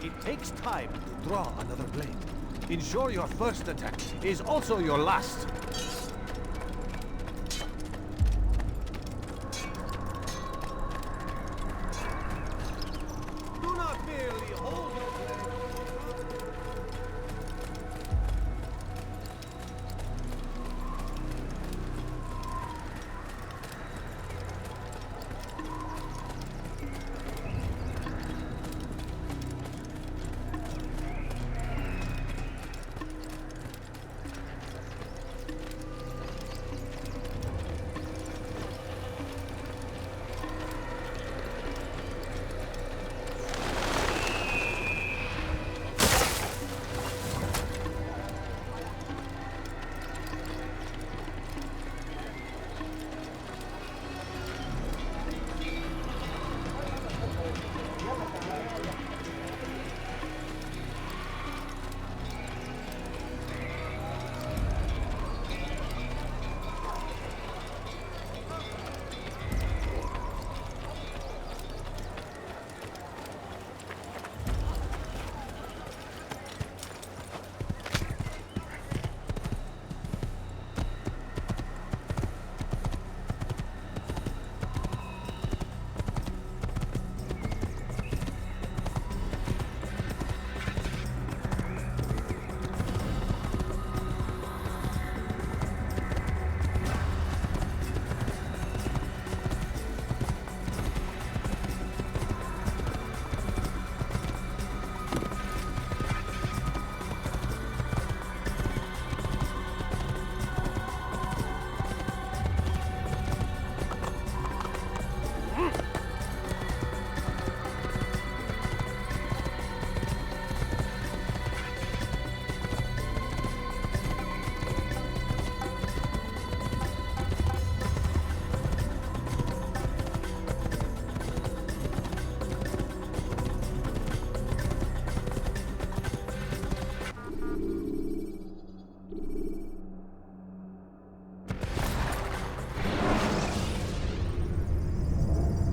It takes time to draw another blade. Ensure your first attack is also your last. Do not merely hold your blade.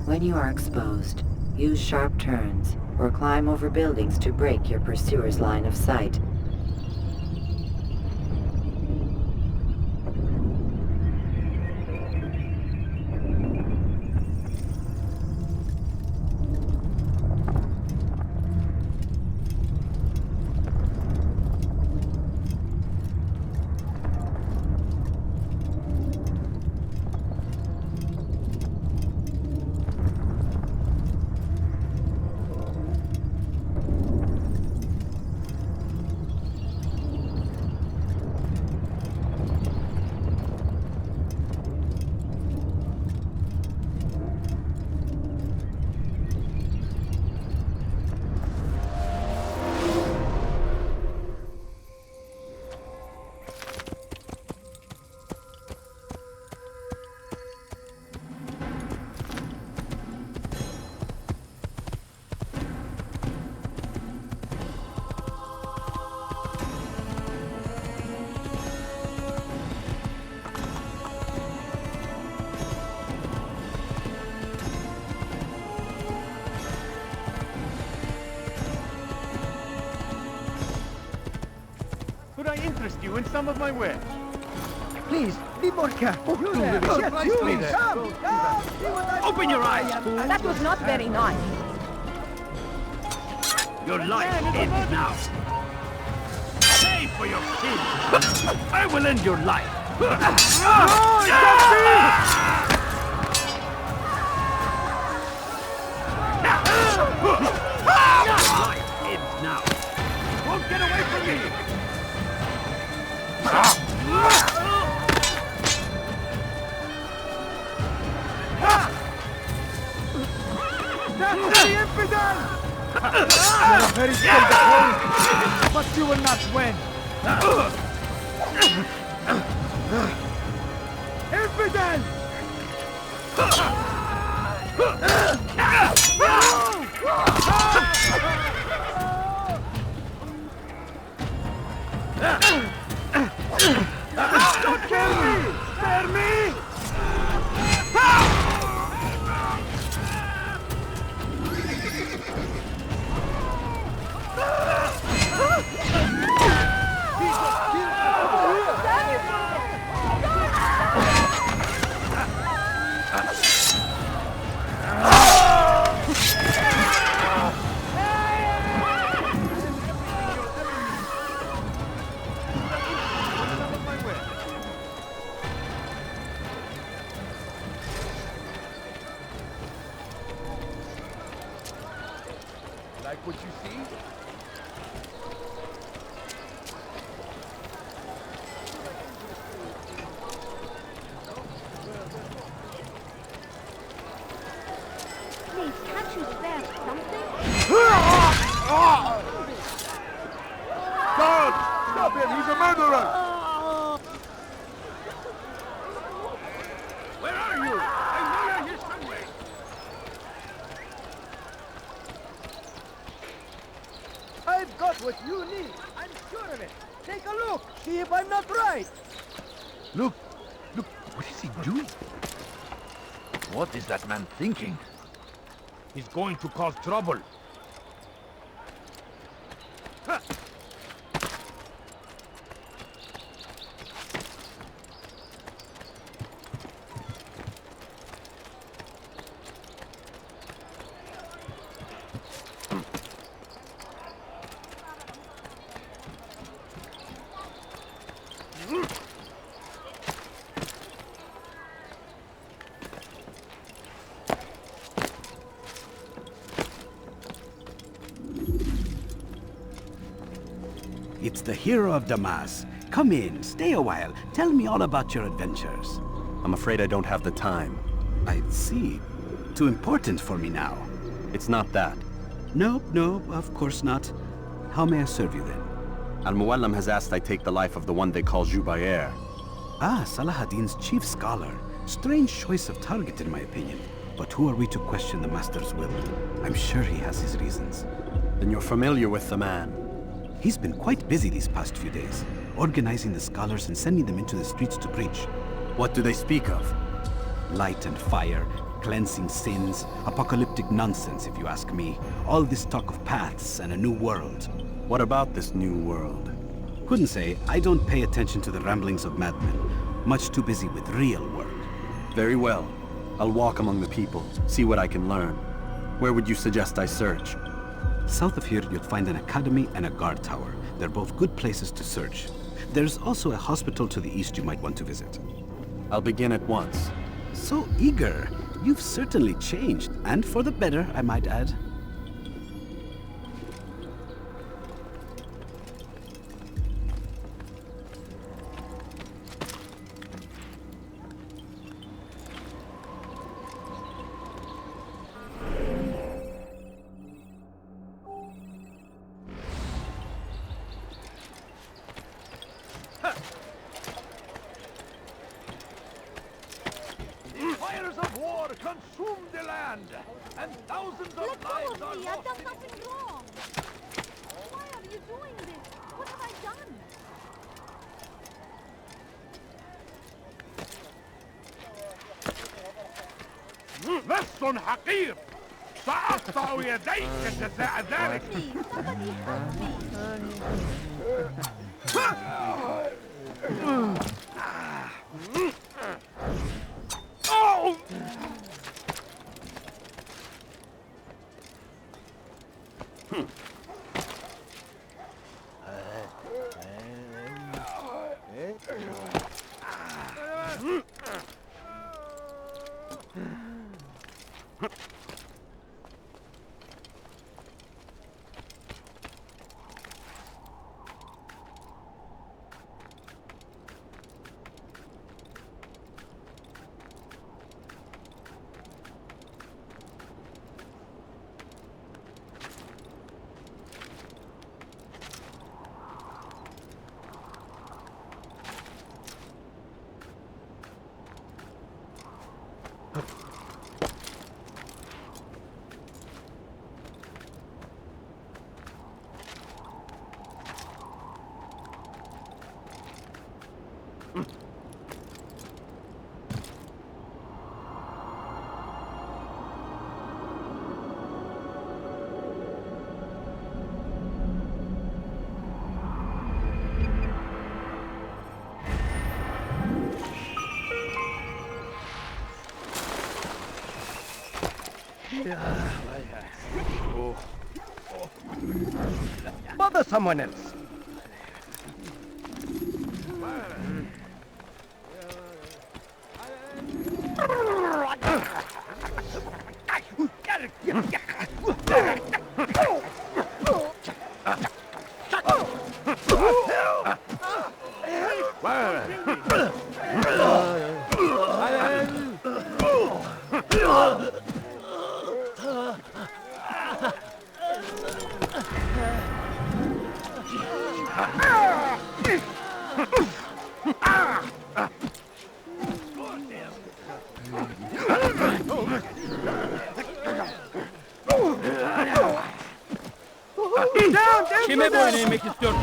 When you are exposed, use sharp turns or climb over buildings to break your pursuer's line of sight. Could I interest you in some of my wares? Please, be more careful. You there! Surprise me there! Open your eyes, fool! That was not very nice. Your life ends now! Pay for your sins! I will end your life! Life ends now! Won't get away from me! That's the infidel! You're a very skilled opponent, but you will not win. Infidel! Don't kill me! Spare me! Like what you see? Please, can't you spare something? God! Stop him! He's a murderer! Where are you? I know you're here somewhere. I've got what you need. I'm sure of it. Take a look. See if I'm not right. Look, what is he doing? What is that man thinking? He's going to cause trouble. Huh. It's the hero of Damas. Come in, stay a while. Tell me all about your adventures. I'm afraid I don't have the time. I see. Too important for me now. It's not that. No, of course not. How may I serve you then? Al-Muallim has asked I take the life of the one they call Jubair. Ah, Salahadin's chief scholar. Strange choice of target in my opinion. But who are we to question the Master's will? I'm sure he has his reasons. Then you're familiar with the man. He's been quite busy these past few days, organizing the scholars and sending them into the streets to preach. What do they speak of? Light and fire, cleansing sins, apocalyptic nonsense if you ask me. All this talk of paths and a new world. What about this new world? Couldn't say. I don't pay attention to the ramblings of madmen. Much too busy with real work. Very well. I'll walk among the people, see what I can learn. Where would you suggest I search? South of here, you'll find an academy and a guard tower. They're both good places to search. There's also a hospital to the east you might want to visit. I'll begin at once. So eager. You've certainly changed, and for the better, I might add. Fires of war consume the land, and thousands of Let go lives are of me! I've lost. done nothing wrong! Why are you doing this? What have I done? لص حقير سأقطع يديك جزاء ذلك. Please, somebody help me! Oh! Bother someone else. Kime boyun eğmek istiyorsun?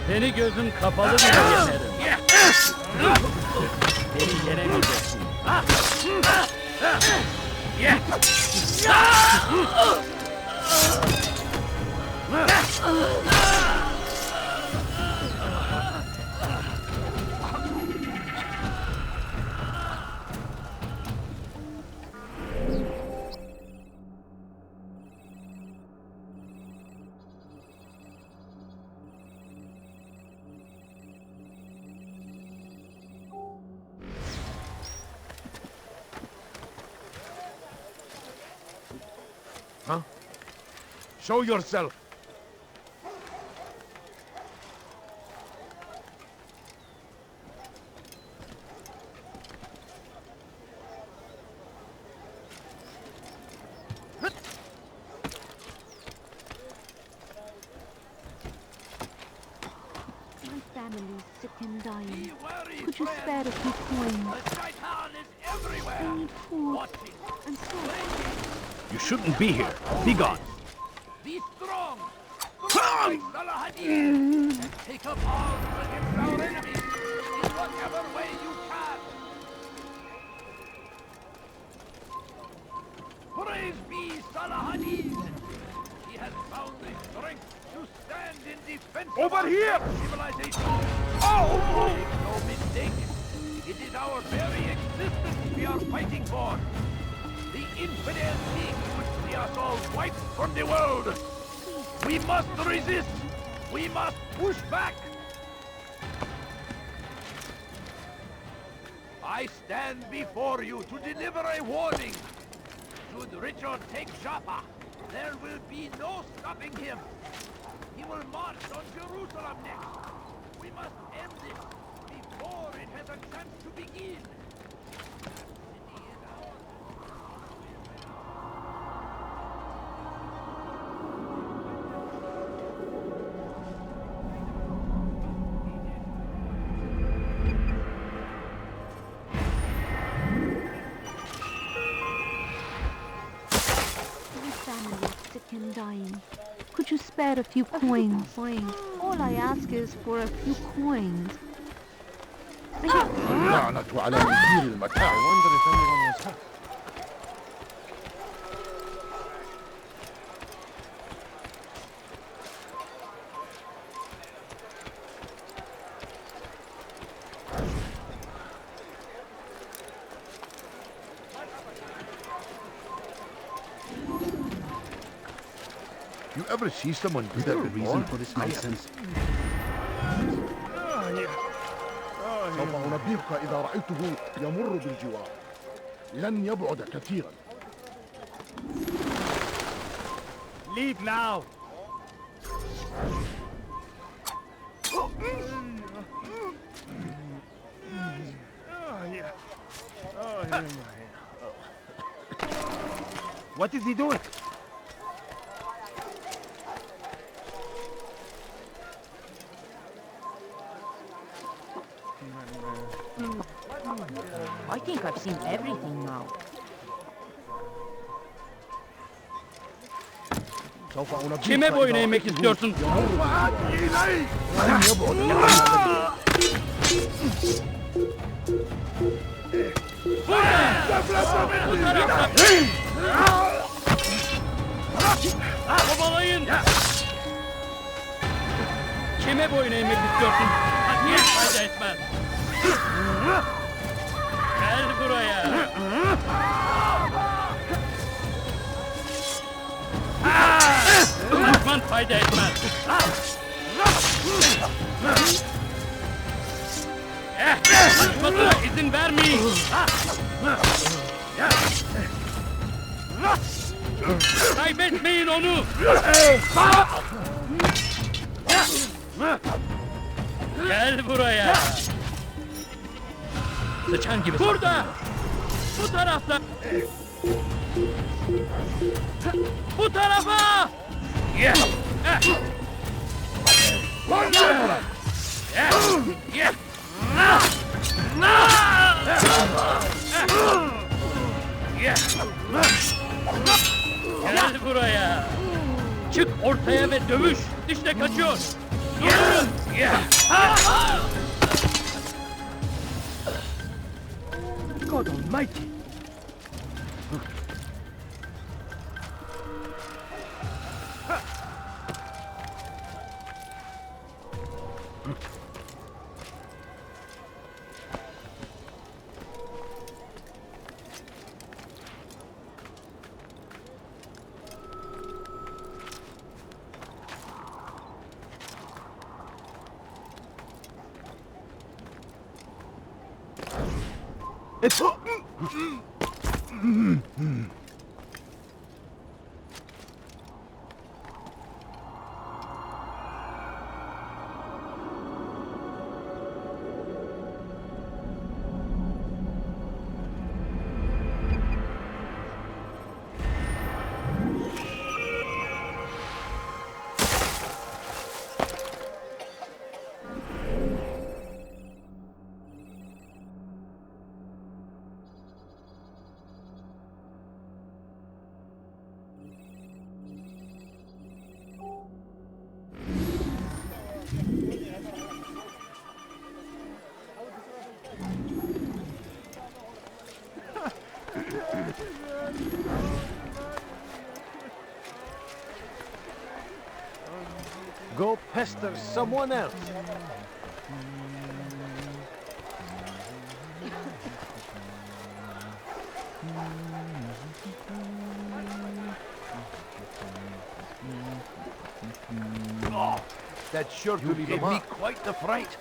Seni gözüm kapalı bile yenerim. Beni yenemeyeceksin. Huh? Show yourself. My family's sick and dying. Could you spare a few coins? I need food and so. You shouldn't be here. Be gone. Be strong! Strong! Salahadin! And take up arms against our enemies in whatever way you can! Praise be Salahadin! He has found the strength to stand in defense Over of here! our civilization! Oh! Make no mistake, it is our very existence we are fighting for! The infidel king would see us all wiped from the world! We must resist! We must push back! I stand before you to deliver a warning! Should Richard take Jaffa, there will be no stopping him! He will march on Jerusalem next! We must end this before it has a chance to begin! And dying. Could you spare a few coins? All I ask is for a few coins. اللعنة على مدير المتاع. I wonder if anyone was hurt. You ever see someone do that before? Reason for this nonsense? سوف أنبهك إذا رأيته يمر بالجوار. لن يبعد كثيرا. Leave now. What is he doing? I think I've seen everything now. سوف أنبهك Kime boyun إذا eğmek رأيته istiyorsun? يمر بالجوار. لن يبعد Kovalayın! Kime boyun eğmek istiyorsun? Hiç fayda etmez. Gel buraya. Düşman fayda etmez. Kaçmasına izin vermeyin. Kaybetmeyin onu! Gel buraya! Sıçan gibi. Burada! Bu tarafta! Bu tarafa! Yeah! Gel buraya! Çık ortaya ve dövüş! İşte kaçıyor! Durdurun! God almighty! It's... Go pester someone else. Oh, that's sure to leave me quite the fright.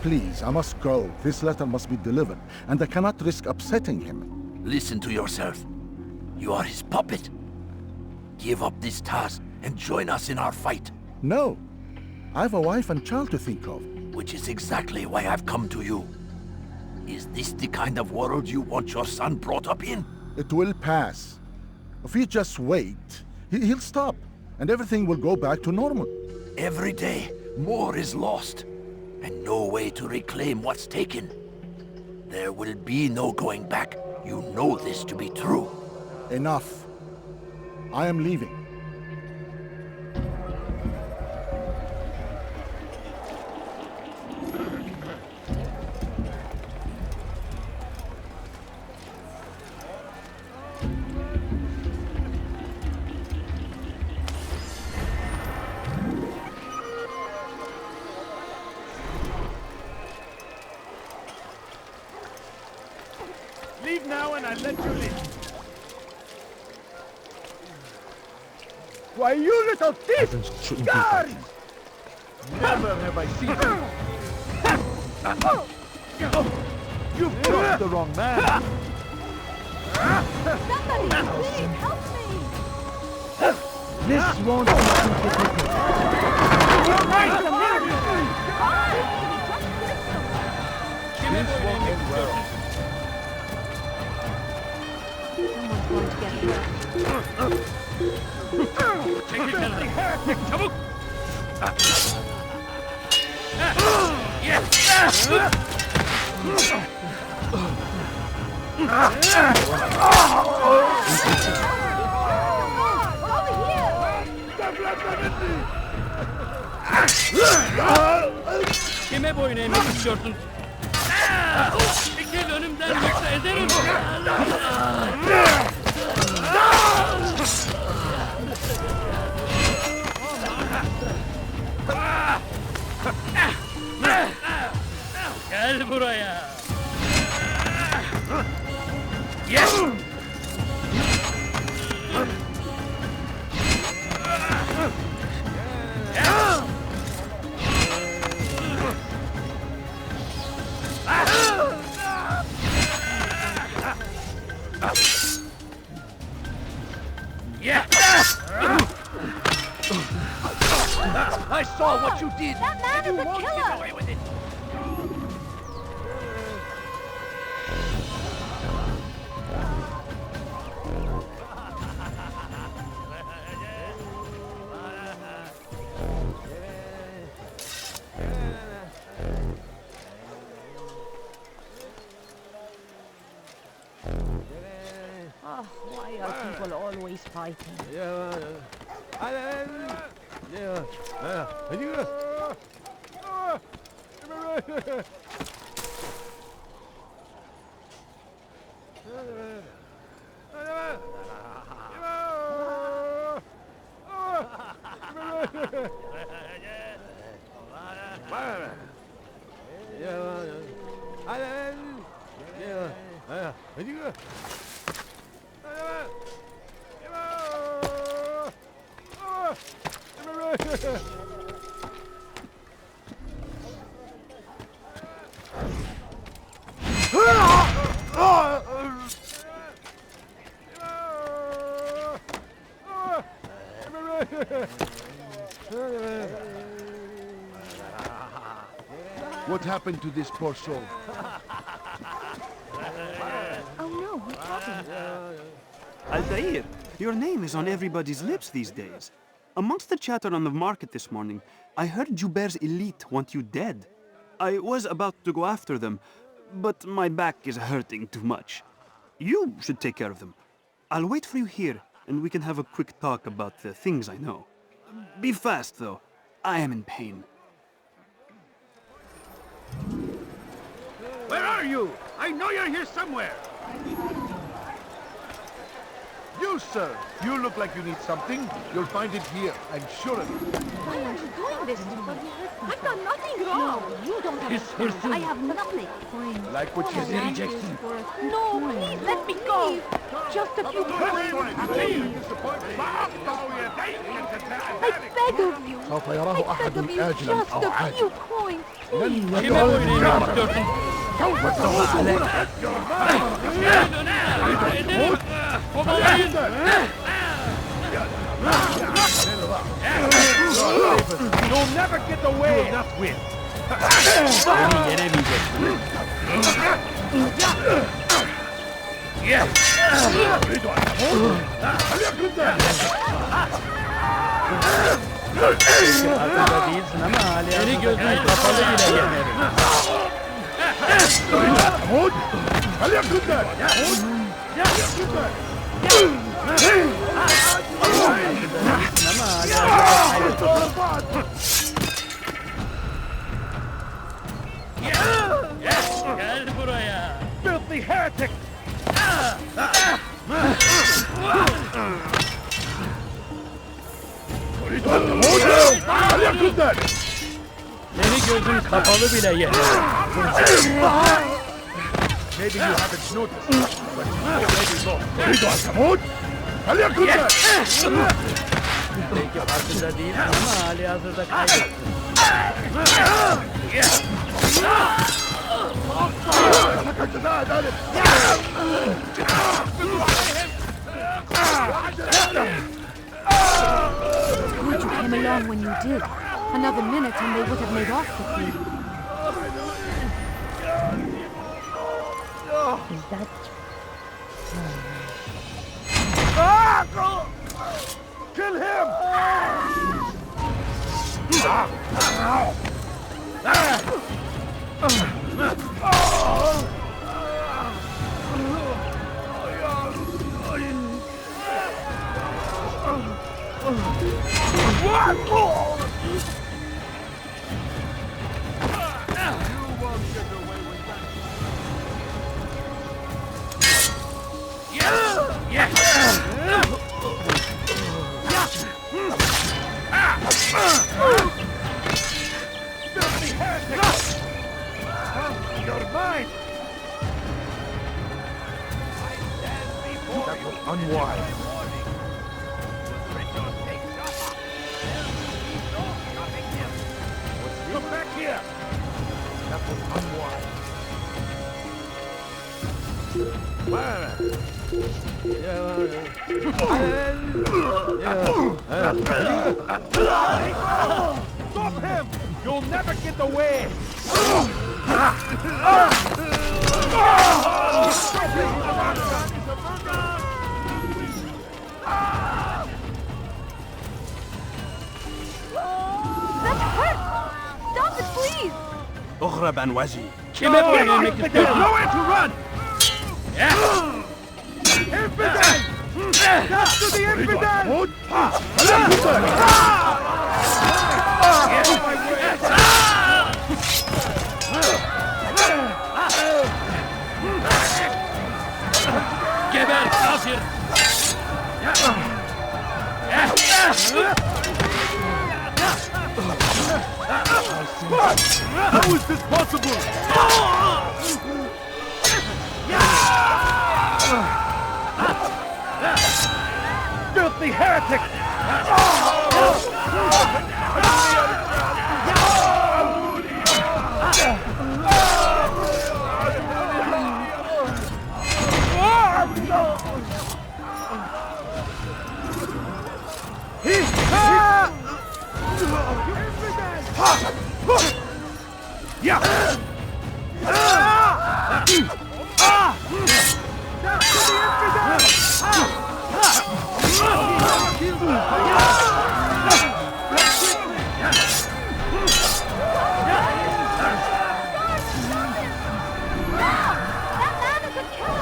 Please, I must go. This letter must be delivered, and I cannot risk upsetting him. Listen to yourself. You are his puppet. Give up this task and join us in our fight. No. I have a wife and child to think of. Which is exactly why I've come to you. Is this the kind of world you want your son brought up in? It will pass. If you just wait, he'll stop, and everything will go back to normal. Every day, more is lost, and no way to reclaim what's taken. There will be no going back. You know this to be true. Enough. I am leaving. Leave now and I'll let you live. Why, you little thief! Guard! Never have I seen you. You've got the wrong man. Somebody, please help me! This won't be difficult. This won't end well. Someone's going to get hurt. Çekil kenara. Çabuk. Kime boyun eğmek istiyorsun? Çekil önümden yoksa ederim. Gel buraya. Yes. Yeah! I saw what you did! That man You is a won't killer! get away with it! Oh, why are people always fighting? What happened to this poor soul? Oh no, what happened? Altair, your name is on everybody's lips these days. Amongst the chatter on the market this morning, I heard Joubert's elite want you dead. I was about to go after them, but my back is hurting too much. You should take care of them. I'll wait for you here, and we can have a quick talk about the things I know. Be fast, though. I am in pain. Where are you? I know you're here somewhere! You, sir! You look like you need something. You'll find it here, I'm sure of it. Why are you doing this to me? I've done nothing wrong! No, you don't have a sense. I have nothing. Fine. Like what she said, Jackson. No, please, let me go! Just a few coins. I beg of you. سوف يراه I أحد beg of you, آجلا just أو a عاجلا. few coins. لن يدعو You'll never get away! You will not win! Seni gözün kapalı bile yenerim. Gel buraya. Filthy heretic! Seni gözün kapalı bile yenerim. Maybe you haven't noticed, but you already lost. Belki farkında değilsin ama hali hazırda kaybettin. Good you came along when you did. Another minute and they would have made off with you. Is that... Kill him! You're mine! That was unwise. Come back here! That was unwise. Stop him! You'll never get away! That hurts! Stop it, please! اغرب عن وجهي. There's nowhere to run! Infidel! Death to the infidel! جبل ناصر How is this possible? Filthy heretic!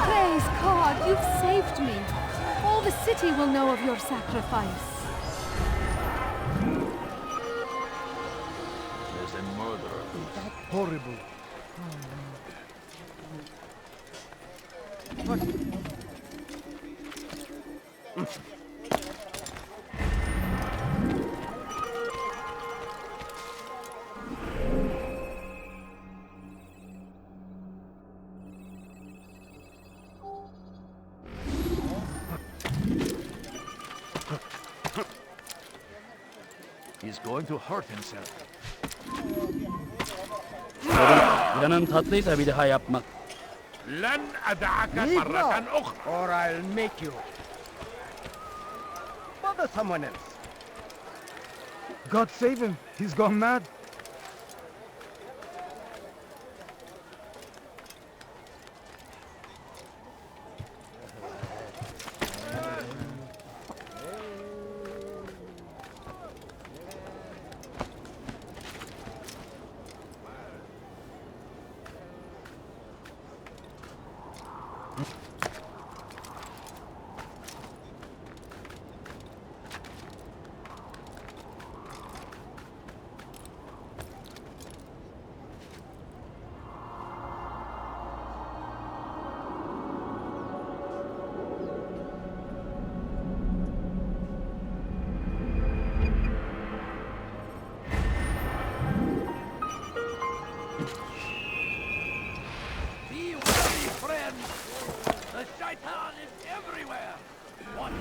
Praise God, you've saved me. All the city will know of your sacrifice. There's a murderer. Horrible. He's going to hurt himself. Ganun tatlı tabii daha yapmak. لن أدعك مرة أخرى. or I'll make you. Bother someone else. God save him. He's gone mad. Be wary, friends. The shaitan is everywhere. What?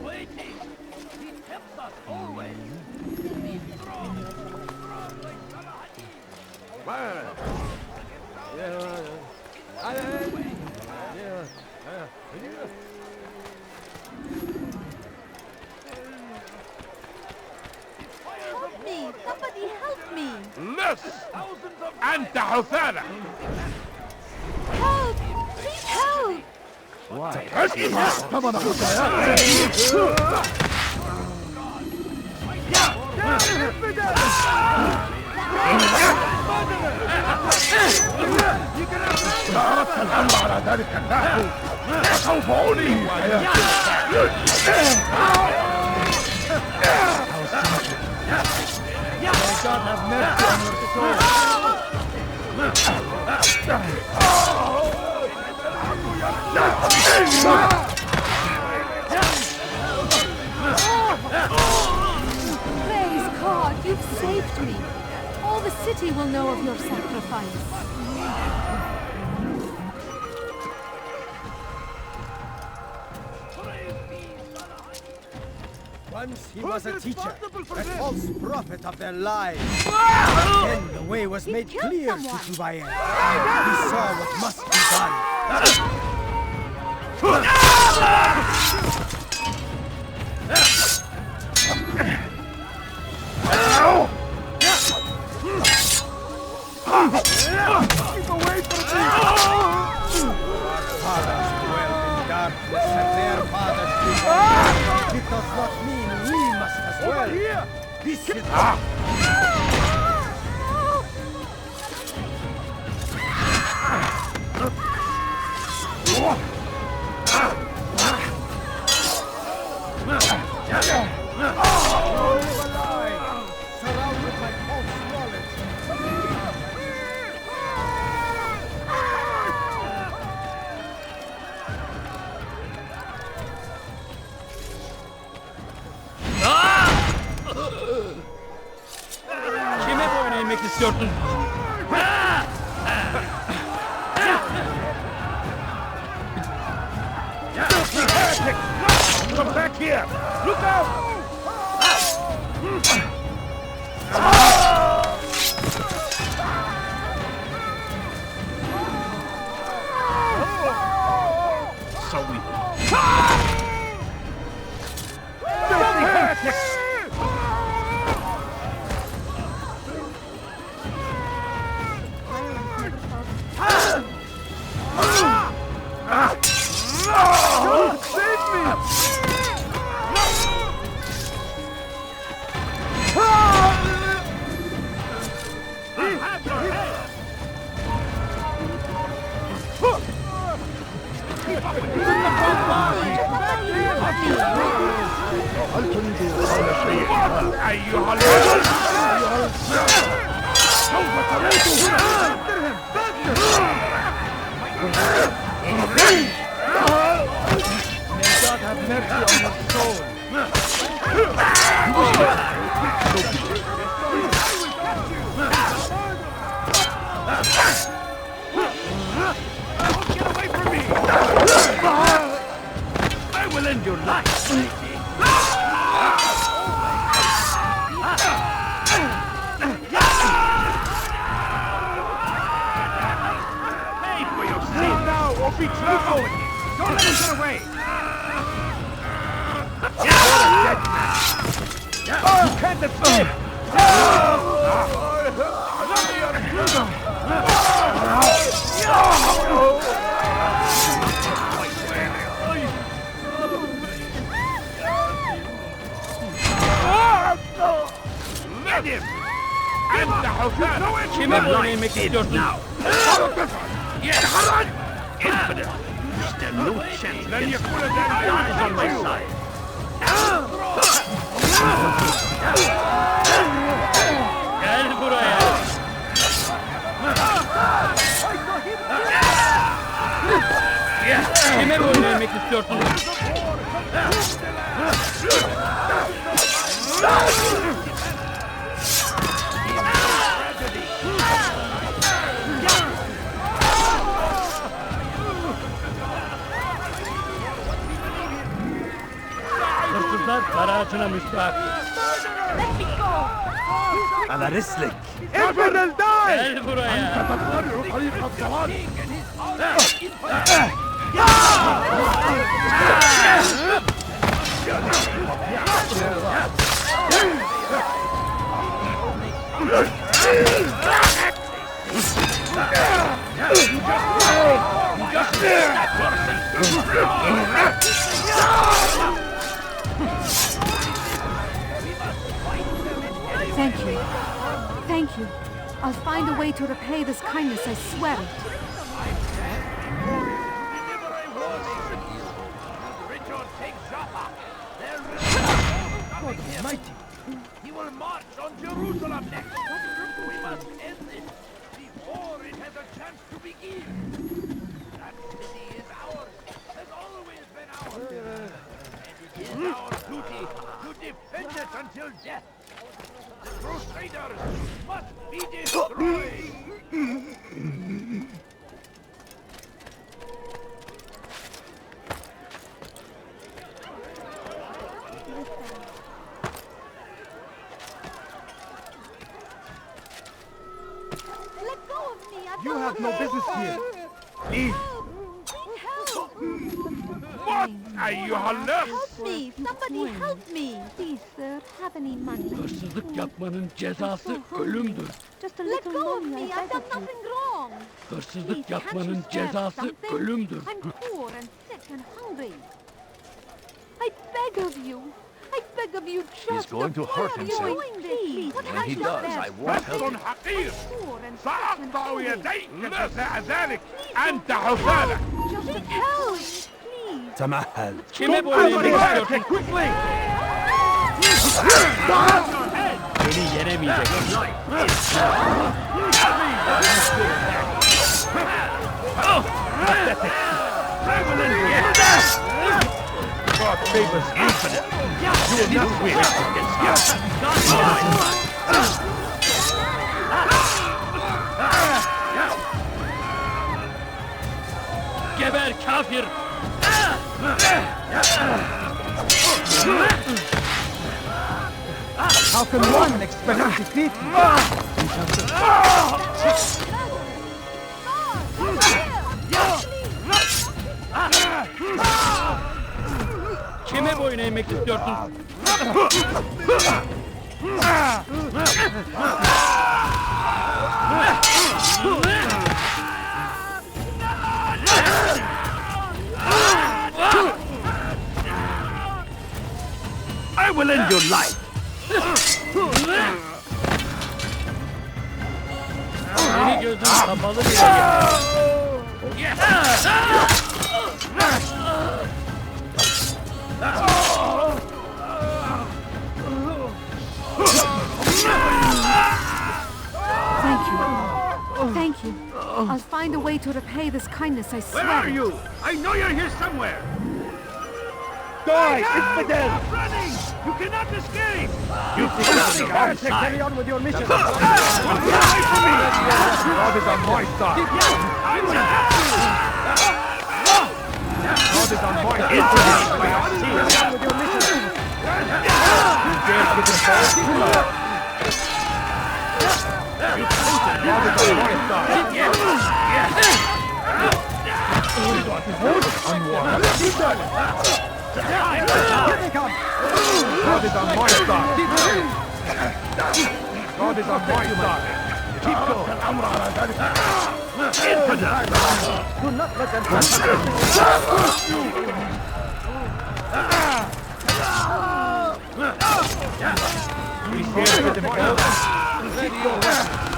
Waiting. He tempts us always. Be strong. Strong like Salah. Help me! Somebody help me! Less! أنت حثالة! Help! Please help! Come on, Ahmed. أردت الأمر على ذلك النحو وسوف أولي God have mercy on your soul. Praise God, you've saved me. All the city will know of your sacrifice. Once he was a teacher, a false prophet of their lives. Then the way was made clear to Tubayan. He saw what must be done. Keep away from me! Our fathers dwelled in darkness and their fathers did. It does not mean we must as well. Over here! This is... Surrounded by false knowledge. Kime bu oynamak istiyorsun? Come back here! Look out! أيها الرجل سوف تموت هنا May God have mercy on your soul. Get away from me! I will end your life. Pay for your sin now, or be careful! Don't let him get away! You can't escape! Let him! أنت حكام! Kime bu oynamak istiyorsun? Yes! Infinite! You stand no chance against me. God is on my side. Gel buraya. Kime bu oynamak istiyorsun? Hırsızlar para ağacına müstahak. على رسلك. Infidel die! Gel buraya. Thank you. Thank you. I'll find a way to repay this kindness, I swear it. God Almighty! He will march on Jerusalem next! We must end this before it has a chance to begin! That city is ours, has always been ours! And it is our duty to defend it until death! The Crusaders must be destroyed! understand. Let go of me! You have no business here. Please help! What are you Help me! Somebody help me! Please, sir, have any money? Hırsızlık yapmanın cezası ölümdür. Just a little Let go of me! I've done nothing wrong! Hırsızlık yapmanın cezası ölümdür. I'm poor and sick and hungry. I beg of you. I beg of you, just He's going to hurt himself. When he does, I won't help him. حقير سأقطع يديك جزاء ذلك أنت حفالة Just help, please. تمهل. Kime boyun eğiyorsun? Quickly! Beni yenemeyecek. God favors infinite. You will not win against Geber kafir! How can one expect to defeat me? Kime boyun eğmek istiyorsun? I will end your life. Beni gözün kapalı bile Thank you. Thank you. I'll find a way to repay this kindness, I swear. Where are you? I know you're here somewhere. Die, infidel! Running! You cannot escape! You think that's the wrong side? Carry on with your mission. God is on my side! God is on my side! Carry on with your mission. You dare get involved? God is on my side! Here they come. God is on my side! God is on my side! Keep going! Do not let them touch you. We dare get involved? Keep going!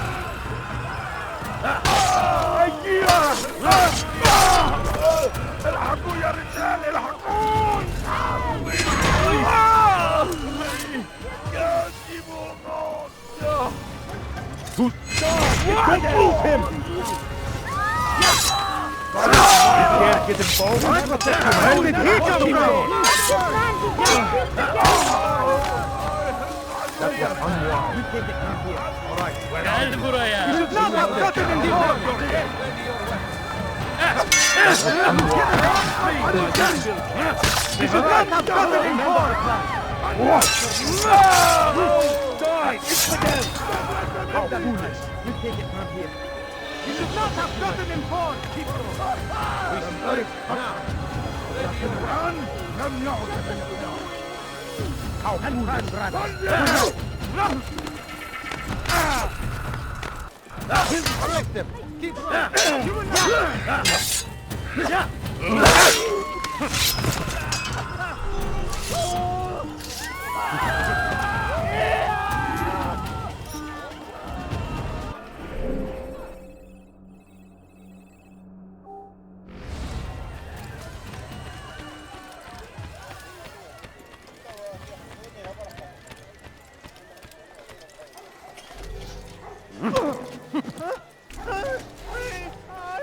الحقوا يا رجال الحقون يا جيبوغون Don't move him! You can't get involved. Where did he come from? That was unwise. We take it from here. All right, well, Gel buraya. You should not have gotten involved. You should not have gotten involved. Die! Infidel! How foolish. We take it from here. You should not have gotten involved. Keep going. We started now. Run! نمنعك من البناء. How foolish. Run! Collect them. Keep running. You will not.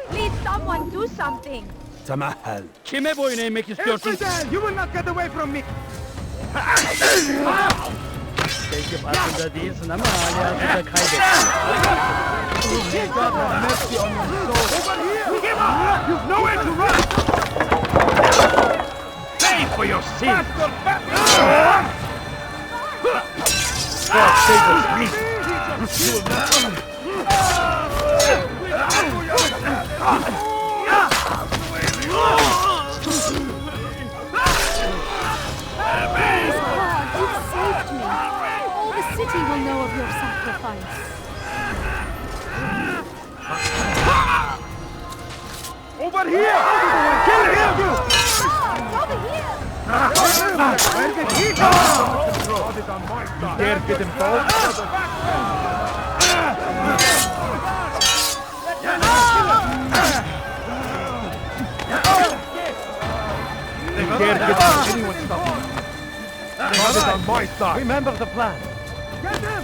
Please, someone do something. تمهل. Kime boyun eğmek istiyorsun? Infidel, you will not get away from me. Belki farkında değilsin ama hayatında kaybettin. God have mercy on your soul. Over here! Give up! You've nowhere to run! Pay for your sins! God save us, please! You saved me. All the city will know of your sacrifice. Over here! Kill him! Over here! Where did he go? You dare get involved? They dare get anyone stop me. God is on my side. Remember the plan. Get him!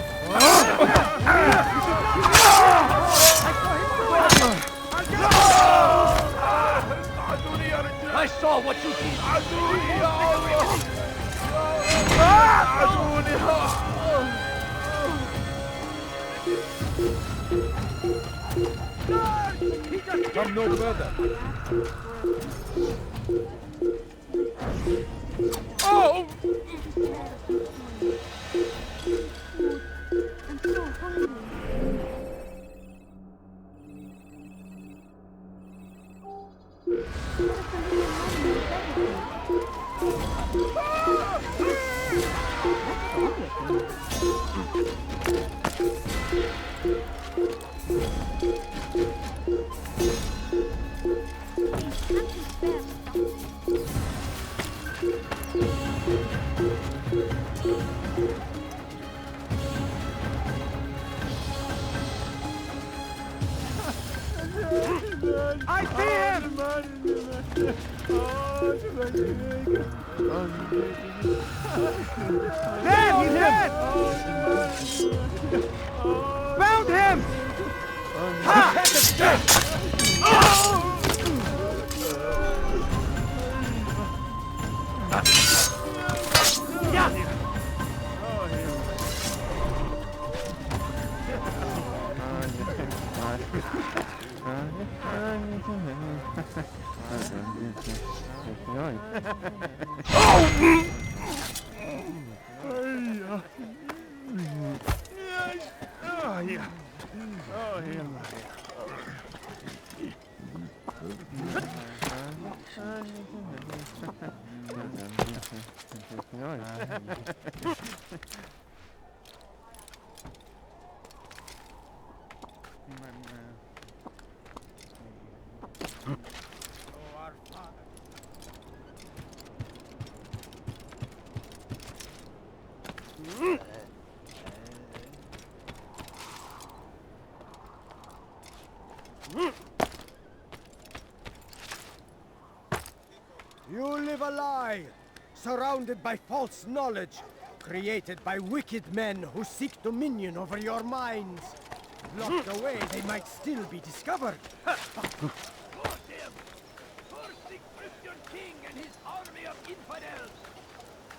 I saw what you did. Come no further. Oh! I'm so hungry. I see him! There, he's dead! Found him! You live a lie, surrounded by false knowledge, created by wicked men who seek dominion over your minds. Locked away, they might still be discovered. Force him! Force the Christian king and his army of infidels!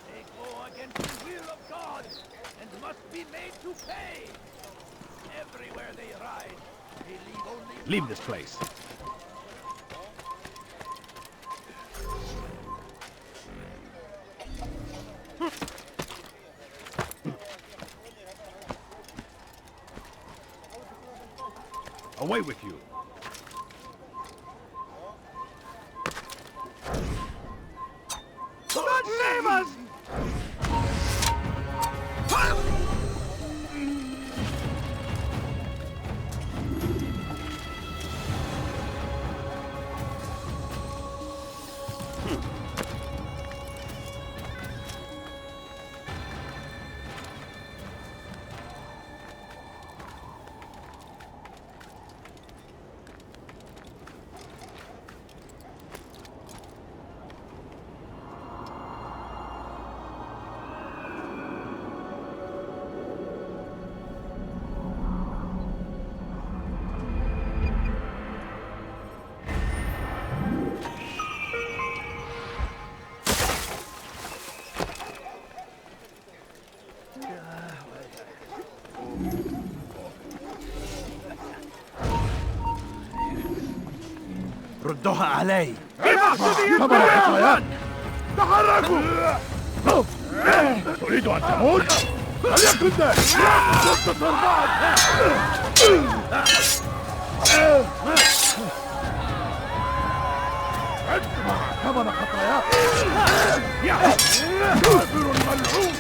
They go against the will of God and must be made to pay! Everywhere they ride, they leave only... Leave this place. Away with you! God save us! ردوها علي. طبعا يا حيان. تحركوا! تريد أن تموت؟ فليكن ذلك! وانتصر بعد! ادفع ثمن خطاياك! يا كافر ملعون!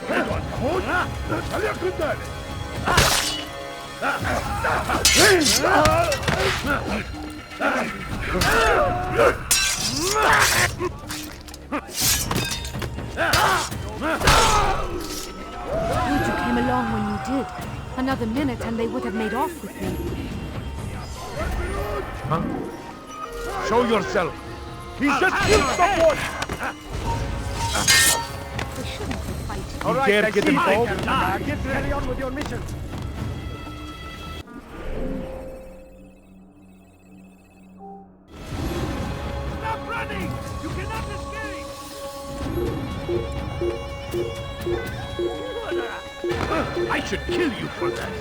تريد أن تموت؟ فليكن ذلك! Good you came along when you did. Another minute and they would have made off with me. Huh? Show yourself! He just killed someone! They shouldn't be fighting. You dare get involved? Carry on with your mission. Stop running! You cannot escape! I should kill you for that!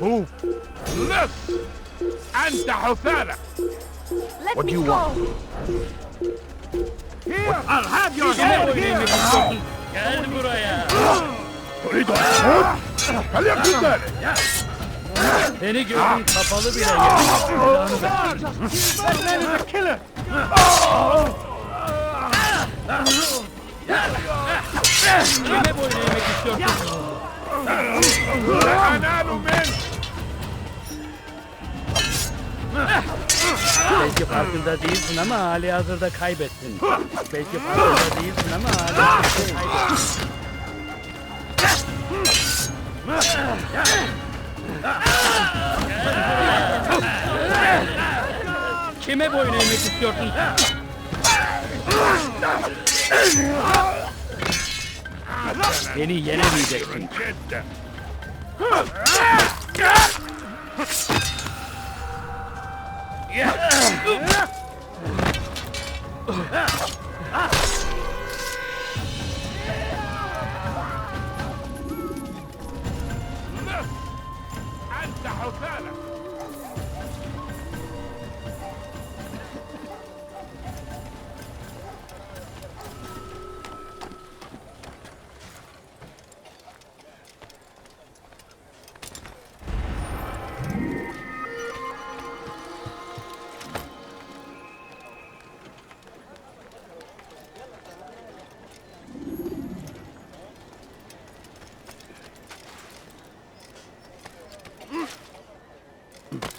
Move! Left! أنت حثالك! Let What do me you go. want? Here! I'll have your head here! تريد أن تموت؟ فليكن ذلك! Seni gördüm kapalı bile That man is a killer! Kime boyun eğmek istiyorsun? أنال منك! Belki farkında değilsin ama hali hazırda kaybettin. Belki farkında değilsin ama hali hazırda kaybettin. Kime boyun eğmek istiyorsun? Beni yenemeyeceksin. أنت حثالك!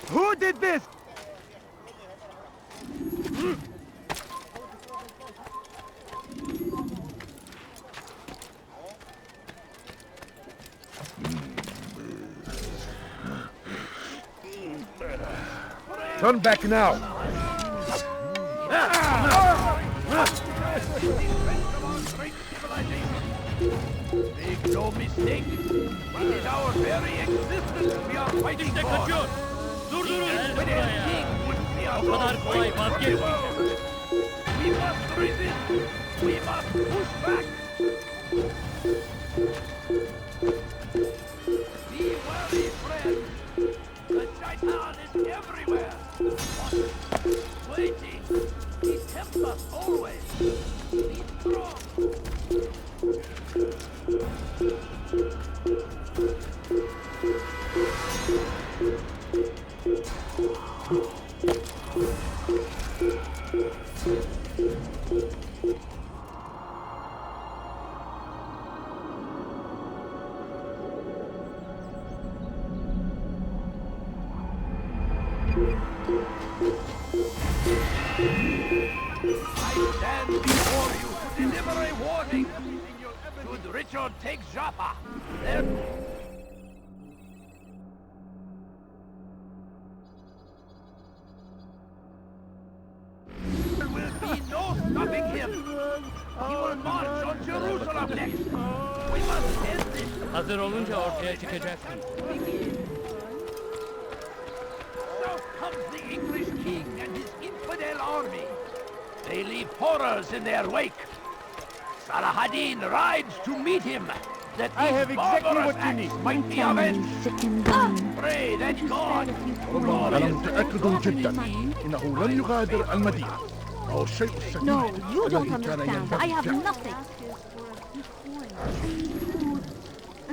Who did this? Turn back now. Make no mistake. It is our very existence we are fighting for. Kaçıyor. Durdurun. When a king would be O kadar kolay vazgeçmeyeceğim. We must resist. We must push back. Be wary, friend. The shaitan is everywhere. Waiting. He tempts us always. Be strong. I stand before you to deliver a warning. Should Richard take Joppa, then... There will be no stopping him. He will march on Jerusalem next. We We must end this. Hazır olunca ortaya çıkacaksın. So comes the English king and his infidel army. They leave horrors in their wake. Salah-ad-Din rides to meet him, that I have these exactly barbarous what you need. acts My might be family avenged. is sick and dying. Pray that Could you God spare a few أنا coins? متأكد جدا إنه لن يغادر المدينة. هو الشيء السهل No, you don't الذي كان understand. I ينبغي have فعله. nothing.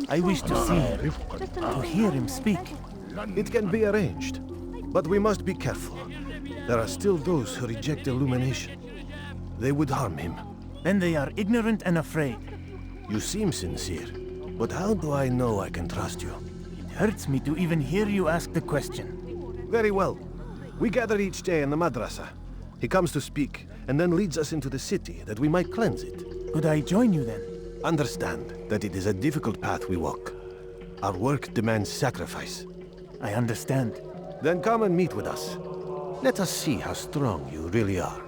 I wish to see him, to hear him speak. It can be arranged, but we must be careful. There are still those who reject illumination. They would harm him. Then they are ignorant and afraid. You seem sincere, but how do I know I can trust you? It hurts me to even hear you ask the question. Very well. We gather each day in the madrasa. He comes to speak, and then leads us into the city, that we might cleanse it. Could I join you then? Understand that it is a difficult path we walk. Our work demands sacrifice. I understand. Then come and meet with us. Let us see how strong you really are.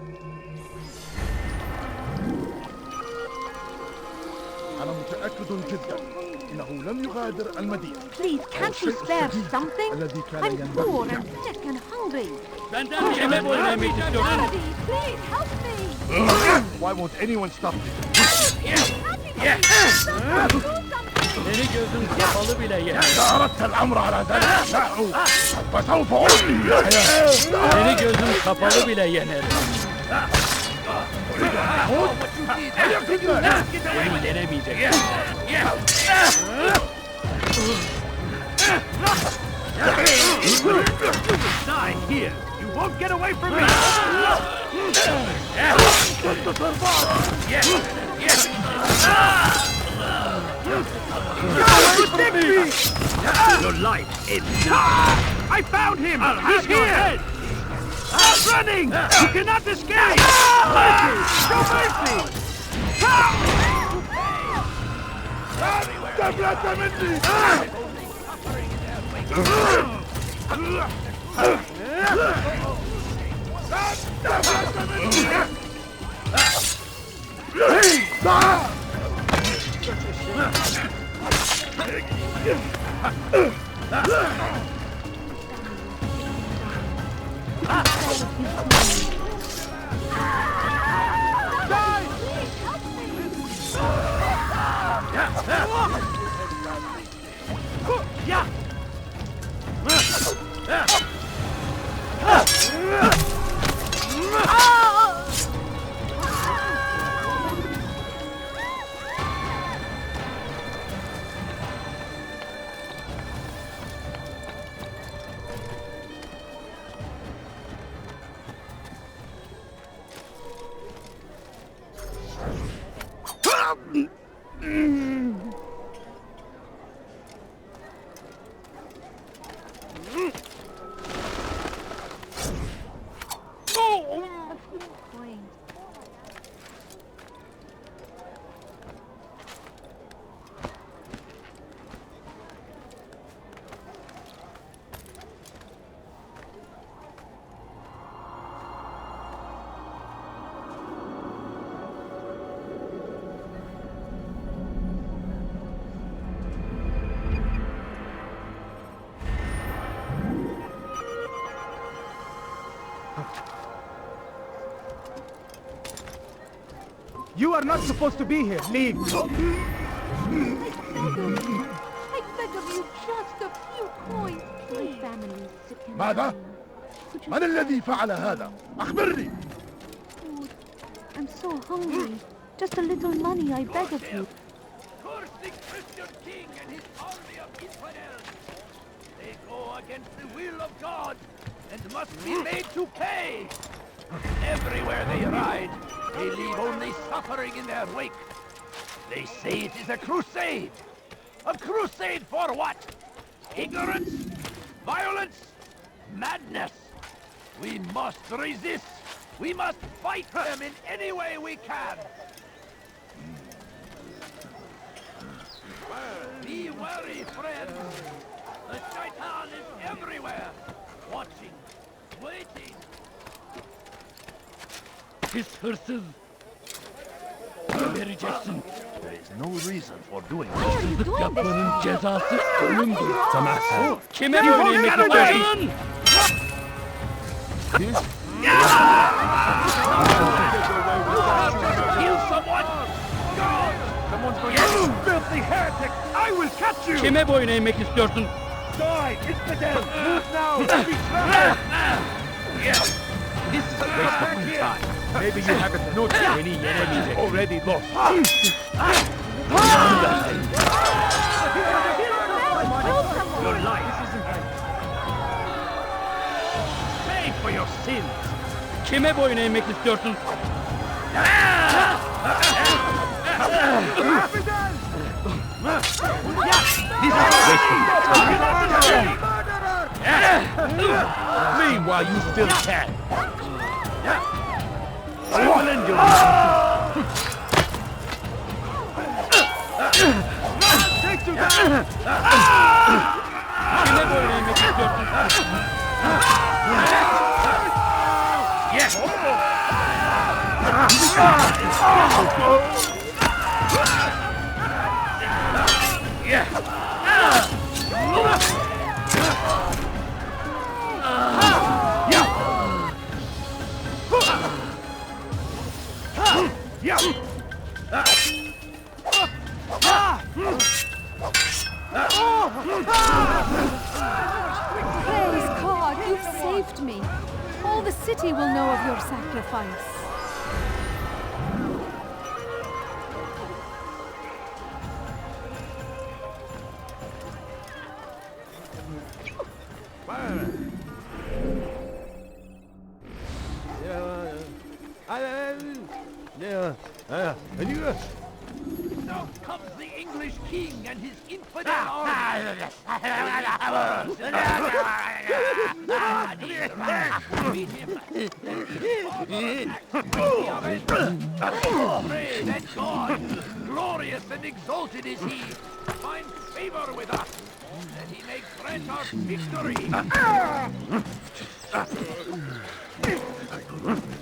أنا متأكد جدا إنه لن يغادر المدينة. Please, can't you spare something? الذي كان I'm ينبغي poor فعله. and sick and hungry. Benden bir şey boyun eğmek istiyorum. Daddy, please help me. Why won't anyone stop this? Seni gözün kapalı bile yener. أردت الأمر على ذلك فسوف أمضي يا حياة. Seni gözün kapalı bile yener. Seni yenemeyecek. Die here. You won't get away from me. Your life ends now. I found him. He's here. Stop running. You cannot escape. Mercy. Show mercy. You are not supposed to be here. Leave. I beg of you, just a few coins. My family is sick and ماذا؟ dying. Could you من الذي فعل هذا؟ أخبرني. food? I'm so hungry. Just a little money, I beg of you. Curse the Christian king and his army of infidels. They go against the will of God and must be made to pay. Everywhere they ride, they leave only suffering in their wake. They say it is a crusade. A crusade for what? Ignorance? Violence? Madness? We must resist. We must fight them in any way we can. Be wary, friends. The shaitan is everywhere. Watching. Waiting. Pis hırsız. Vereceksin. There is no reason for doing Where are you this. going this Yapmanın time? cezası ölümdür. Tamam. Kime güveneyim istiyorsun? Kill someone! God! Someone's going to filthy heretic! I will catch you! Kime boyun eğmek istiyorsun? Die! Infidel! Move now! Be trapped! This is a waste of my time. Maybe you haven't noticed Beni yenemeyecek. already lost. Your life pay for your sins. Kime boyun eğmek istiyorsun? This is a waste of my time. Meanwhile, you still can. I will end your Take to that! Kime boyun eğmek istiyorsun? Yes. Praise God, you've saved me. All the city will know of your sacrifice. Now comes the English king and his infidel army. Meet him. Pray that God, glorious and exalted is he, find favor with us, that he may grant us victory.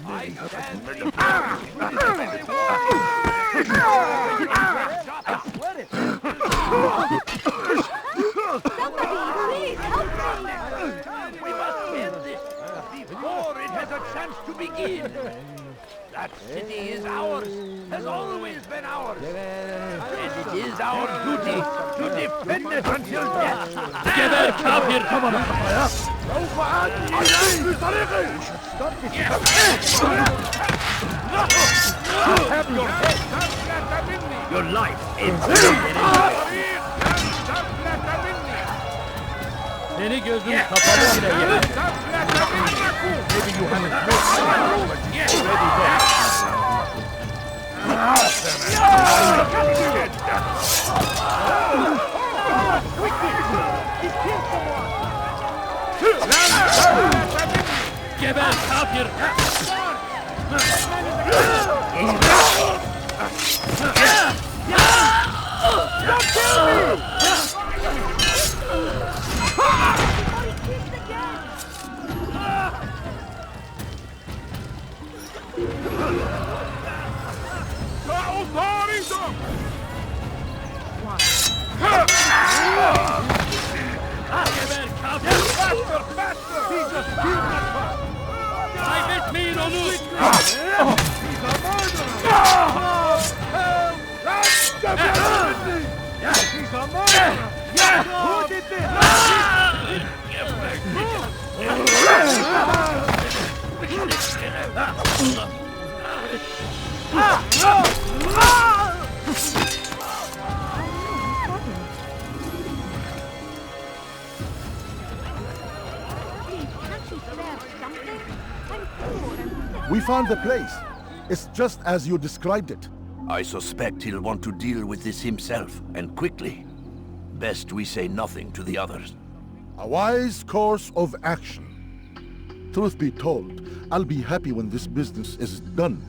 I stand ready. Please help me! We must end this before it has a chance to begin. That city is ours, has always been ours. And it is our duty to defend it until death. Geber kafir! Have your head. Your life is Seni gözüm kapalı bile yerim. Maybe you haven't noticed already there. Geber kafir! Geber kafir! Kaybetmeyin onu! Who did this? We found the place. It's just as you described it. I suspect he'll want to deal with this himself, and quickly. Best we say nothing to the others. A wise course of action. Truth be told, I'll be happy when this business is done.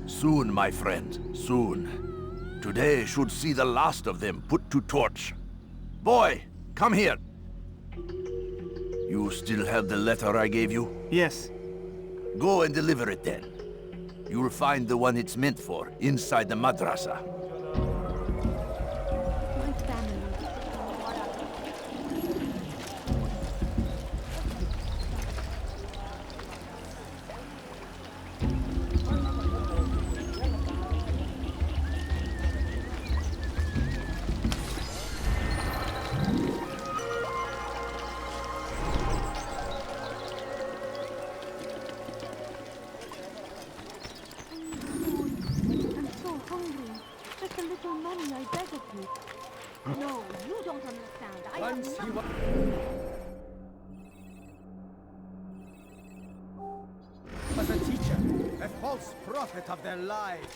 Soon, my friend, soon. Today should see the last of them put to torch. Boy, come here. You still have the letter I gave you? Yes. Go and deliver it then. You'll find the one it's meant for inside the madrasa. teacher, a false prophet of their lives.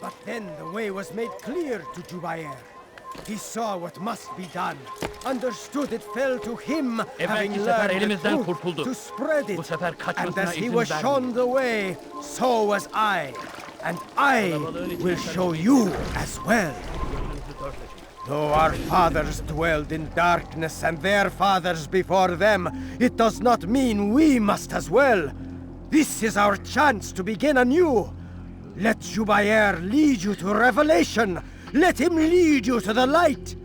But then the way was made clear to Jubair. He saw what must be done, understood it fell to him, having Evvelki sefer learned the elimizden truth, kurtuldu. to spread Bu it. sefer And kaçmasına as he izin was shown vermeyin. the way, so was I. And I will show you as well. Though our fathers dwelled in darkness and their fathers before them, it does not mean we must as well. This is our chance to begin anew. Let Jubair lead you to revelation. Let him lead you to the light.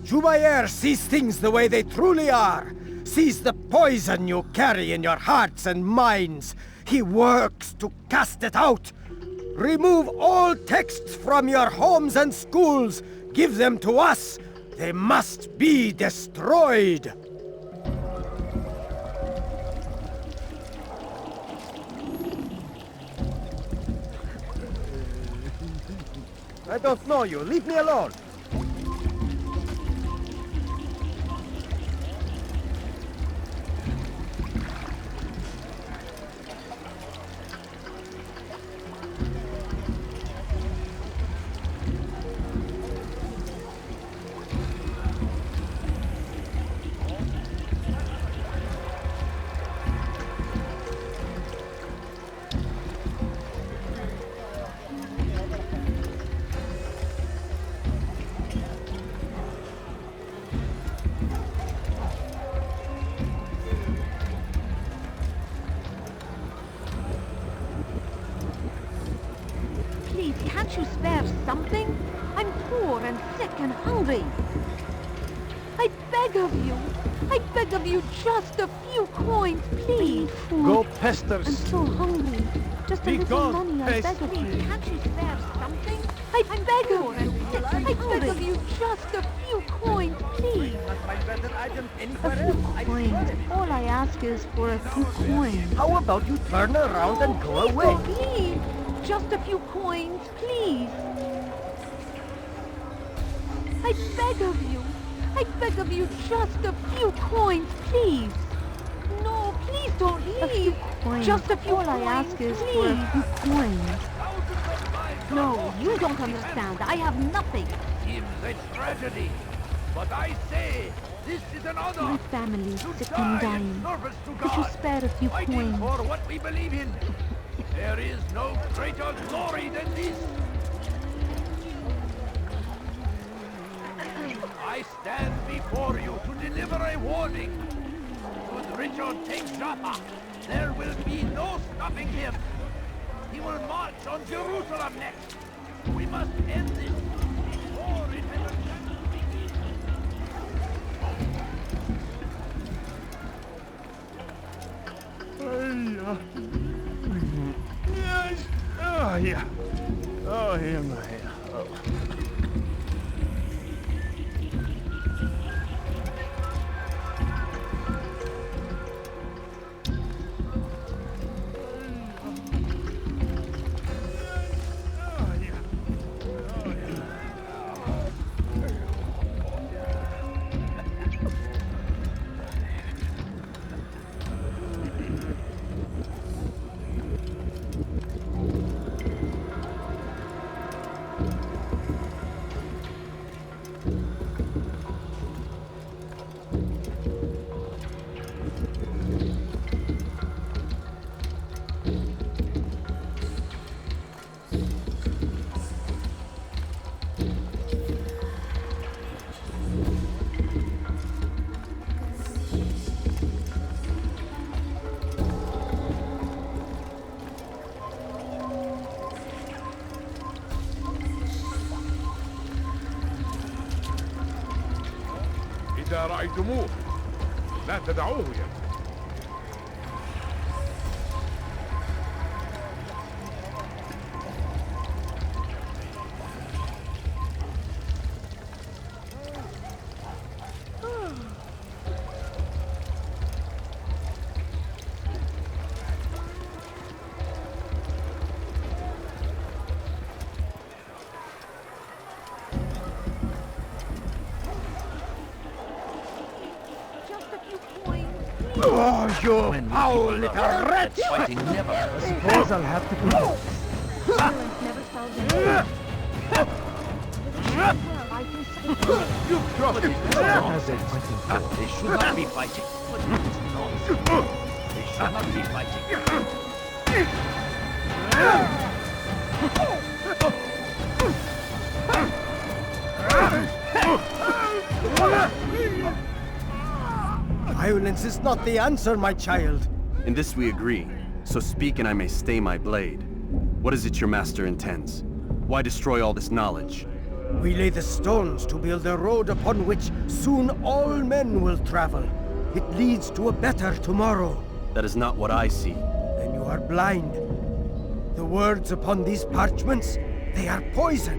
Jubair sees things the way they truly are, sees the poison you carry in your hearts and minds. He works to cast it out. Remove all texts from your homes and schools. Give them to us. They must be destroyed. I don't know you. Leave me alone. Please, can't you spare something? I'm poor and sick and hungry. I beg of you. I beg of you just a few coins, please. Go pesters. I'm so hungry. Just a Be little gone, money, I beg of you. Can't you spare something? I beg of you. I beg of you just a few coins, please. A few coins. All I ask is for a few coins. How about you turn around and go Please away? don't leave. Just a few coins, please. I beg of you. I beg of you just a few coins, please. No, please don't leave. Just a few coins. All I ask is for a few coins. No, you don't understand. I have nothing. Seems a tragedy. But I say, this is an honor. My family's To sick die and in dying. service to Could you God, spare a few fighting coins? for what we believe in. There is no greater glory than this. I stand before you to deliver a warning. Should Richard take Jaffa, there will be no stopping him. He will march on Jerusalem next. We must end this before it has a chance to begin. Oh, yeah. Oh, here, my. Oh. إذا رأيتموه لا تدعوه يدخل. Just a few coins, please. you When foul people little are wretch! fighting never. Suppose I'll have to confess. Violence never solves anything. I can see. You crossed it. What are they fighting for? They should not be fighting. It's nonsense. They should not be fighting. Violence is not the answer, my child. In this we agree, so speak and I may stay my blade. What is it your master intends? Why destroy all this knowledge? We lay the stones to build a road upon which soon all men will travel. It leads to a better tomorrow. That is not what I see. Then you are blind. The words upon these parchments, they are poison.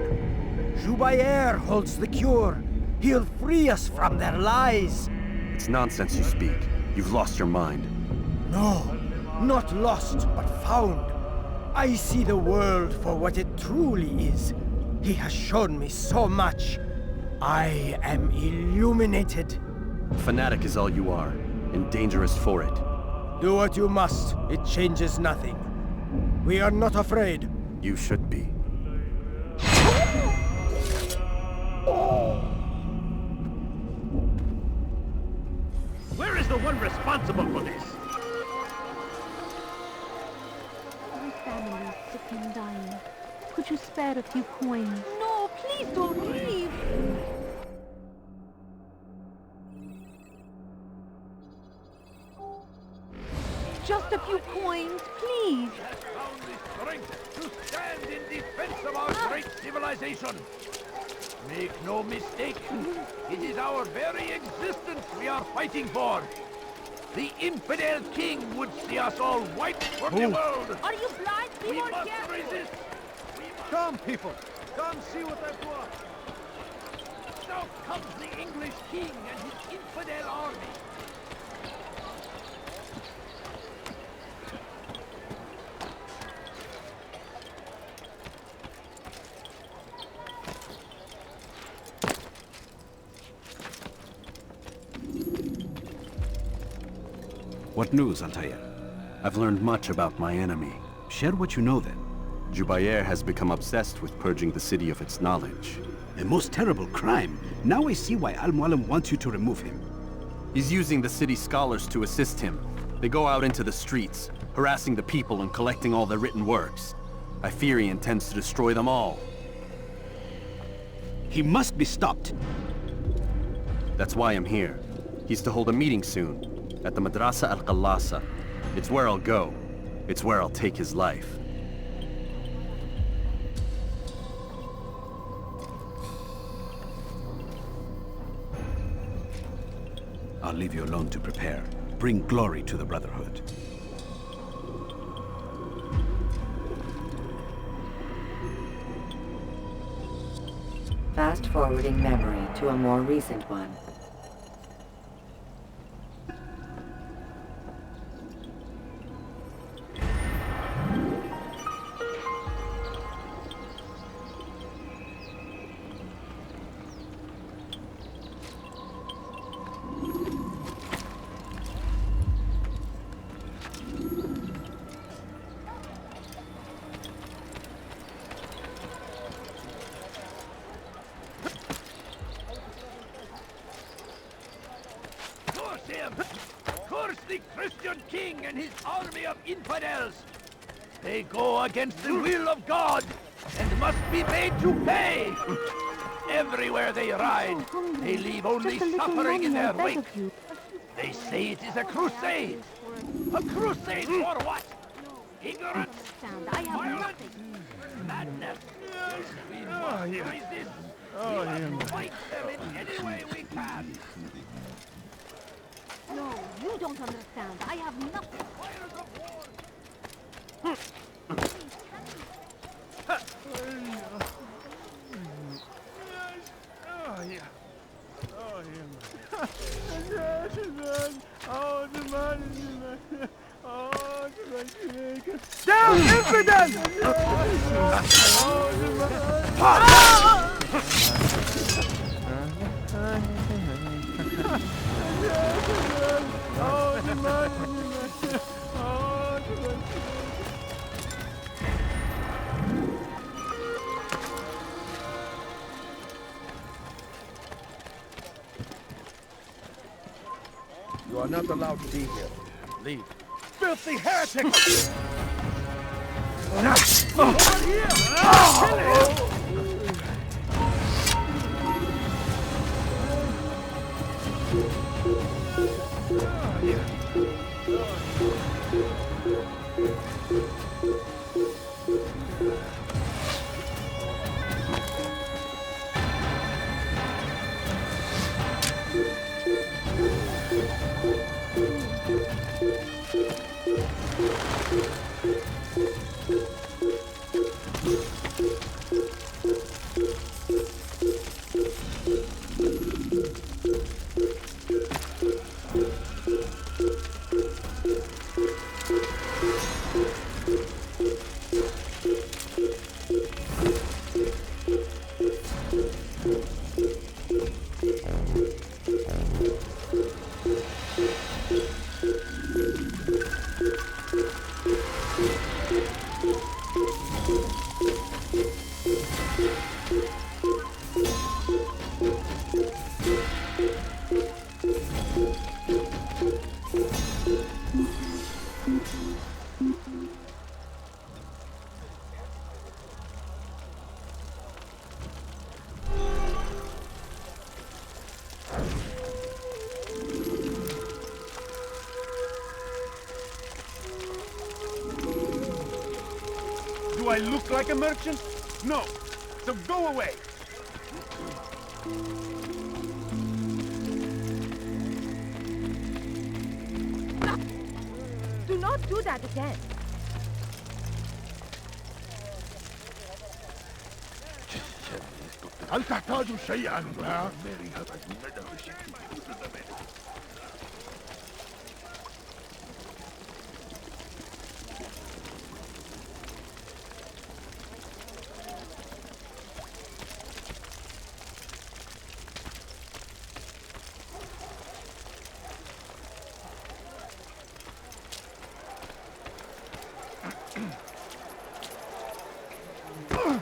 Jubayer holds the cure. He'll free us from their lies. It's nonsense you speak. You've lost your mind. No, not lost, but found. I see the world for what it truly is. He has shown me so much. I am illuminated. A fanatic is all you are, and dangerous for it. Do what you must. It changes nothing. We are not afraid. You should be. Where is the one responsible for this? My family is sick and dying. Could you spare a few coins? No, please don't leave. Just a few coins, please. We have found the strength to stand in defense of our great civilization. Make no mistake, it is our very existence we are fighting for. The infidel king would see us all wiped from the world. Are you blind? We People must can't. resist. Come, people. Come see what I've brought. Now comes the English king and his infidel army. What news, Altair? I've learned much about my enemy. Share what you know then. Jubayer has become obsessed with purging the city of its knowledge. A most terrible crime. Now I see why Al-Mualim wants you to remove him. He's using the city scholars to assist him. They go out into the streets, harassing the people and collecting all their written works. I fear he intends to destroy them all. He must be stopped. That's why I'm here. He's to hold a meeting soon, at the Madrasa Al-Qallasa. It's where I'll go. It's where I'll take his life. I'll leave you alone to prepare. Bring glory to the Brotherhood. Fast-forwarding memory to a more recent one. Curse him! Curse the Christian king and his army of infidels! They go against the will of God and must be made to pay! Everywhere they ride, they leave only suffering in their wake. They say it is a crusade. A crusade for what? Ignorance? Violence? Madness? We must resist. We must fight them in any way we can. No, you don't understand. I have nothing. Down, infidel! not allowed to be here. Leave. Filthy heretic! Over here! Kill him! Do I look like a merchant? No. So go away. Do not do that again. هل تحتاج شيئا ما؟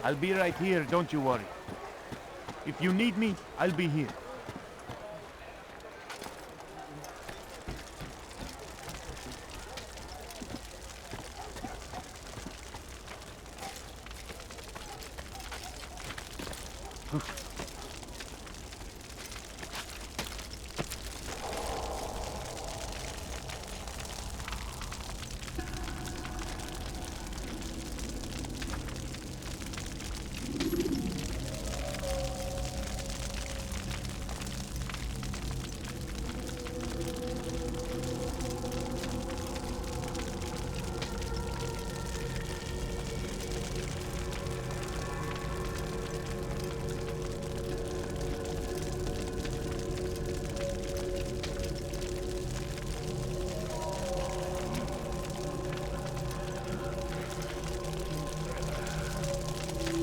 I'll be right here, don't you worry. If you need me, I'll be here.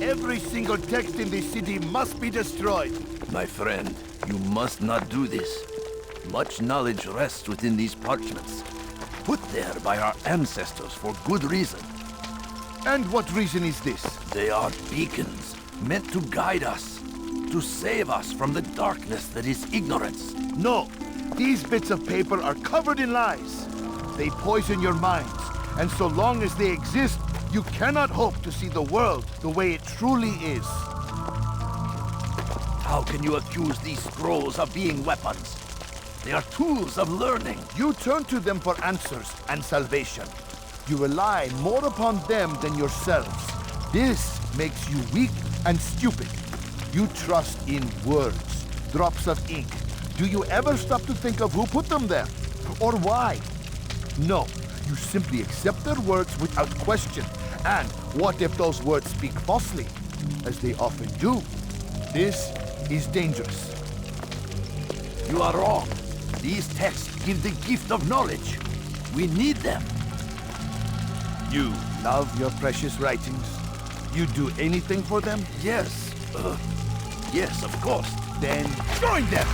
Every single text in this city must be destroyed. My friend, you must not do this. Much knowledge rests within these parchments, put there by our ancestors for good reason. And what reason is this? They are beacons, meant to guide us, to save us from the darkness that is ignorance. No, these bits of paper are covered in lies. They poison your minds, and so long as they exist, you cannot hope to see the world the way it truly is. How can you accuse these scrolls of being weapons? They are tools of learning. You turn to them for answers and salvation. You rely more upon them than yourselves. This makes you weak and stupid. You trust in words, drops of ink. Do you ever stop to think of who put them there? Or why? No, you simply accept their words without question. And what if those words speak falsely? As they often do. This is dangerous. You are wrong. These texts give the gift of knowledge. We need them. You love your precious writings? You do anything for them? Yes. Yes, of course. Then join them!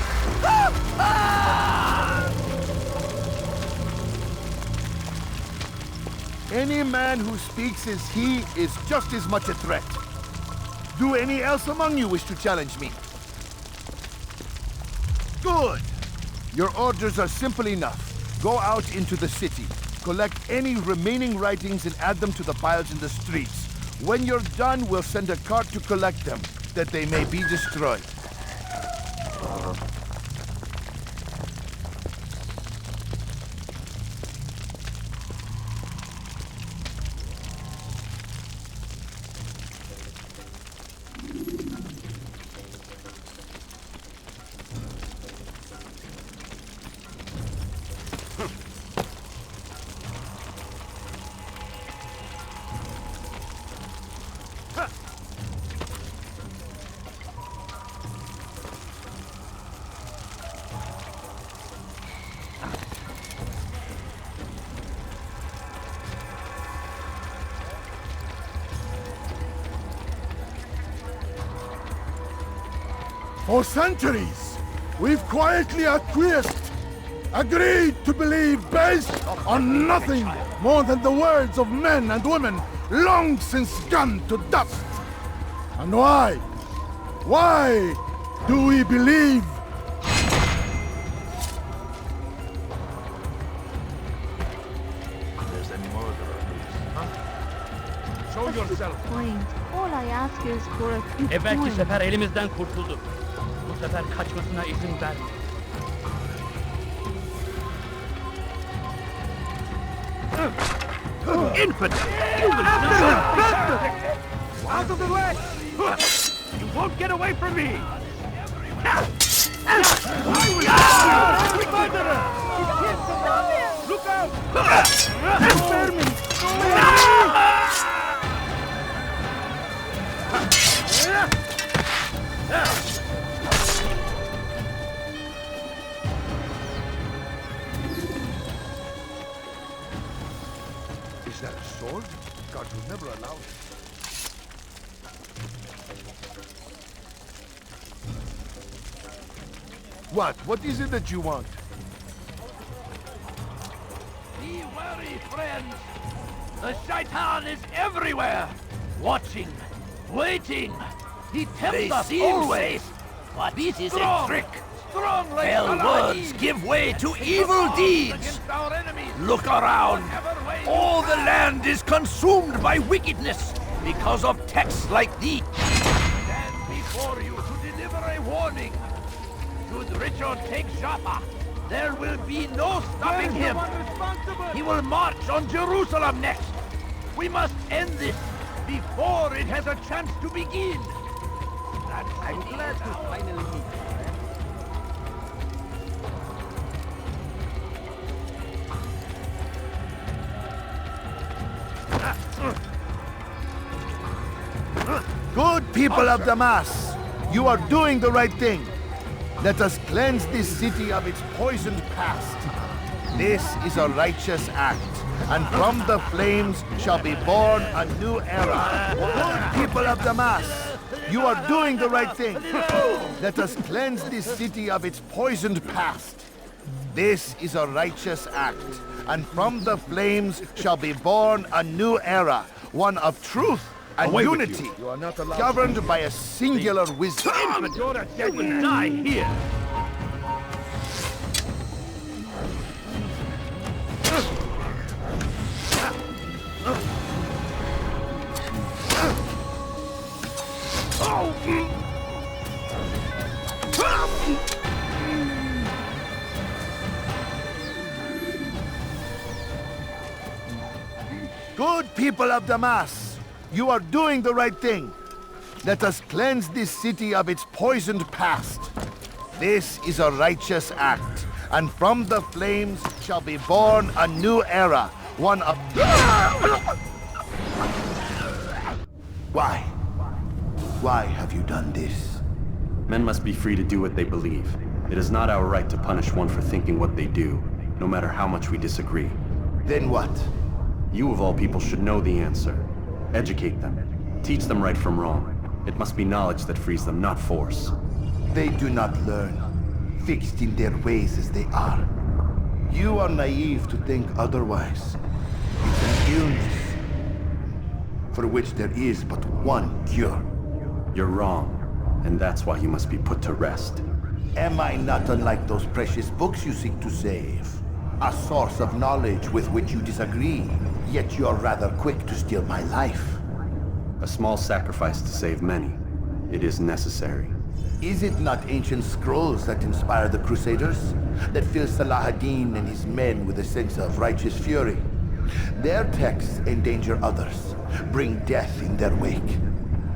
Any man who speaks as he is just as much a threat. Do any else among you wish to challenge me? Good! Your orders are simple enough. Go out into the city. Collect any remaining writings and add them to the piles in the streets. When you're done, we'll send a cart to collect them, that they may be destroyed. For centuries, we've quietly acquiesced, agreed to believe based on nothing more than the words of men and women long since gone to dust. And why? Why do we believe? There's a murderer loose, huh? Show yourself. Point. All I ask is for a few Evvelki coins. sefer elimizden kurtuldu. Bu sefer kaçmasına izin verme. Infidel! You will out of the way! You won't get away from me! Look out! Spare me! Is that a sword? God will never allow it. What? What is it that you want? Be wary, friends! The Shaitan is everywhere! Watching, waiting! He tempts us always! But this is a Strong, trick. strong like Fell Saladin. words give way to He evil performs deeds. against our enemies. Look around. Whatever way you All the turn. land is consumed by wickedness because of texts like these. Stand before you to deliver a warning. Should Richard take Jaffa, there will be no stopping him. He will march on Jerusalem next. We must end this before it has a chance to begin. I'm glad to finally meet you. Good people of Damas, you are doing the right thing. Let us cleanse this city of its poisoned past. This is a righteous act, and from the flames shall be born a new era. Good people of Damas, you are doing the right thing. Let us cleanse this city of its poisoned past. This is a righteous act, and from the flames shall be born a new era, one of truth and Away with unity, you. You are not allowed governed by a singular wisdom. You will die here! Good people of Damas, you are doing the right thing. Let us cleanse this city of its poisoned past. This is a righteous act, and from the flames shall be born a new era, one of... Why? Why have you done this? Men must be free to do what they believe. It is not our right to punish one for thinking what they do, no matter how much we disagree. Then what? You of all people should know the answer. Educate them. Teach them right from wrong. It must be knowledge that frees them, not force. They do not learn, fixed in their ways as they are. You are naive to think otherwise. It's an illness for which there is but one cure. You're wrong, and that's why you must be put to rest. Am I not unlike those precious books you seek to save? A source of knowledge with which you disagree, yet you're rather quick to steal my life. A small sacrifice to save many. It is necessary. Is it not ancient scrolls that inspire the Crusaders? That fill Salah ad-Din and his men with a sense of righteous fury? Their texts endanger others, bring death in their wake.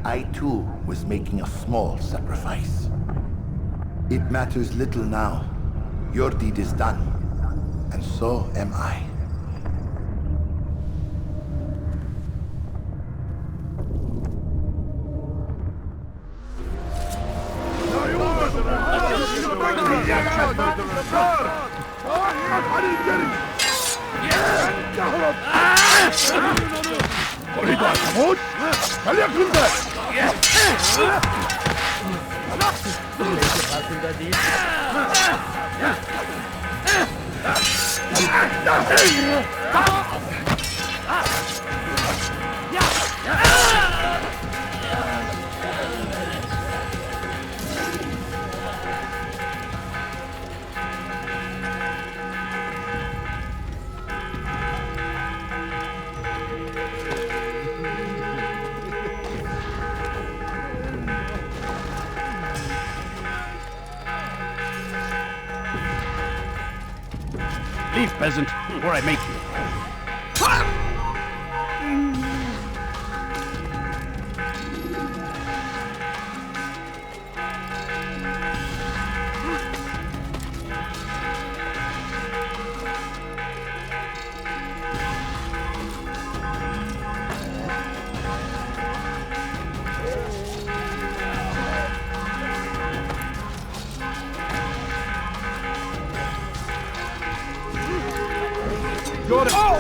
I too was making a small sacrifice. It matters little now. Your deed is done, and so am I. Farkında değil. Leave, peasant, or I make you. Jordan!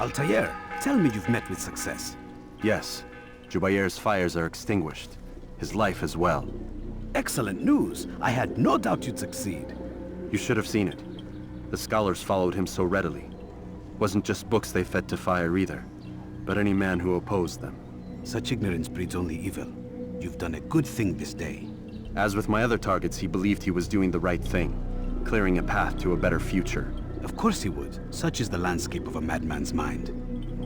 Altair, tell me you've met with success. Yes. Jubair's fires are extinguished. His life as well. Excellent news. I had no doubt you'd succeed. You should have seen it. The scholars followed him so readily. Wasn't just books they fed to fire either, but any man who opposed them. Such ignorance breeds only evil. You've done a good thing this day. As with my other targets, he believed he was doing the right thing, clearing a path to a better future. Of course he would. Such is the landscape of a madman's mind.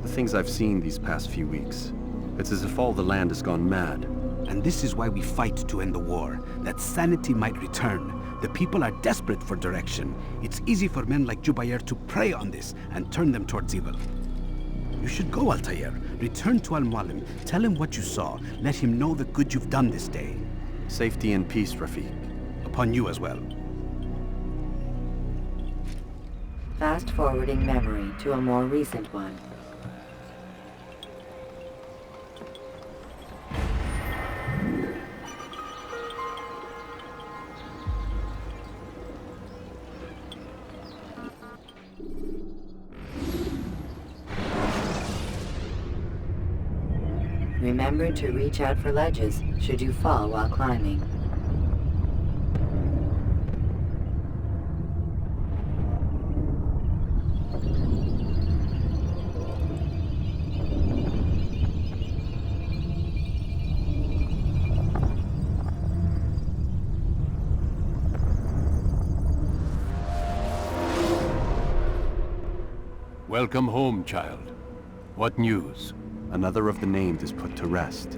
The things I've seen these past few weeks, it's as if all the land has gone mad. And this is why we fight to end the war, that sanity might return. The people are desperate for direction. It's easy for men like Jubair to prey on this and turn them towards evil. You should go, Altair. Return to Al-Mualim. Tell him what you saw. Let him know the good you've done this day. Safety and peace, Rafiq. Upon you as well. Fast-forwarding memory to a more recent one. Remember to reach out for ledges should you fall while climbing. Welcome home, child. What news? Another of the named is put to rest.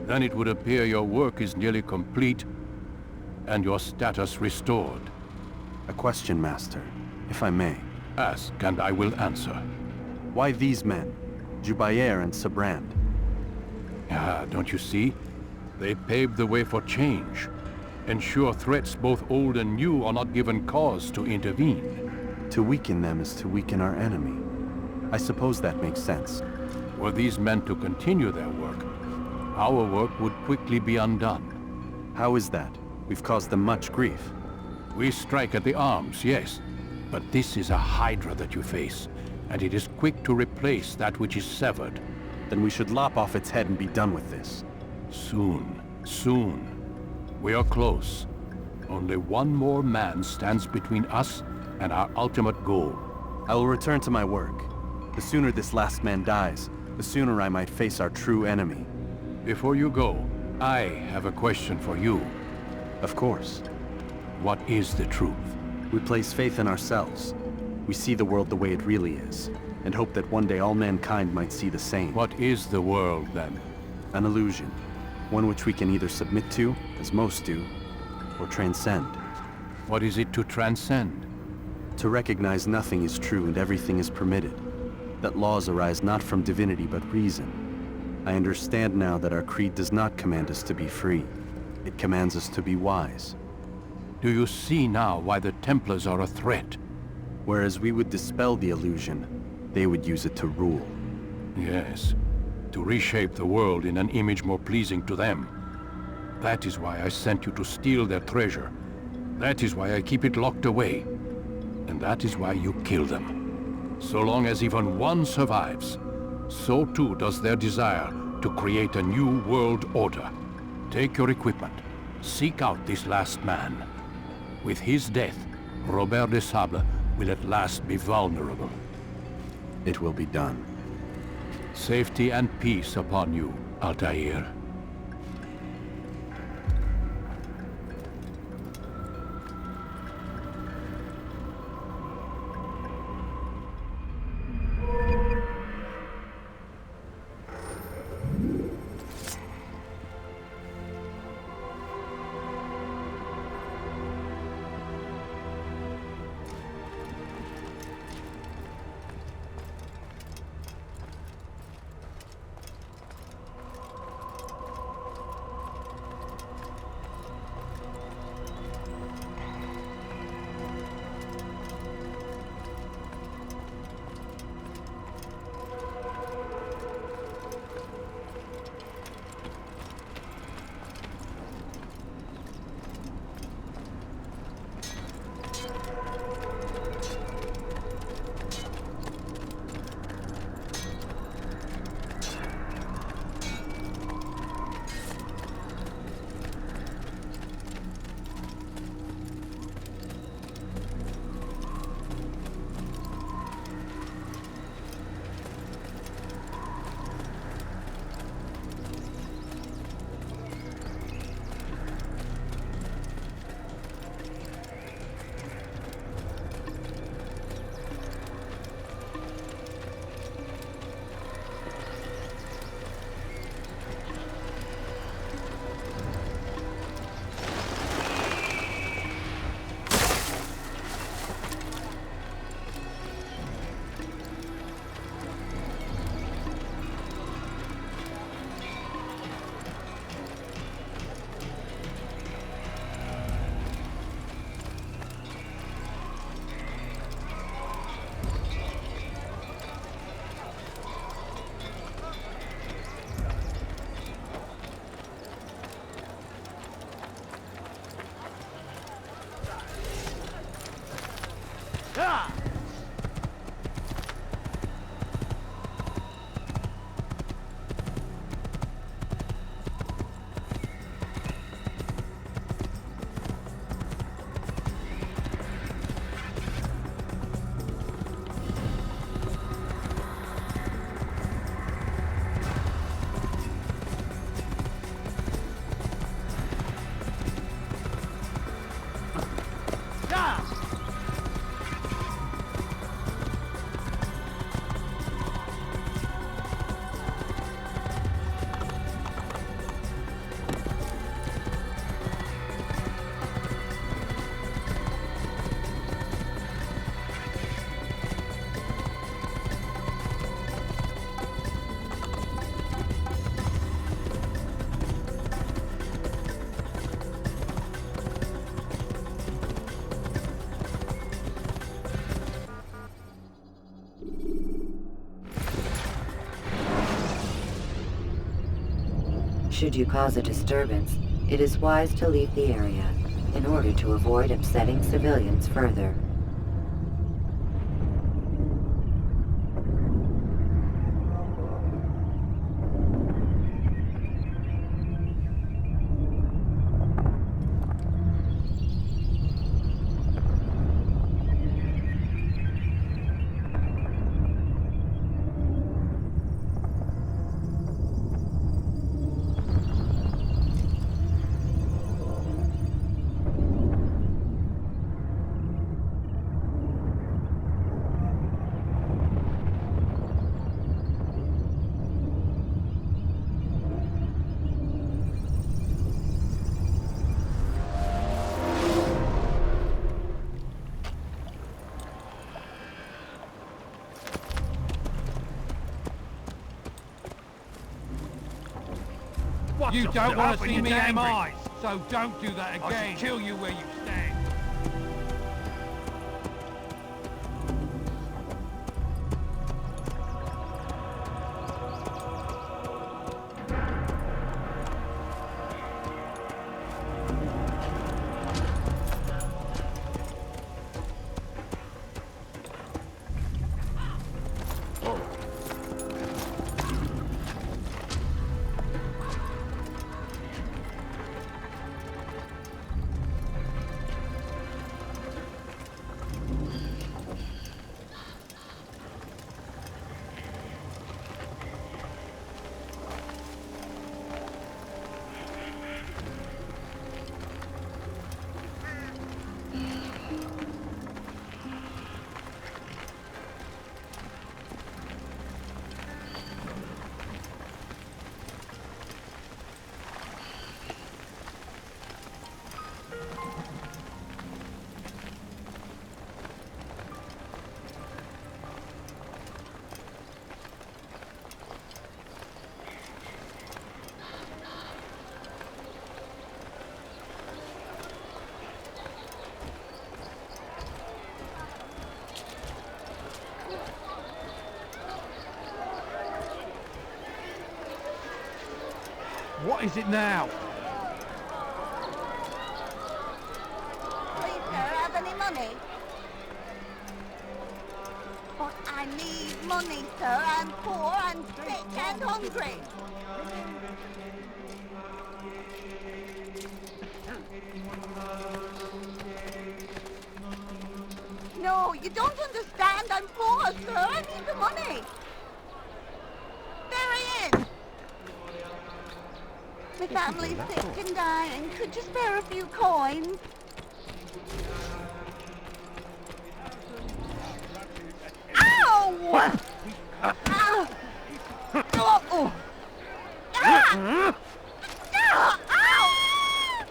Then it would appear your work is nearly complete, and your status restored. A question, Master, if I may. Ask, and I will answer. Why these men? Jubair and Sabrand? Ah, don't you see? They paved the way for change. Ensure threats both old and new are not given cause to intervene. To weaken them is to weaken our enemy. I suppose that makes sense. Were these men to continue their work, our work would quickly be undone. How is that? We've caused them much grief. We strike at the arms, yes. But this is a hydra that you face. and it is quick to replace that which is severed. Then we should lop off its head and be done with this. Soon, soon. We are close. Only one more man stands between us and our ultimate goal. I will return to my work. The sooner this last man dies, the sooner I might face our true enemy. Before you go, I have a question for you. Of course. What is the truth? We place faith in ourselves. We see the world the way it really is, and hope that one day all mankind might see the same. What is the world, then? An illusion. One which we can either submit to, as most do, or transcend. What is it to transcend? To recognize nothing is true and everything is permitted. That laws arise not from divinity but reason. I understand now that our creed does not command us to be free. It commands us to be wise. Do you see now why the Templars are a threat? Whereas we would dispel the illusion, they would use it to rule. Yes, to reshape the world in an image more pleasing to them. That is why I sent you to steal their treasure. That is why I keep it locked away. And that is why you kill them. So long as even one survives, so too does their desire to create a new world order. Take your equipment. Seek out this last man. With his death, Robert de Sable will at last be vulnerable. It will be done. Safety and peace upon you, Altair. Should you cause a disturbance, it is wise to leave the area in order to avoid upsetting civilians further. You don't want to see me angry, so don't do that again. I shall kill you where you stand. What is it now? Please, sir, have any money? But I need money, sir. I'm poor and sick and hungry. No, you don't understand. I'm poor, sir. I need the money. There he is. My family's sick and dying. Could you spare a few coins? Ow! Ow! Oh! Oh! Ah! Ah! Ow!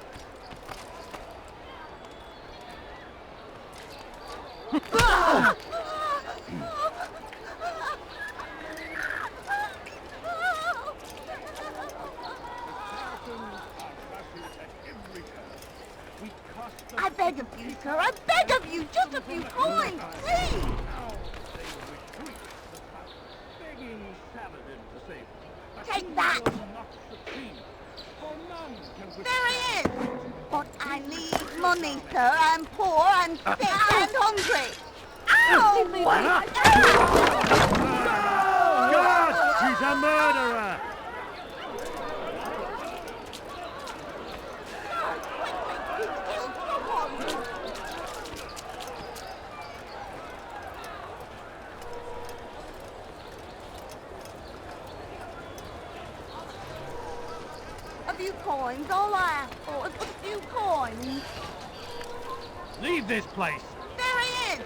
Ah! I beg of you, sir, I beg of you, just a few coins, please! Take that! There he is! But I need money, sir. I'm poor and sick and hungry. Ow! God! She's a murderer! A few coins, all I ask for is but a few coins. Leave this place! There he is!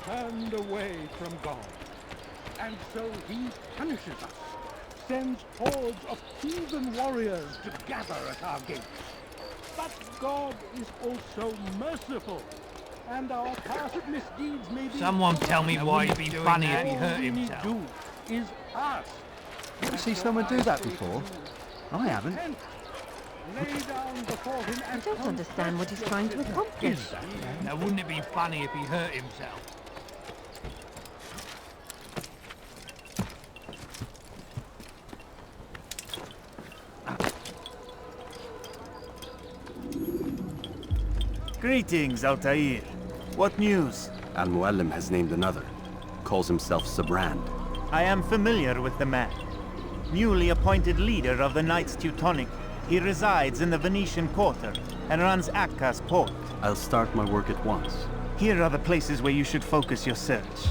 Turned away from God. And so he punishes us, sends hordes of heathen warriors to gather at our gates. But God is also merciful, and our past misdeeds may be... Someone tell me why he'd be funny if he hurt All we need himself. do is ask. Ever see someone do that before? I haven't. I don't understand what he's trying to accomplish. Now, wouldn't it be funny if he hurt himself? Greetings, Altair. What news? Al-Muallim has named another. Calls himself Sabrand. I am familiar with the man. Newly appointed leader of the Knights Teutonic, he resides in the Venetian Quarter and runs Akka's port. I'll start my work at once. Here are the places where you should focus your search.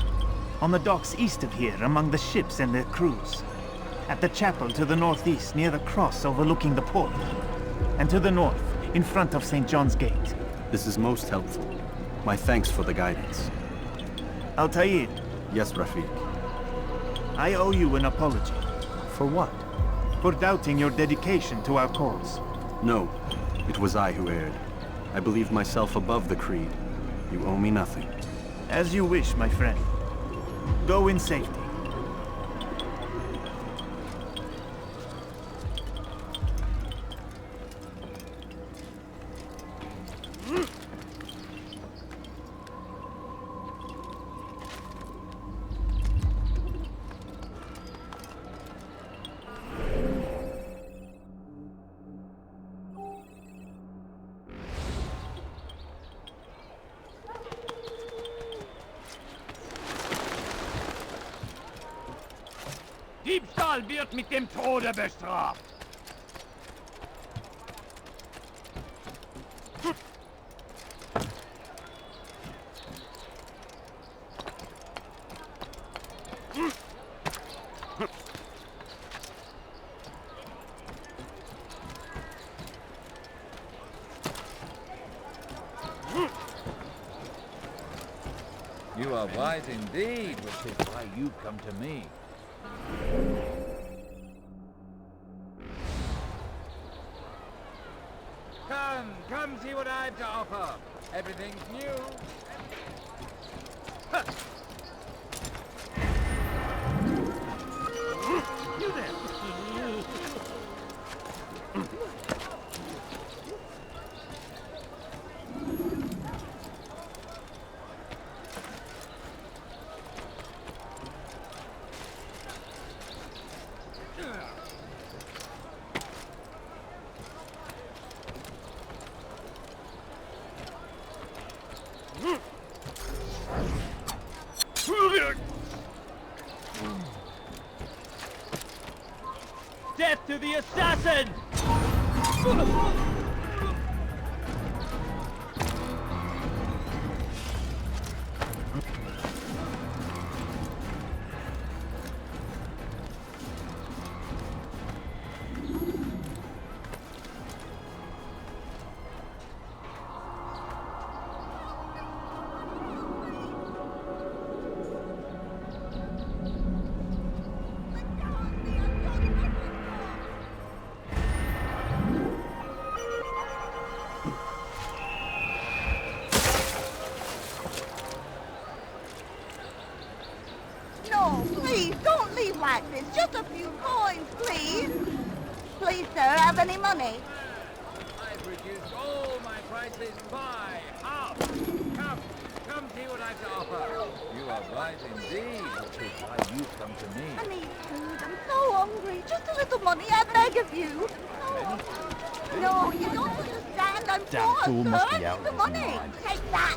On the docks east of here, among the ships and their crews. At the chapel to the northeast, near the cross overlooking the port. And to the north, in front of St. John's Gate. This is most helpful. My thanks for the guidance. Altair. Yes, Rafiq. I owe you an apology. For what? For doubting your dedication to our cause. No, it was I who erred. I believed myself above the creed. You owe me nothing. As you wish, my friend. Go in safety. Diebstahl wird mit dem Tode bestraft. You are wise indeed, which is why you come to me. Come see what I've to offer. Everything's new. You there. Death to the assassin! No, please, don't leave like this. Just a few coins, please. Please, sir, have any money? I've reduced all my prices by half. Come see what I've to offer. You are wise indeed, which is why you come to me. I need food. I'm so hungry. Just a little money, I beg of you. No, you don't understand. I'm Damn poor, fool sir. must be I need out the of his money. mind. Take that.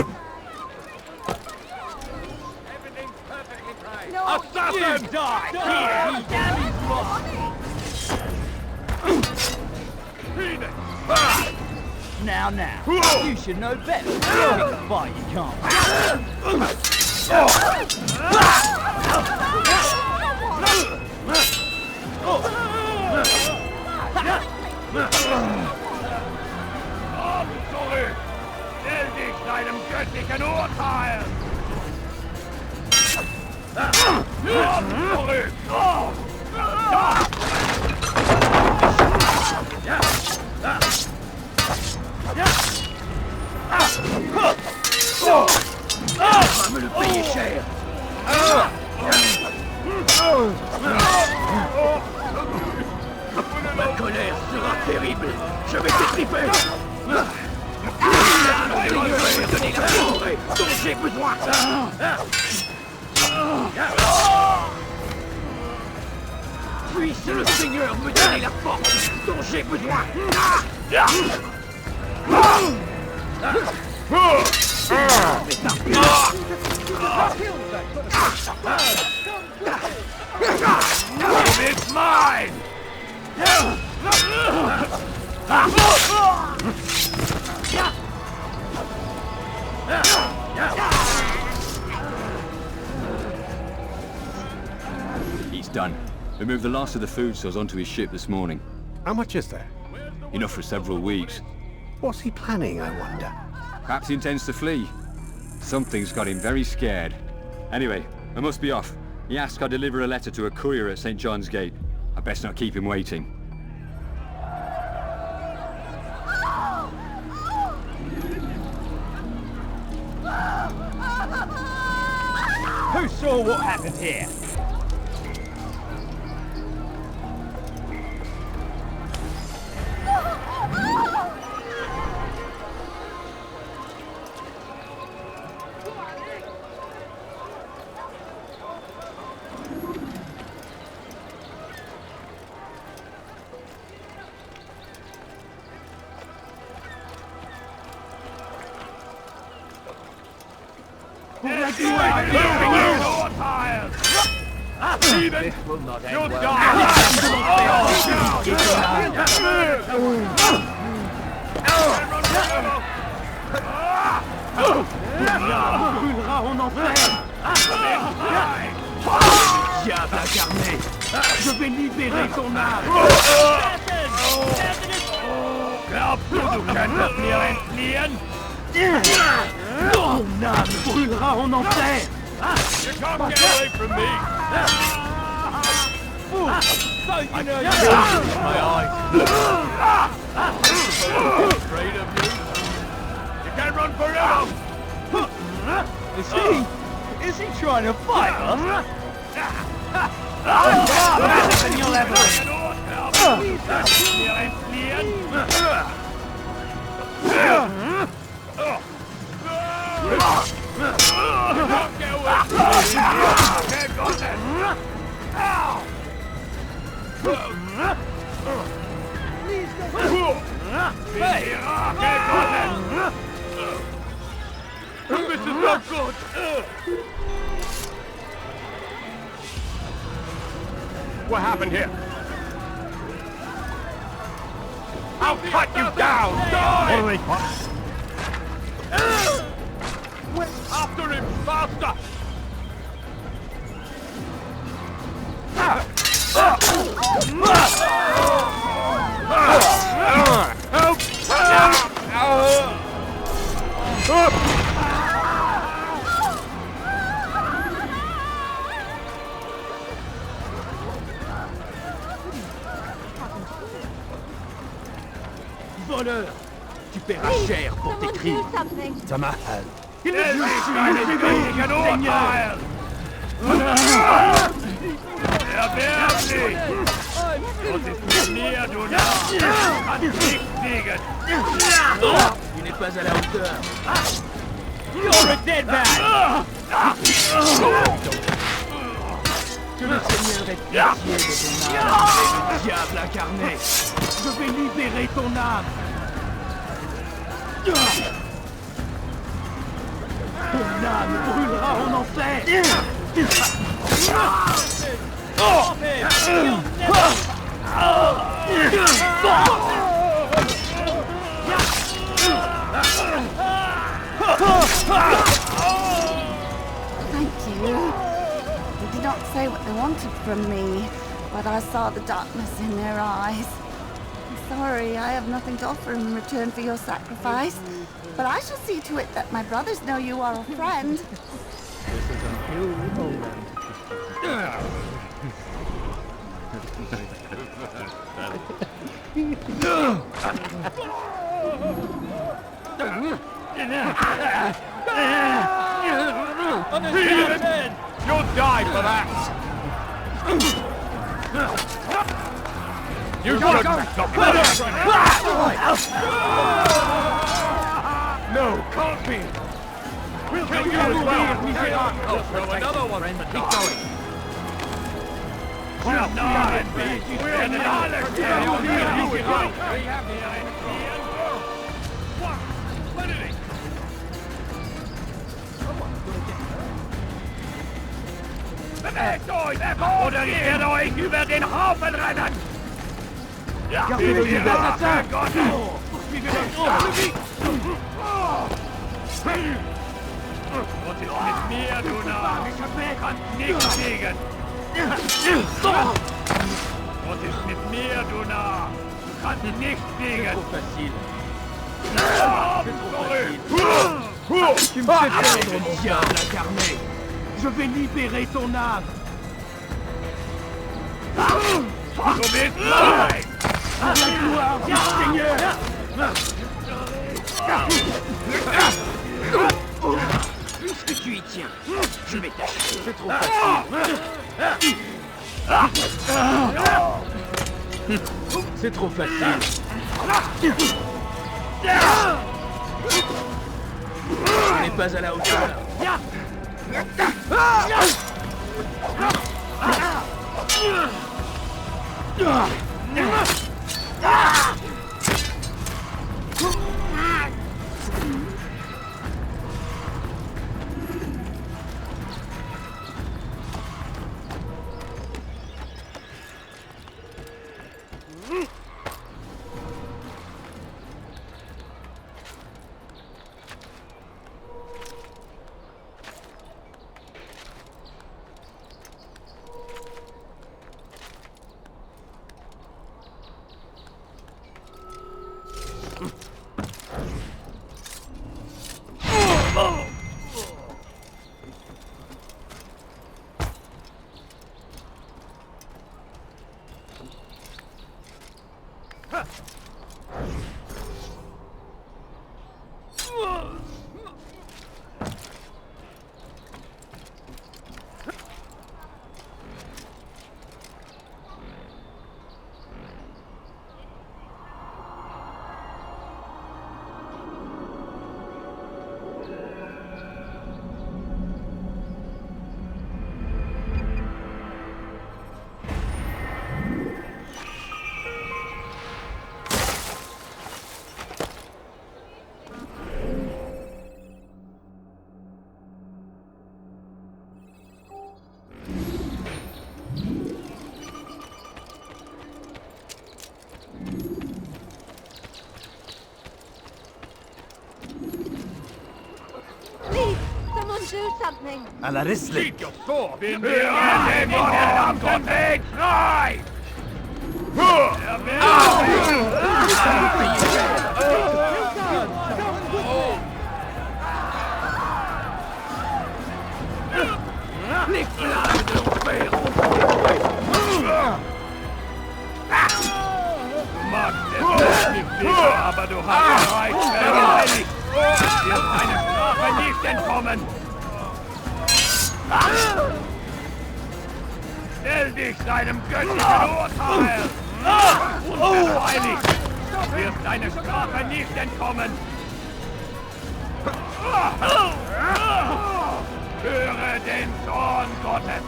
Everything's perfectly priced. No, Assassin! Die! Here, he damn his Now, you should know better. Pick a fight you can't. Zurück! Stell dich deinem göttlichen Urteil! Zurück! Va me le payer cher! Ma colère sera terrible! Je vais t'étriper! Le Seigneur me donner la forêt dont j'ai besoin! Puisse le Seigneur me donner la force dont j'ai besoin! It's mine! He's done. They moved the last of the food stores onto his ship this morning. How much is there? Enough for several weeks. What's he planning, I wonder? Perhaps he intends to flee. Something's got him very scared. Anyway, I must be off. He asked I deliver a letter to a courier at St. John's Gate. I best not keep him waiting. Who saw what happened here? This will not end well. On enfer. Diable incarné, je vais libérer ton âme. Glaubst du, du könntest mir entfliehen? Ton âme brûlera en enfer. You can't get away from me! I know you. My eyes. Afraid of you? You can't run forever! Is he trying to fight us? Better than you'll ever be! Mir entfliehen? Don't get away from me! Can't go there! Ow! Hey! Can't go there! This is not good! What happened here? I'll cut you down! Die! After him, faster! Voleur! Tu paieras cher pour tes crimes. Ça m'appelle. Il ne peut Tu n'es pas à la hauteur. You're a dead man! Que le Seigneur ait pitié de ton âme. Diable incarné, je vais libérer ton âme. Ton âme brûlera en enfer. Thank you. They did not say what they wanted from me, but I saw the darkness in their eyes. I'm sorry, I have nothing to offer in return for your sacrifice, but I shall see to it that my brothers know you are a friend. This is a new moment. You'll die for that! You shouldn't stop! No, can't be! We'll kill you as well! I'll throw another one! Keep going! Well, no, we're not a Bewegt euch! Oder ich werde euch über den Haufen rennen! Ja, Gardez-le, hier, Gott! Gott! Was ist mit mir, du Narr? Kannst nichts gegen! mir, du Narr! Du kannst ihn nicht fliegen! Trop facile. Tu me fais perdre, diable incarné! Je vais libérer ton âme! Du bist frei! À la gloire du Seigneur! Puisque tu y tiens, je vais t'acheter. C'est trop facile. C'est trop facile. On n'est pas à la hauteur. Do something. À la Risley. Keep your sword! Bin wir an den verdammten Weg frei! Nicht lange, du Bär! Du magst es nicht lieber, aber du hast bereits verteidigt! Dir ist eine Strafe nicht entkommen! Stell dich deinem göttlichen Urteil! Unbeteiligt! Du wirst deine Strafe nicht entkommen! Höre den Zorn Gottes!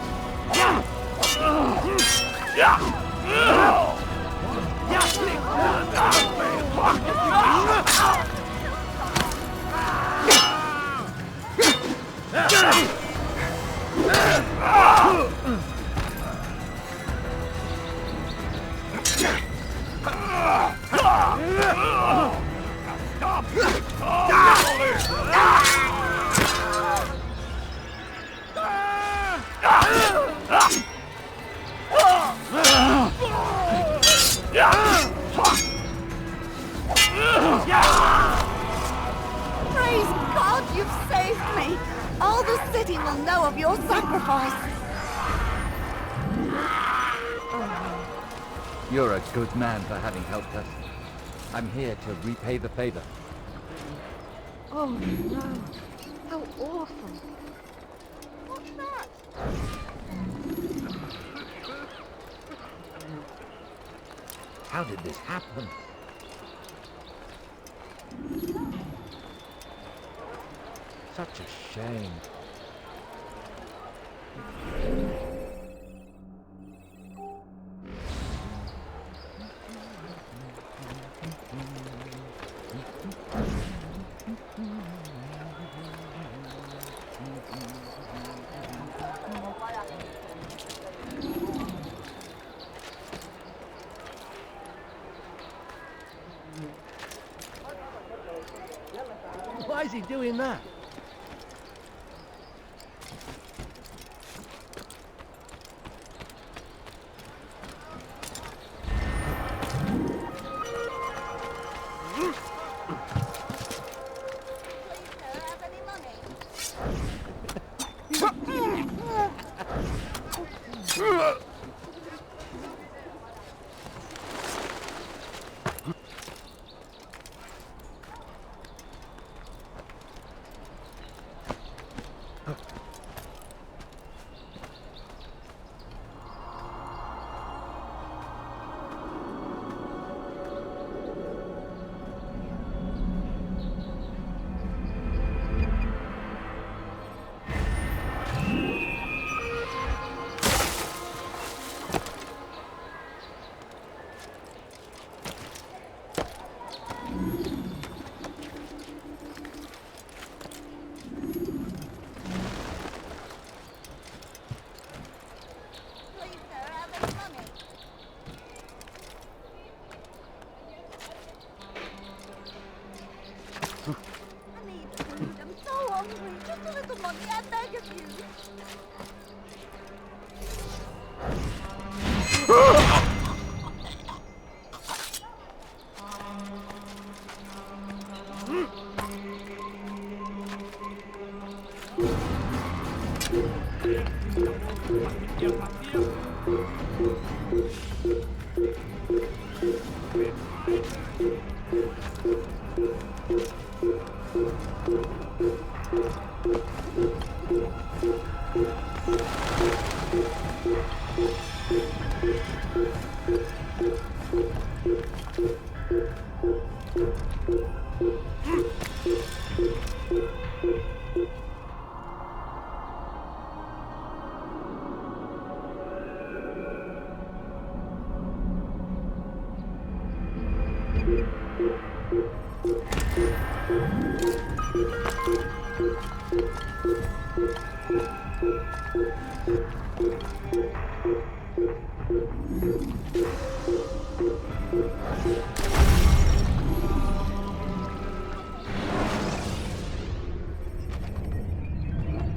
Praise God, you've saved me! All the city will know of your sacrifice! You're a good man for having helped us. I'm here to repay the favor. Oh no. How awful. What's that? How did this happen? Such a shame. Why is he doing that?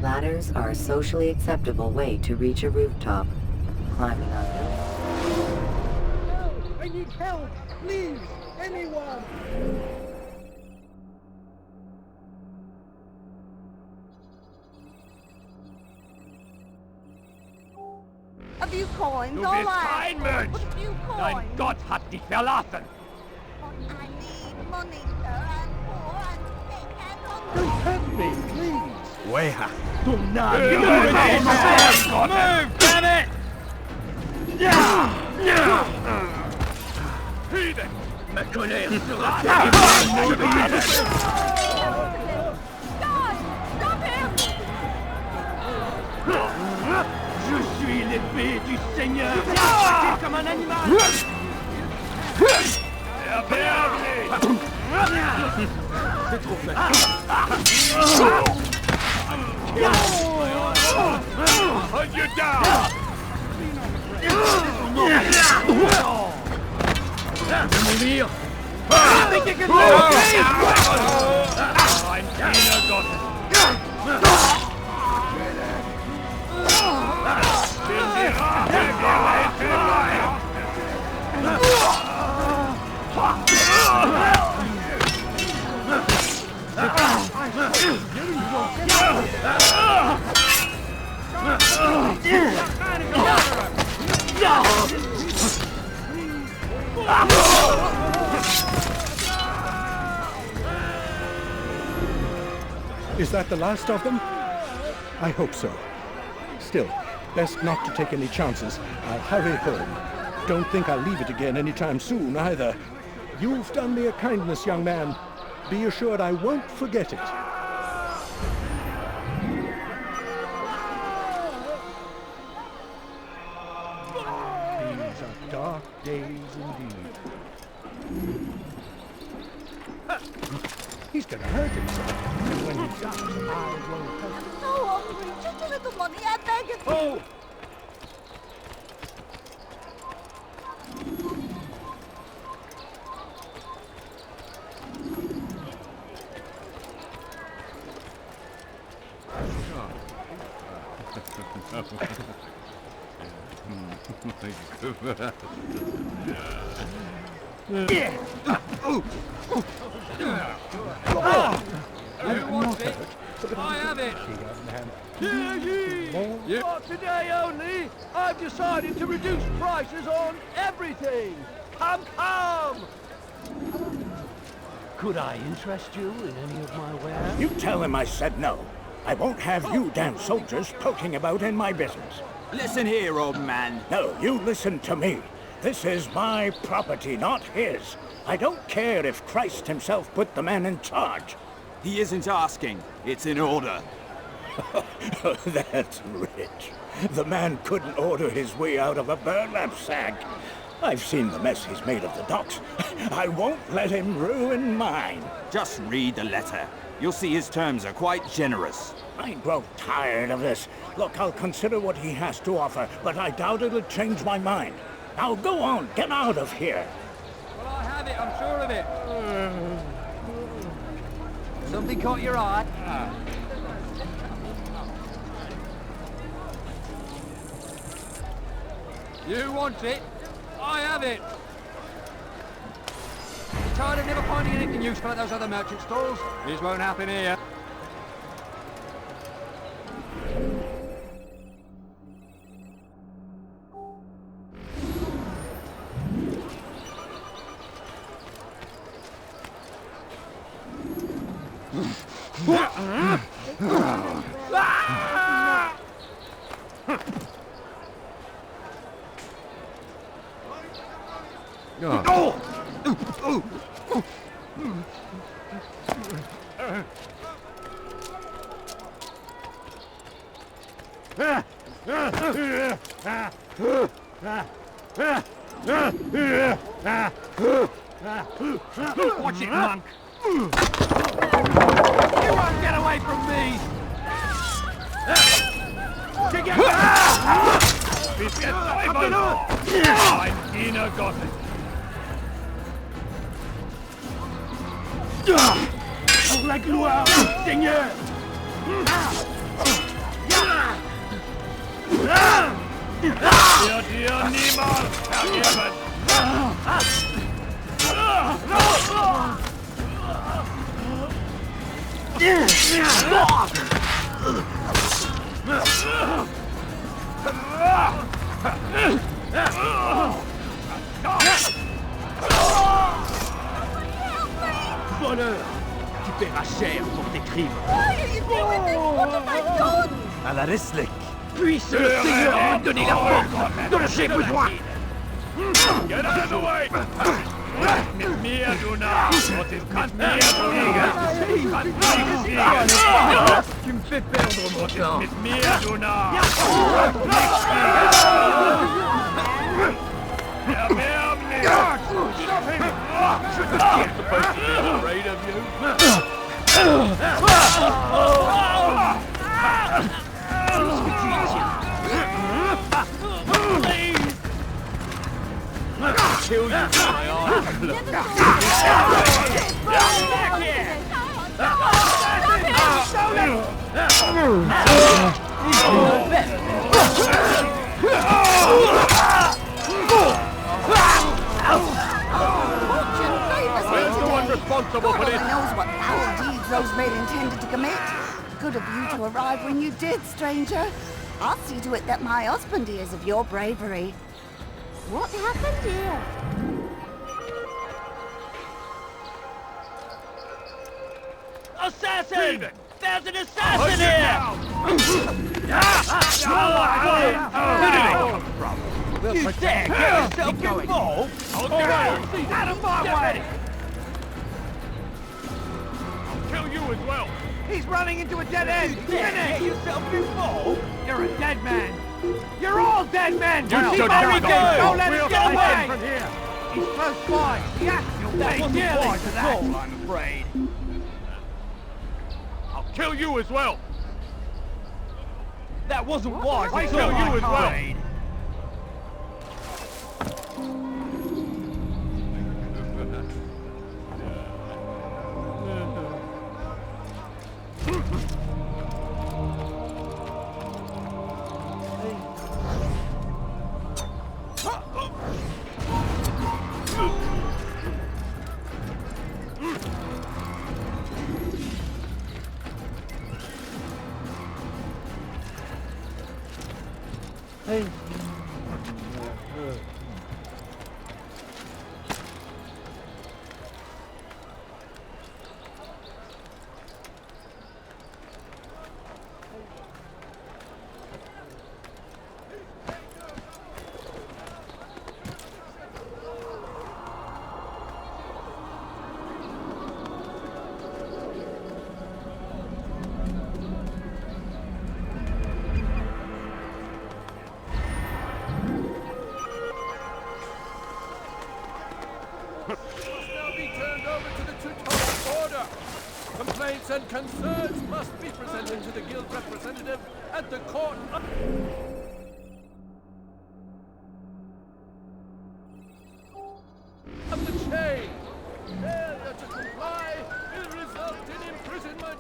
Ladders are a socially acceptable way to reach a rooftop. Climbing up them. I need help! Please! Anyone! A few coins, Du all bist right. kein Mensch! A few Dein coins. Gott hat dich verlassen! I need money, sir. I'm poor and sick and hungry. Don't hurt me, please! Weha. Do not Move, damn it! Heathen! Me connais God, stop him! Je suis l'épée du Seigneur! Comme un animal! C'est trop facile! Hunt you down! Mourir! I think you can move me! I'm Is that the last of them? I hope so. Still, best not to take any chances. I'll hurry home. Don't think I'll leave it again anytime soon, either. You've done me a kindness, young man. Be assured I won't forget it. These are dark days indeed. He's gonna hurt himself, and when he does, I won't help him. So hungry. Just a little money, I beg of you. Oh! I have it! Hear ye! For today only, I've decided to reduce prices on everything! Come, come! Could I interest you in any of my wares? You tell him I said no. I won't have you damn soldiers poking about in my business. Listen here, old man. No, you listen to me. This is my property, not his. I don't care if Christ himself put the man in charge. He isn't asking. It's in order. That's rich. The man couldn't order his way out of a burlap sack. I've seen the mess he's made of the docks. I won't let him ruin mine. Just read the letter. You'll see his terms are quite generous. I grow tired of this. Look, I'll consider what he has to offer, but I doubt it'll change my mind. Now go on, get out of here. Well, I have it, I'm sure of it. Something caught your eye? You want it? I have it. You tired of never finding anything useful at those other merchant stalls? This won't happen here. Watch it, monk! You won't get away from me! Bis jetzt einmal! Ein Diener Gottes! Pour la gloire du Seigneur! Wird dir niemals vergeben! Voleur! Tu paieras cher pour tes crimes! Why are you doing this? What have I done? À la Rislik. Puisse le Seigneur me donner la force dont j'ai besoin! Get out of the way! Mit mir, du Narr! Und du kannst mir fliegen! Du kannst nicht fliegen! Tu me fais perdre mon temps! Mit mir, du Narr! Du kannst nicht fliegen! Erwärm mich! I'm supposed to be afraid of you? I'll kill you with my eyes Where's the one responsible for this? Knows what foul deeds those men intended to commit. Good of you to arrive when you did, stranger. I'll see to it that my husband hears of your bravery. What happened here? Assassin! There's an assassin here! You dare get yourself involved? Out of my way! I'll kill you as well! He's running into a dead end! You dare get yourself involved? You're a dead man! You're all dead men! You Keep should on go! Don't let him get away! From here! He's close by! Yeah, you'll pay dearly for that, I'm afraid. I'll kill you as well! That wasn't wise I'll at kill all, you I'm as well! afraid. Hey. Complaints and concerns must be presented to the guild representative at the court of the chain. Failure to comply will result in imprisonment.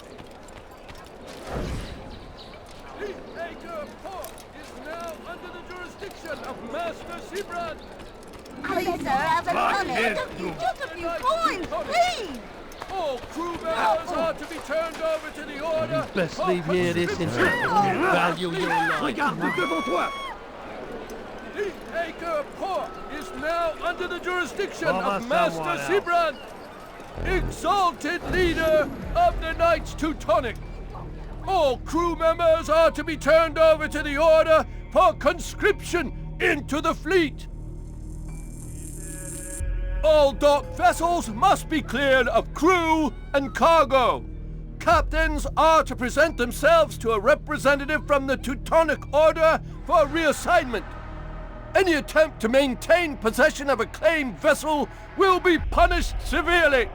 The Acre Port is now under the jurisdiction of Master Seabrand. Please, sir, have a money. Just a few coins, please. All crew members are to be turned over to the order. You best leave here this instant. Value your life. Regarde, devant toi! The Acre Port is now under the jurisdiction of Master Seabrand, exalted leader of the Knights Teutonic. All crew members are to be turned over to the order for conscription into the fleet. All docked vessels must be cleared of crew and cargo. Captains are to present themselves to a representative from the Teutonic Order for reassignment. Any attempt to maintain possession of a claimed vessel will be punished severely.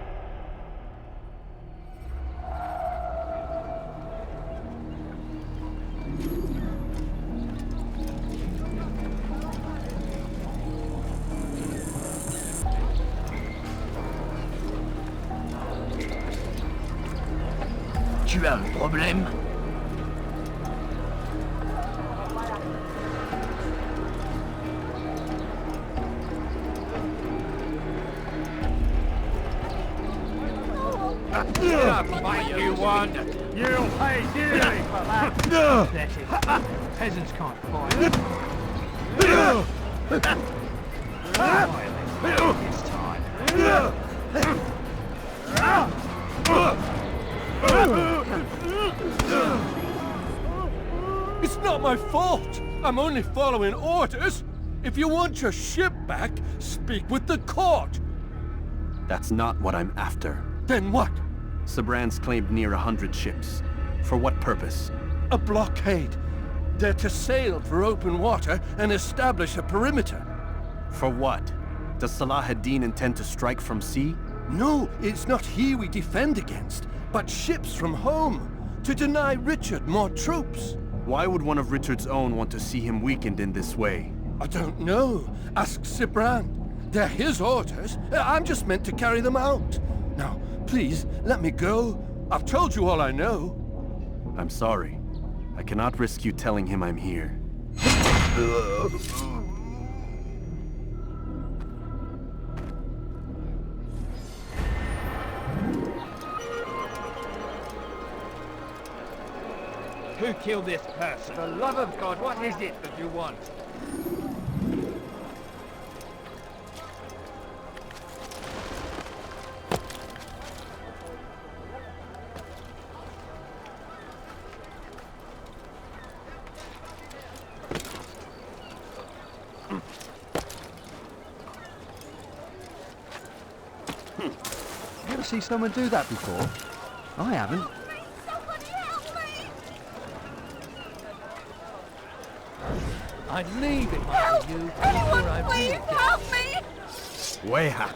Tu as un problème? You want? You'll pay dearly for that. Pathetic. Peasants can't fight. This time. It's not my fault. I'm only following orders. If you want your ship back, speak with the court. That's not what I'm after. Then what? Sabran's claimed near 100 ships. For what purpose? A blockade. They're to sail for open water and establish a perimeter. For what? Does Salah ad-Din intend to strike from sea? No, it's not he we defend against, but ships from home, to deny Richard more troops. Why would one of Richard's own want to see him weakened in this way? I don't know. Ask Sabran. They're his orders. I'm just meant to carry them out. Now, please, let me go. I've told you all I know. I'm sorry. I cannot risk you telling him I'm here. Who killed this person? For the love of God, what is it that you want? You ever see someone do that before? I haven't. I'd leave it like you before I Please help me! Weha!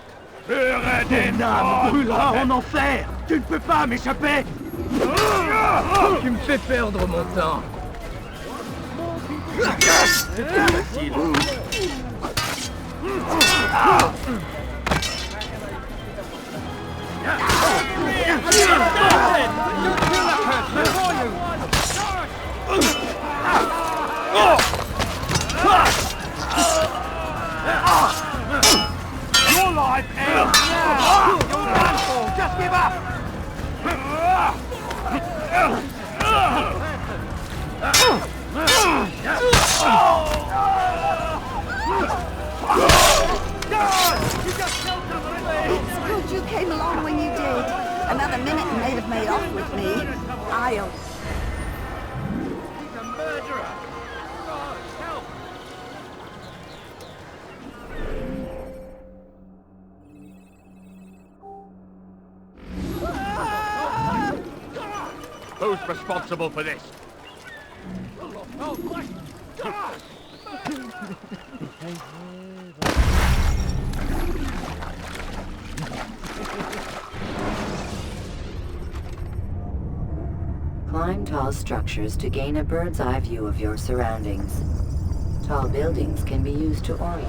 Heureux des names brûlera en enfer! Tu ne peux pas m'échapper! Tu me fais perdre mon temps! C'est facile! Your life ends now! You're done for! Just give up! It's good you came along when you did. Another minute and they'd have made off with me. I'll... He's a murderer! God, help! Who's responsible for this? Oh, what? God! Climb tall structures to gain a bird's eye view of your surroundings. Tall buildings can be used to orient you.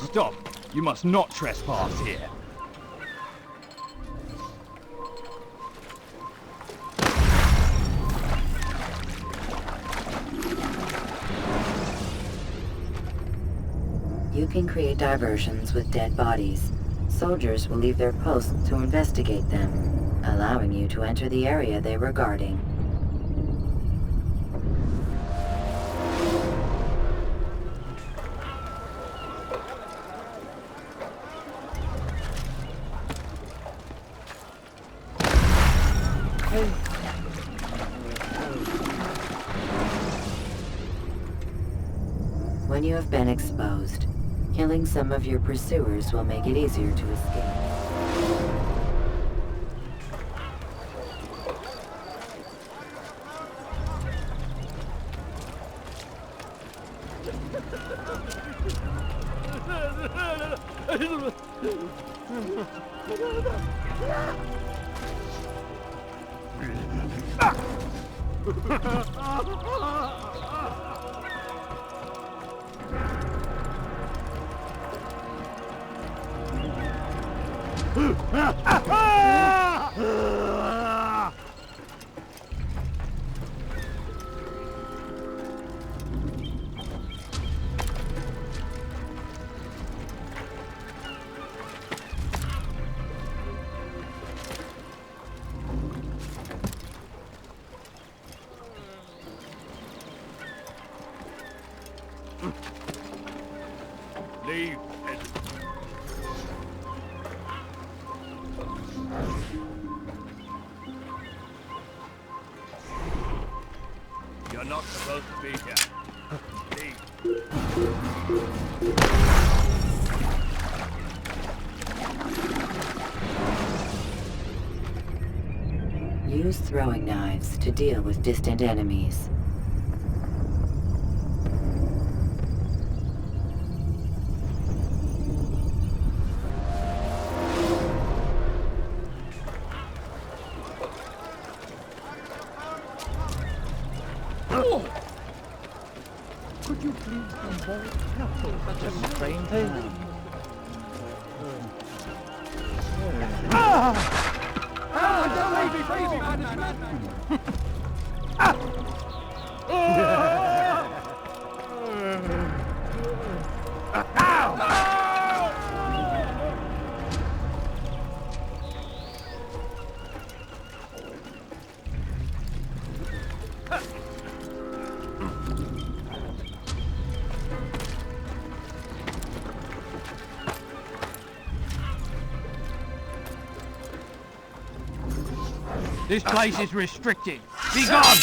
Stop! You must not trespass here. You can create diversions with dead bodies. Soldiers will leave their posts to investigate them, allowing you to enter the area they were guarding. When you have been exposed, killing some of your pursuers will make it easier to escape. Leave. You're not supposed to be here. Leave. Use throwing knives to deal with distant enemies. Could you please come forward? Such a strange thing. Don't leave me, crazy man! This place is restricted. Be gone!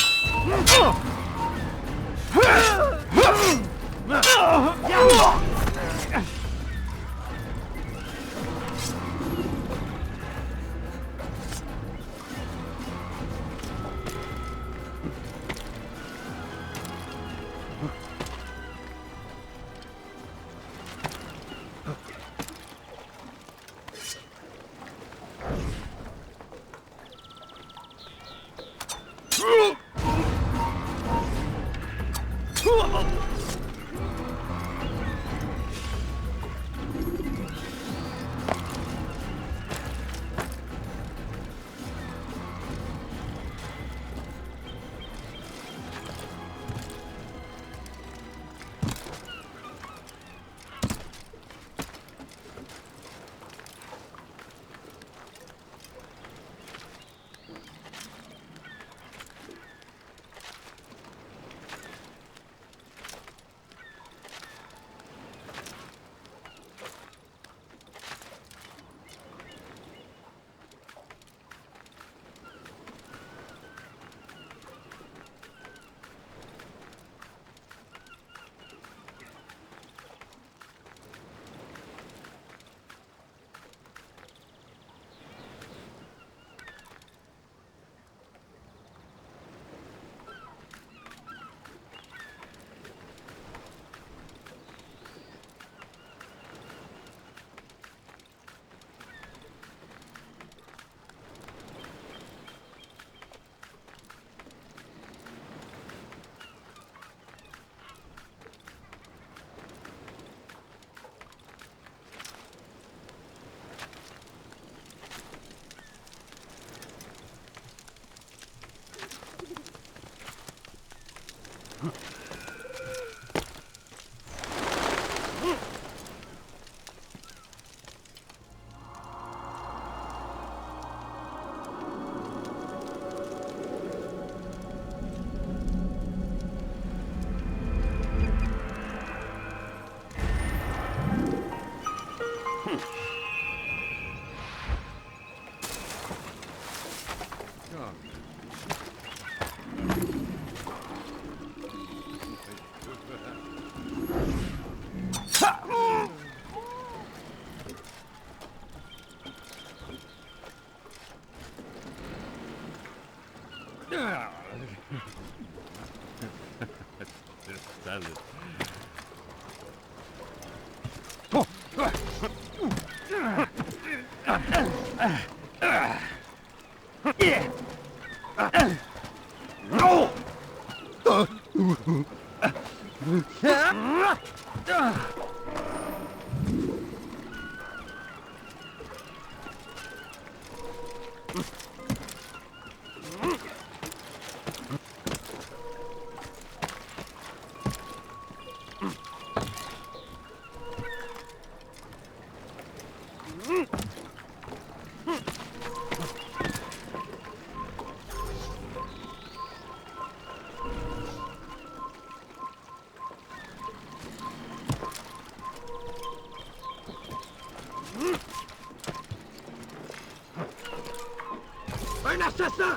Un assassin!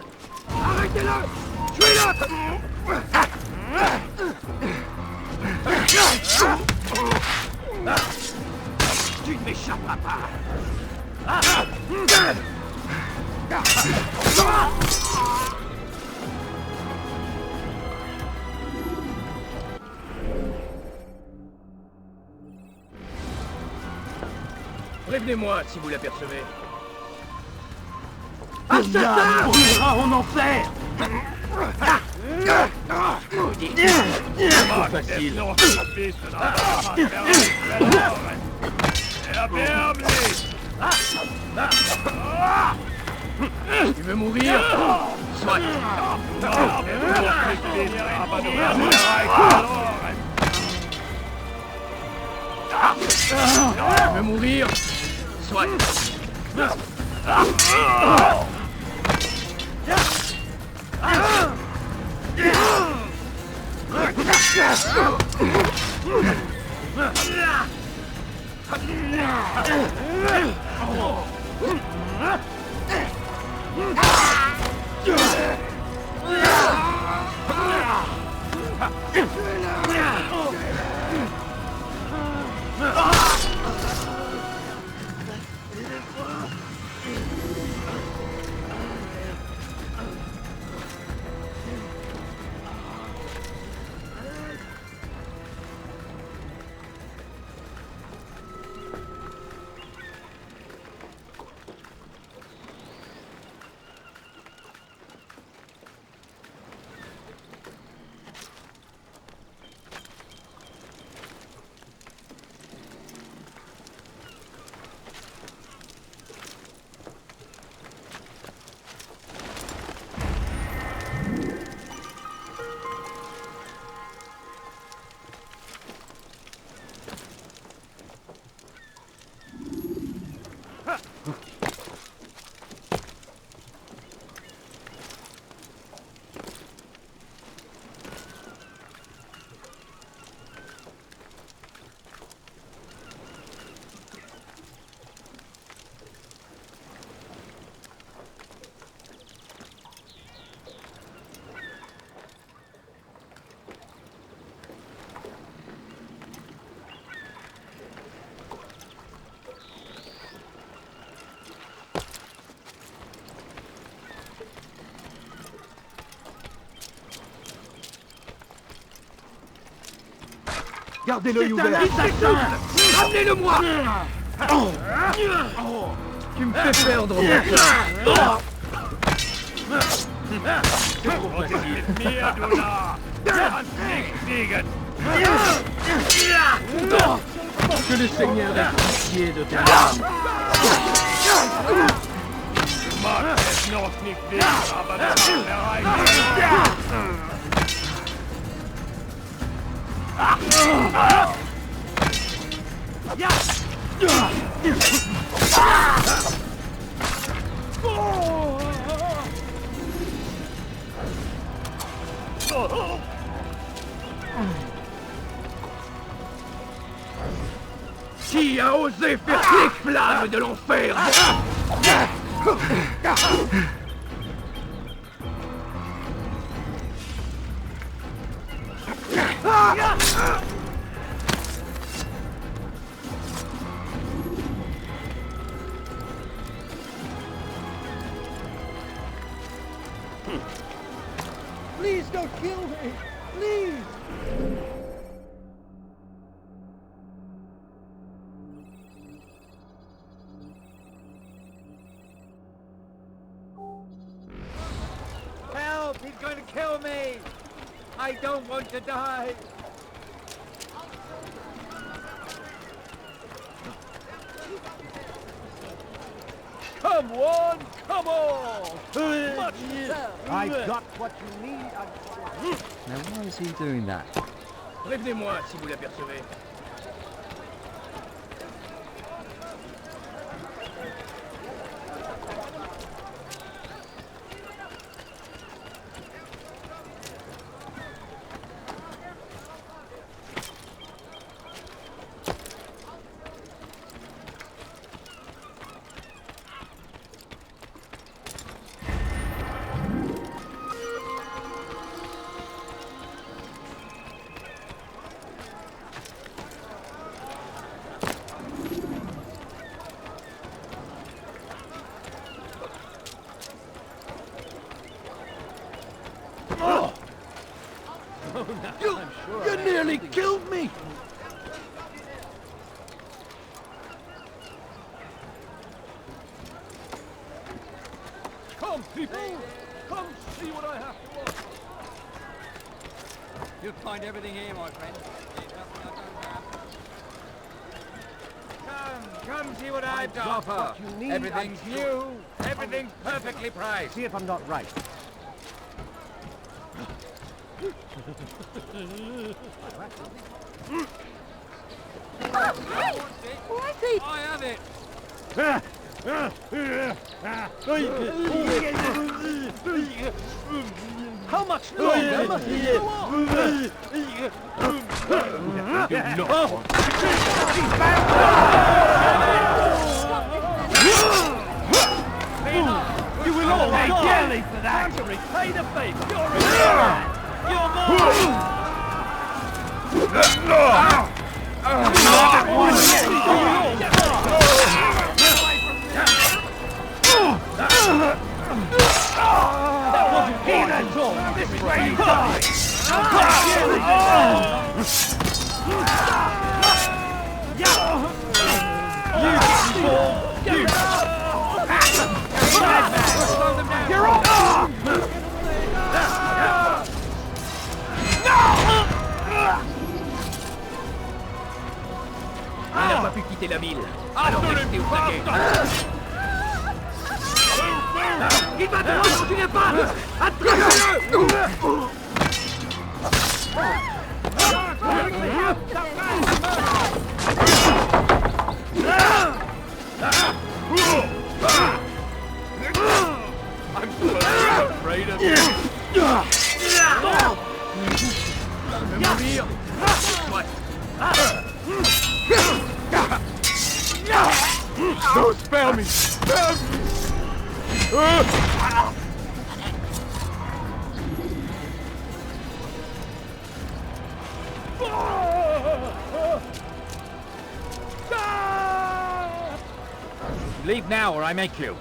Arrêtez-le! Tuez-le! Tu ne m'échapperas pas! Prévenez-moi si vous l'apercevez. Assassin! Brûlera en enfer! Pas facile. Tu veux mourir? Soit. Tu veux mourir? Soit. Gardez l'œil ouvert! Ramenez-le-moi! Tu me fais perdre mon temps. C'est trop facile. Que le Seigneur ait pitié de ta âme. Qui a osé faire les flammes de l'enfer? Please don't kill me! Please! kill me! I don't want to die! Come on, come on! Much I've got what you need. Now, why is he doing that? Prévenez-moi si vous l'apercevez. You nearly killed me! Come, people! Come see what I have to offer! You'll find everything here, my friend. There's nothing I don't have. Come see what I've to offer. Everything's new, everything's perfectly priced. See if I'm not right. I have it! How much longer must this go on? You will all pay dearly for that! Time to repay the favor! You're a man! You're more! That wasn't fun at all! This is where you die! You're off! Il n'a pas pu quitter la ville. Alors restez au taquet. Il va te continuez pas! Attrapez-le! I'm so afraid of you! No, spare me! Spare me! Leave now or I make you.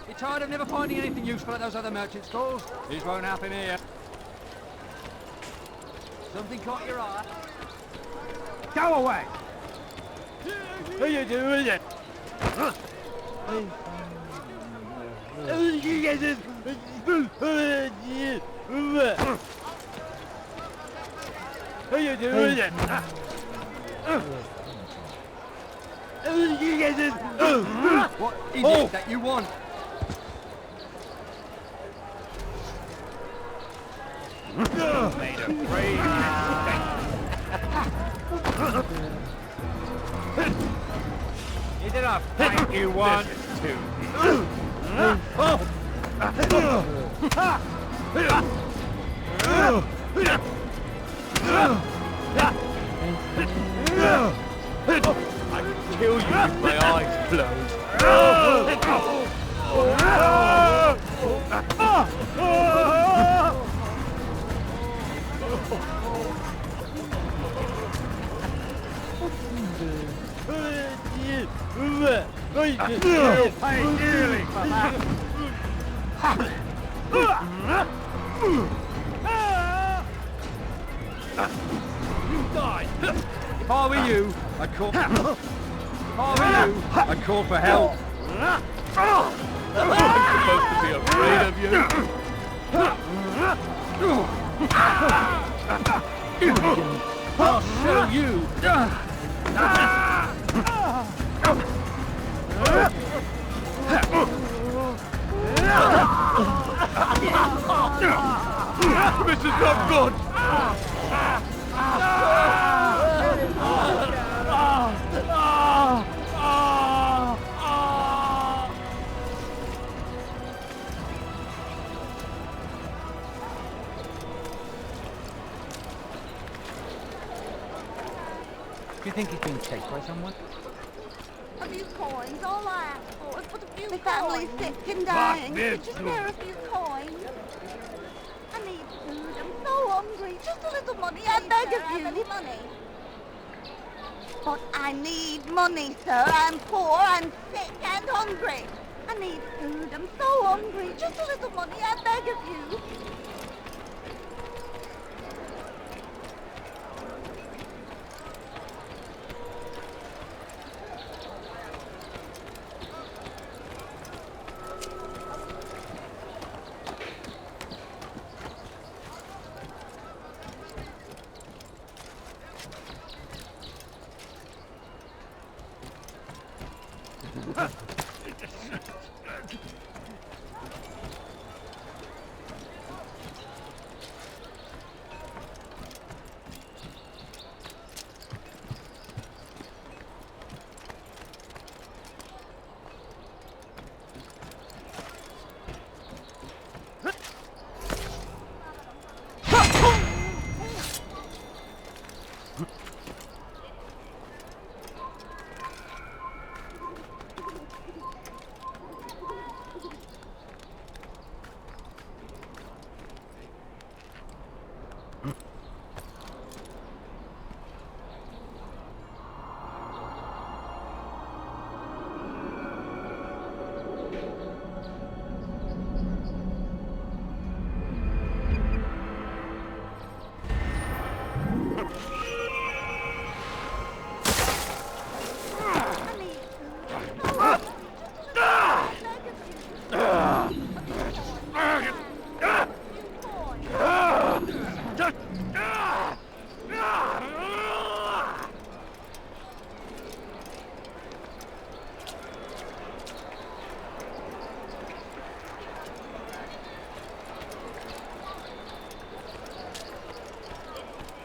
You tired of never finding anything useful at those other merchant stalls? This won't happen here. Something caught your eye? Go away! How you doing it? How you doing it? What is it that you want? Made a brave Is it a fight you want? I can kill you with my eyes closed. You'll pay dearly for that! You died! If I were you, I'd call... If I were you, I'd call for help. I'm supposed to be afraid of you. I'll show you. This is not good. Do you think he's being chased by someone? A few coins, all I ask for is but a few coins. My family's sick and dying. Could you spare a few coins? I need food. I'm so hungry. Just a little money. I beg of you. Any money? But I need money, sir. I'm poor. I'm sick and hungry. I need food. I'm so hungry. Just a little money. I beg of you.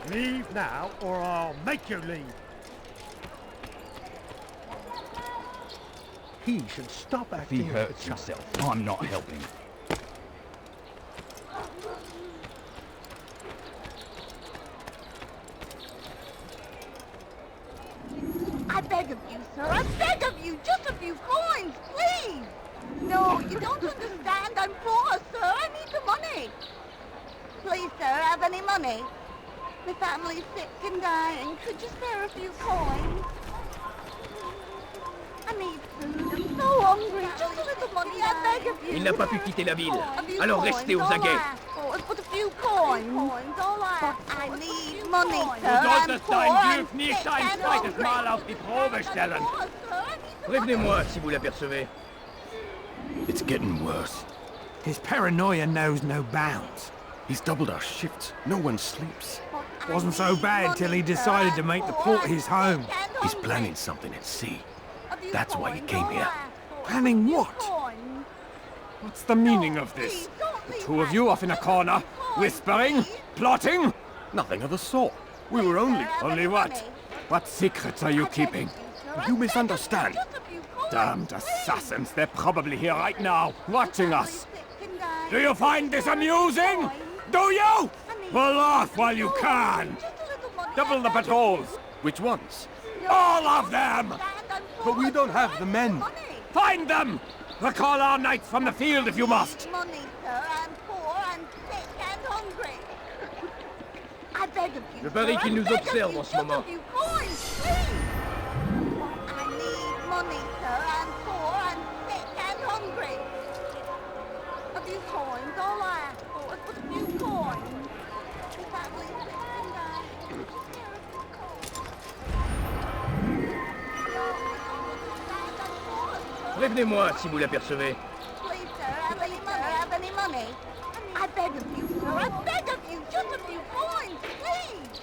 Leave now, or I'll make you leave. He should stop acting. He hurts himself. I'm not helping. I beg of you, sir. I beg of you. Just a few coins, please. No, you don't understand. I'm poor, sir. I need the money. Please, sir, have any money? My family's sick and dying. Could you spare a few coins? I need food. I'm so hungry. Just a little money. I beg of you. Il n'a pas pu quitter la ville. Alors restez aux aguets. But a few coins. But I need money, sir. I'm poor. I'm sick and hungry. Mal auf die Probe stellen. Prévenez-moi si vous l'apercevez. It's getting worse. His paranoia knows no bounds. He's doubled our shifts. No one sleeps. Wasn't so bad till he decided to make the port his home. He's planning something at sea. That's why he came here. Planning what? What's the meaning of this? The two of you off in a corner, whispering, plotting? Nothing of the sort. We were only... Only what? What secrets are you keeping? You misunderstand. Damned assassins, they're probably here right now, watching us. Do you find this amusing? Do you? Pull off while you can. Double the patrols. Which ones? All of them! But we don't have the men. Find them! Recall our knights from the field if you must. Money, sir. I'm poor. I'm sick and hungry. I beg of you, Je parie qu'il nous observe en ce moment. I need money, sir. I'm poor. I'm sick and hungry. A few coins. All I ask for is but a few coins. My family's sick and dying. Prévenez-moi si vous l'apercevez. Please, sir, have any money? I beg of you, sir, I beg of you, just a few coins, please!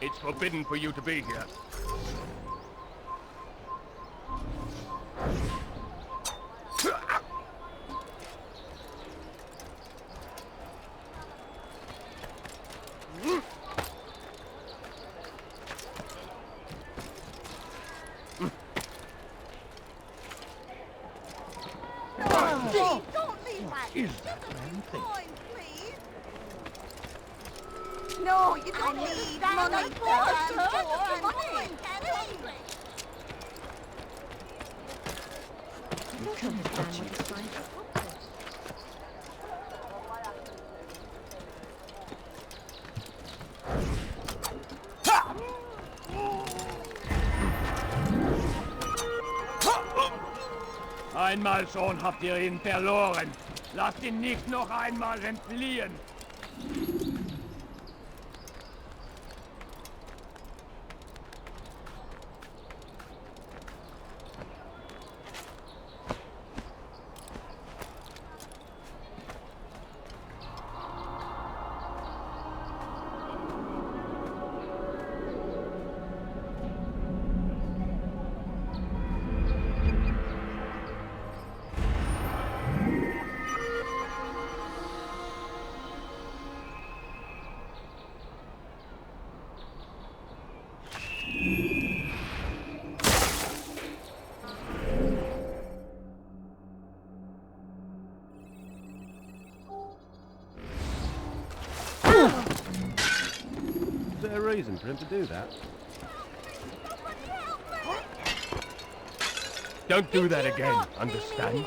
It's forbidden for you to be here. Please, don't leave that! Is Just that a few man thing? coins, please! No, you don't need money, sir. I'm poor, I'm money. Einmal schon habt ihr ihn verloren. Lasst ihn nicht noch einmal entfliehen. Is there a reason for him to do that? Don't do that again, understand?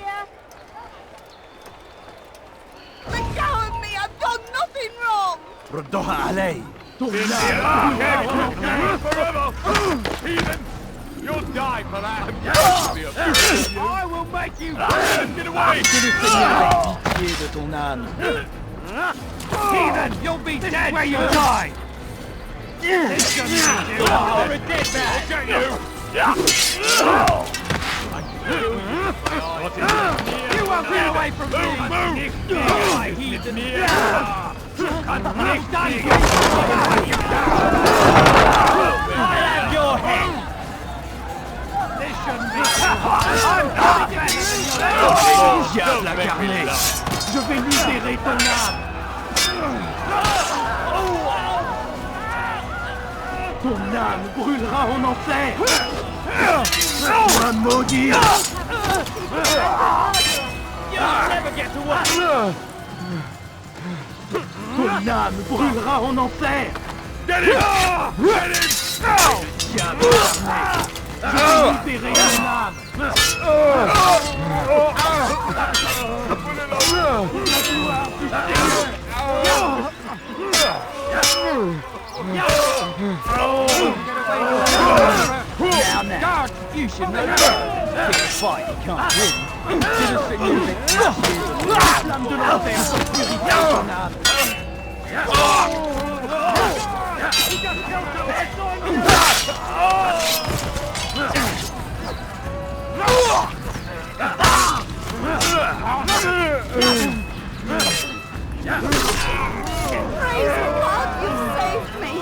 Let go of me! I've done nothing wrong! ردوها علي. Forever! Heathen! You'll die for that! I will make you get away! Heathen! You'll be dead where you die! You're a dead man! You won't get away from me! Heathen! Your head! This shouldn't be so hard! Diable incarné! Je vais libérer ton âme! Ton âme brûlera en enfer! Sois maudit! You'll never get to work! Ton âme brûlera en enfer! Get him! Get him! Diable incarné! Je vais libérer ton âme! Now, you should know that. Pick a fight you can't win. Citizen music. Flamme de l'enfer pour purifier ton âme! Praise God, you saved me!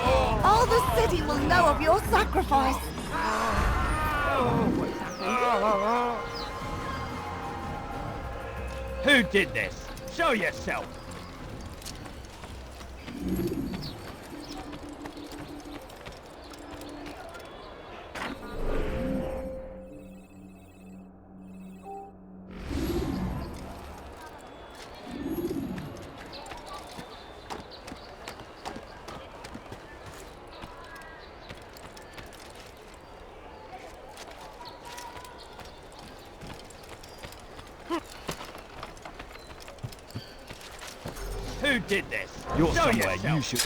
All the city will know of your sacrifice! Who did this? Show yourself! Who did this? You're Show somewhere yourself. you should...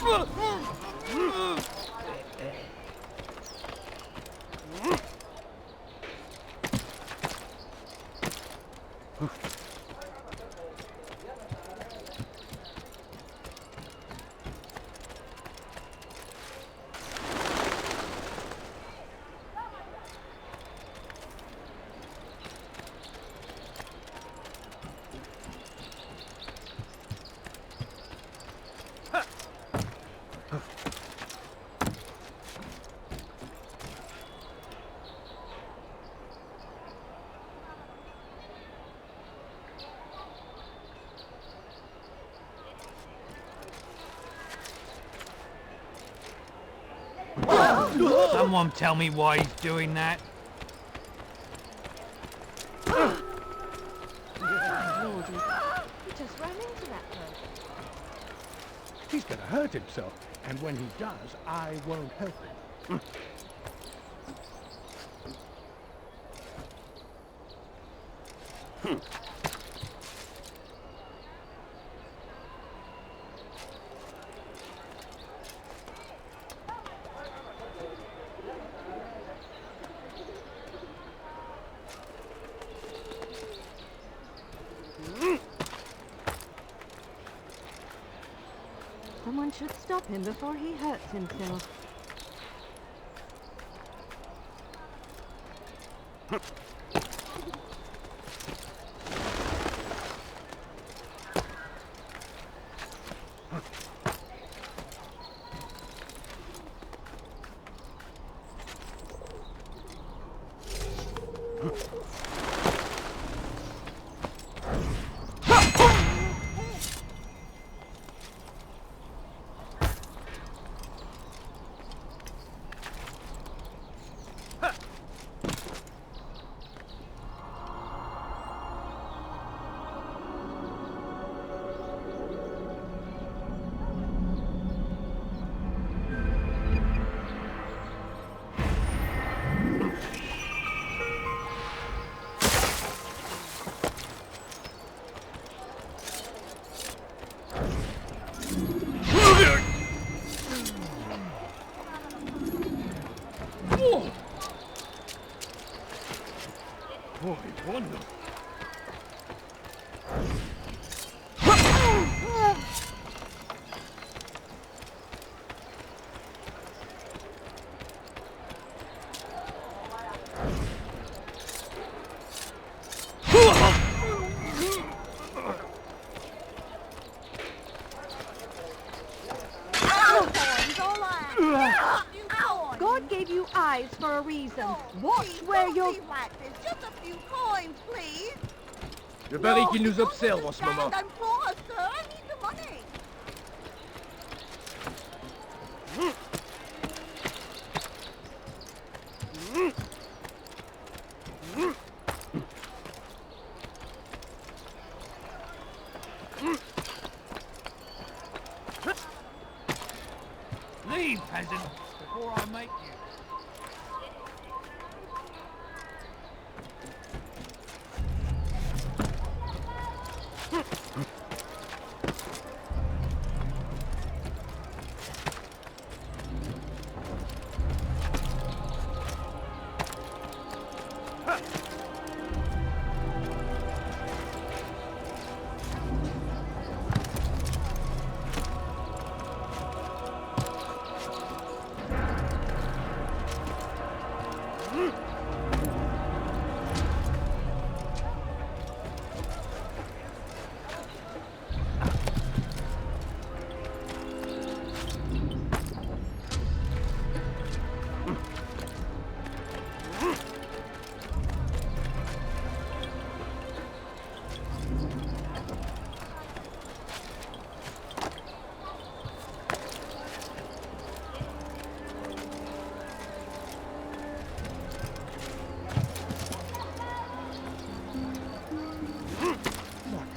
Someone tell me why he's doing that. Lordy, he just ran into that person. He's gonna hurt himself, and when he does, I won't help him. Someone should stop him before he hurts himself. Boy, wonderful. God gave you eyes for a reason. Watch where you're... Just a few coins, please. Je parie qu'il nous observe en ce moment. I'm poor, sir. I need the money. Leave, peasant, before I make you.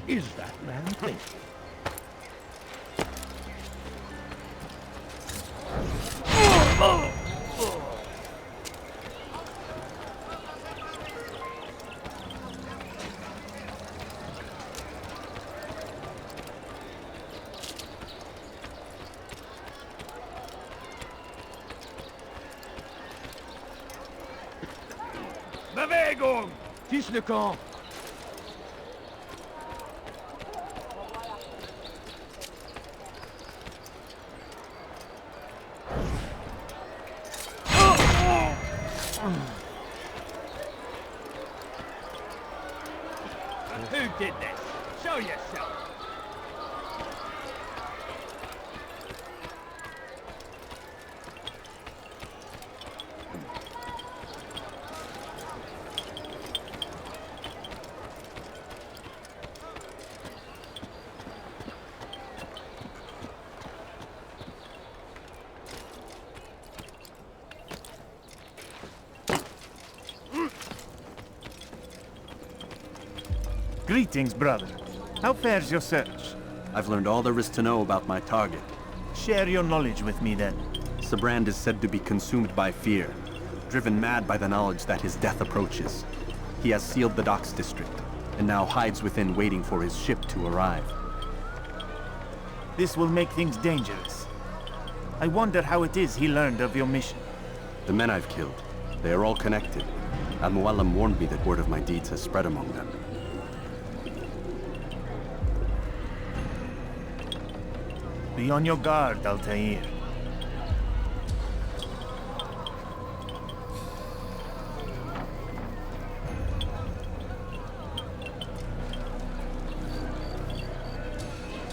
Is that man thinking? Bewegung! Tisse le camp! Who did this? Show yourself! Greetings, brother. How fares your search? I've learned all there is to know about my target. Share your knowledge with me, then. Sibrand is said to be consumed by fear, driven mad by the knowledge that his death approaches. He has sealed the docks district, and now hides within waiting for his ship to arrive. This will make things dangerous. I wonder how it is he learned of your mission. The men I've killed, they are all connected. Al-Mualim warned me that word of my deeds has spread among them. Be on your guard, Altair.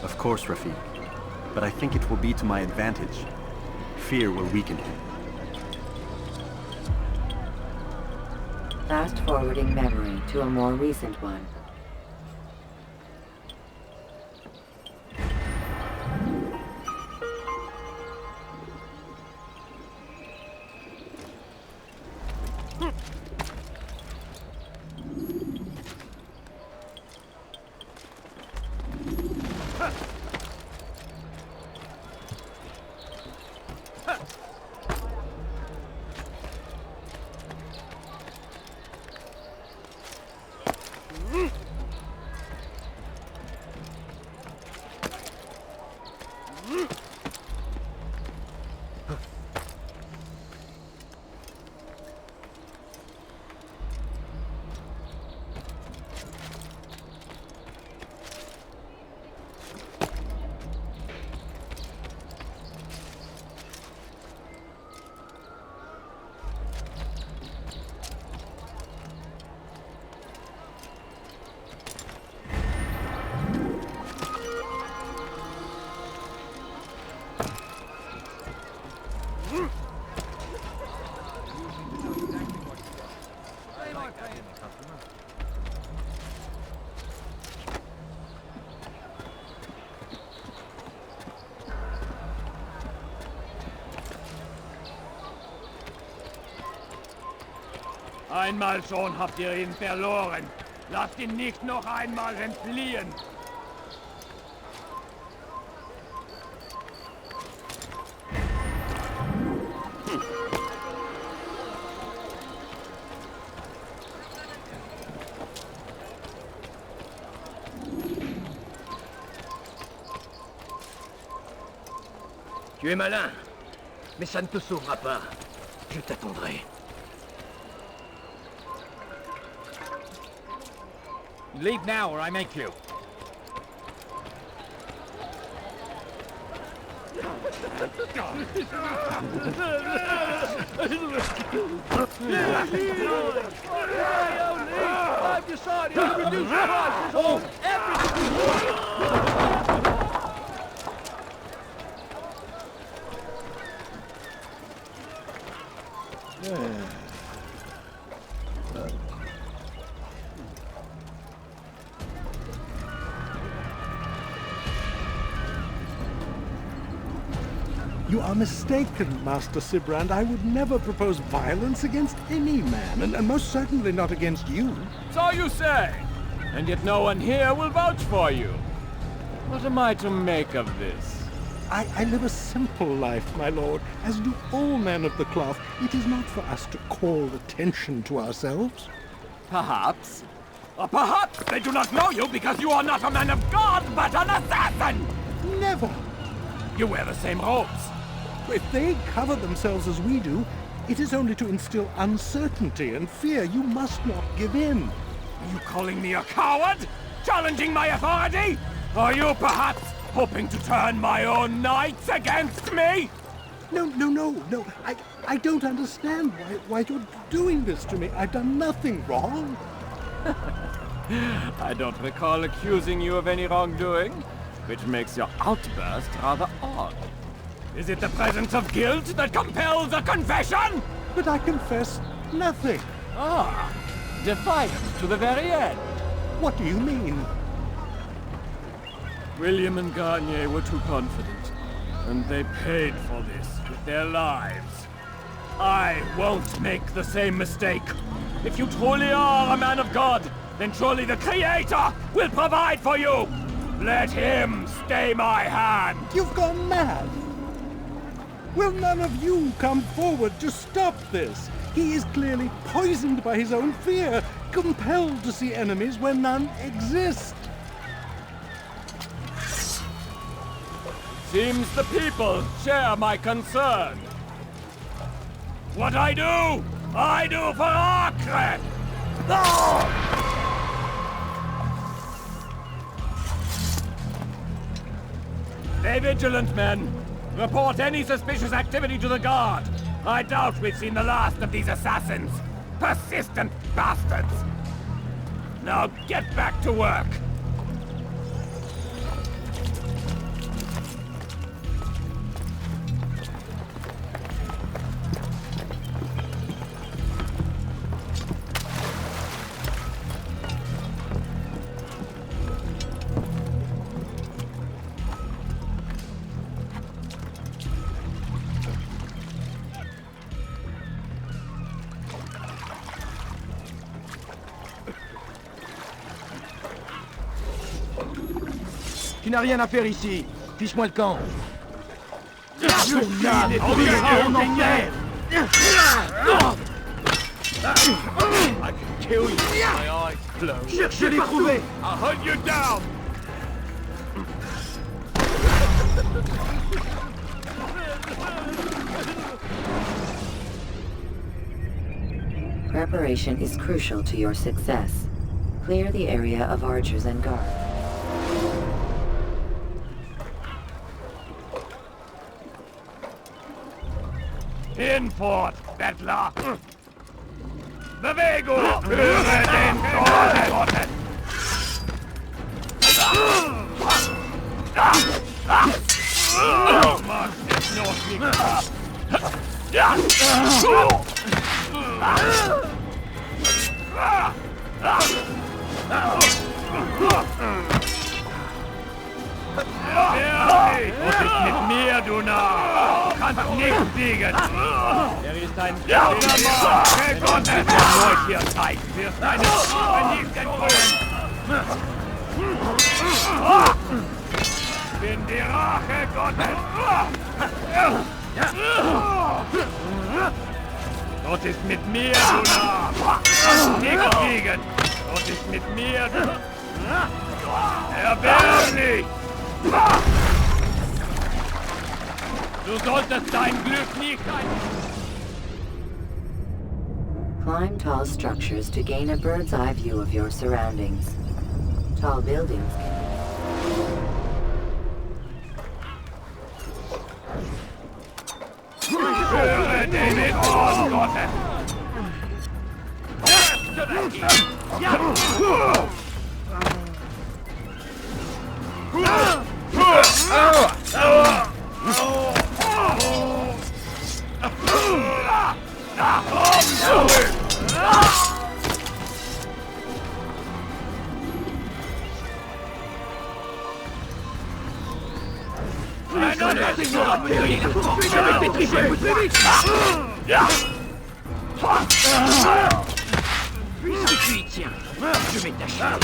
Of course, Rafiq. But I think it will be to my advantage. Fear will weaken him. Fast-forwarding memory to a more recent one. Einmal schon habt ihr ihn verloren. Lasst ihn nicht noch einmal entfliehen. Tu es malin, mais ça ne te sauvera pas. Je t'attendrai. Leave now or I make you. I've decided to reduce prices on everything. You are mistaken, Master Sibrand. I would never propose violence against any man, and most certainly not against you. So you say, and yet no one here will vouch for you. What am I to make of this? I live a simple life, my lord, as do all men of the cloth. It is not for us to call attention to ourselves. Perhaps. Or perhaps they do not know you because you are not a man of God, but an assassin! Never! You wear the same robes. If they cover themselves as we do, it is only to instill uncertainty and fear. You must not give in. Are you calling me a coward? Challenging my authority? Are you perhaps hoping to turn my own knights against me? No. I don't understand why you're doing this to me. I've done nothing wrong. I don't recall accusing you of any wrongdoing, which makes your outburst rather odd. Is it the presence of guilt that compels a confession? But I confess nothing. Ah, defiant to the very end. What do you mean? William and Garnier were too confident, and they paid for this with their lives. I won't make the same mistake. If you truly are a man of God, then surely the Creator will provide for you. Let him stay my hand. You've gone mad. Will none of you come forward to stop this? He is clearly poisoned by his own fear, compelled to see enemies where none exist. Seems the people share my concern. What I do for Acre! Stay vigilant, men. Report any suspicious activity to the guard. I doubt we've seen the last of these assassins. Persistent bastards. Now get back to work. Tu n'as rien à faire ici. Fiche-moi le camp. En enfer. I can kill you with my eyes closed. Je l'ai trouvé. I'll hunt you down. Preparation is crucial to your success. Clear the area of archers and guards. In fort, Bettler! Bewegung! Höre den Todesgotten! Du magst es nur nicht. Was ist mit mir, du Narr? Du kannst nicht siegen! Er ist ein Dynamit! Gott, der euch hier zeigt, wirst deine vernichten können! Ich bin die Rache Gottes! Gott ist mit mir, du Narr! Nicht siegen! Gott ist mit mir, du... Erwehr nicht! Du solltest dein Glück nicht ein... Climb tall structures to gain a bird's eye view of your surroundings. Tall buildings Höre den Ort Gottes! Puisque tu y tiens, je vais t'achever.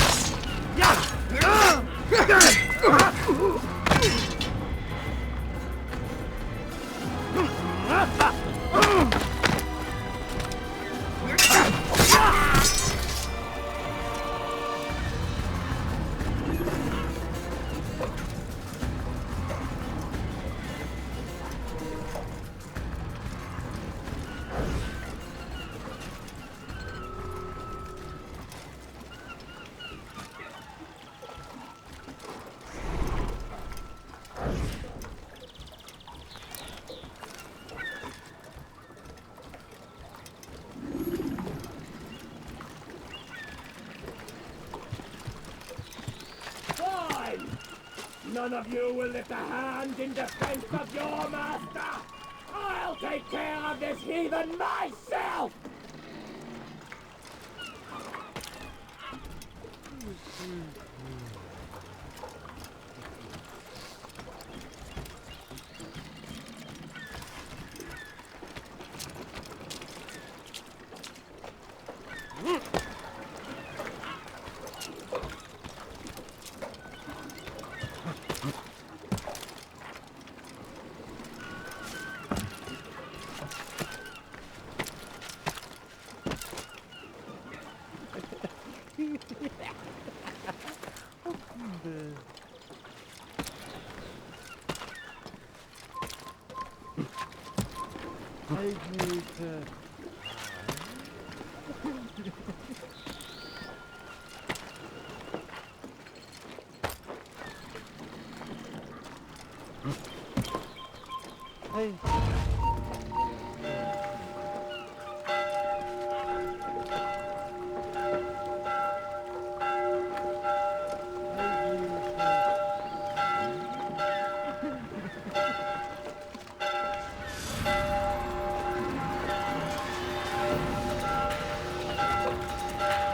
none of you will lift a hand in defense of your master, I'll take care of this heathen myself!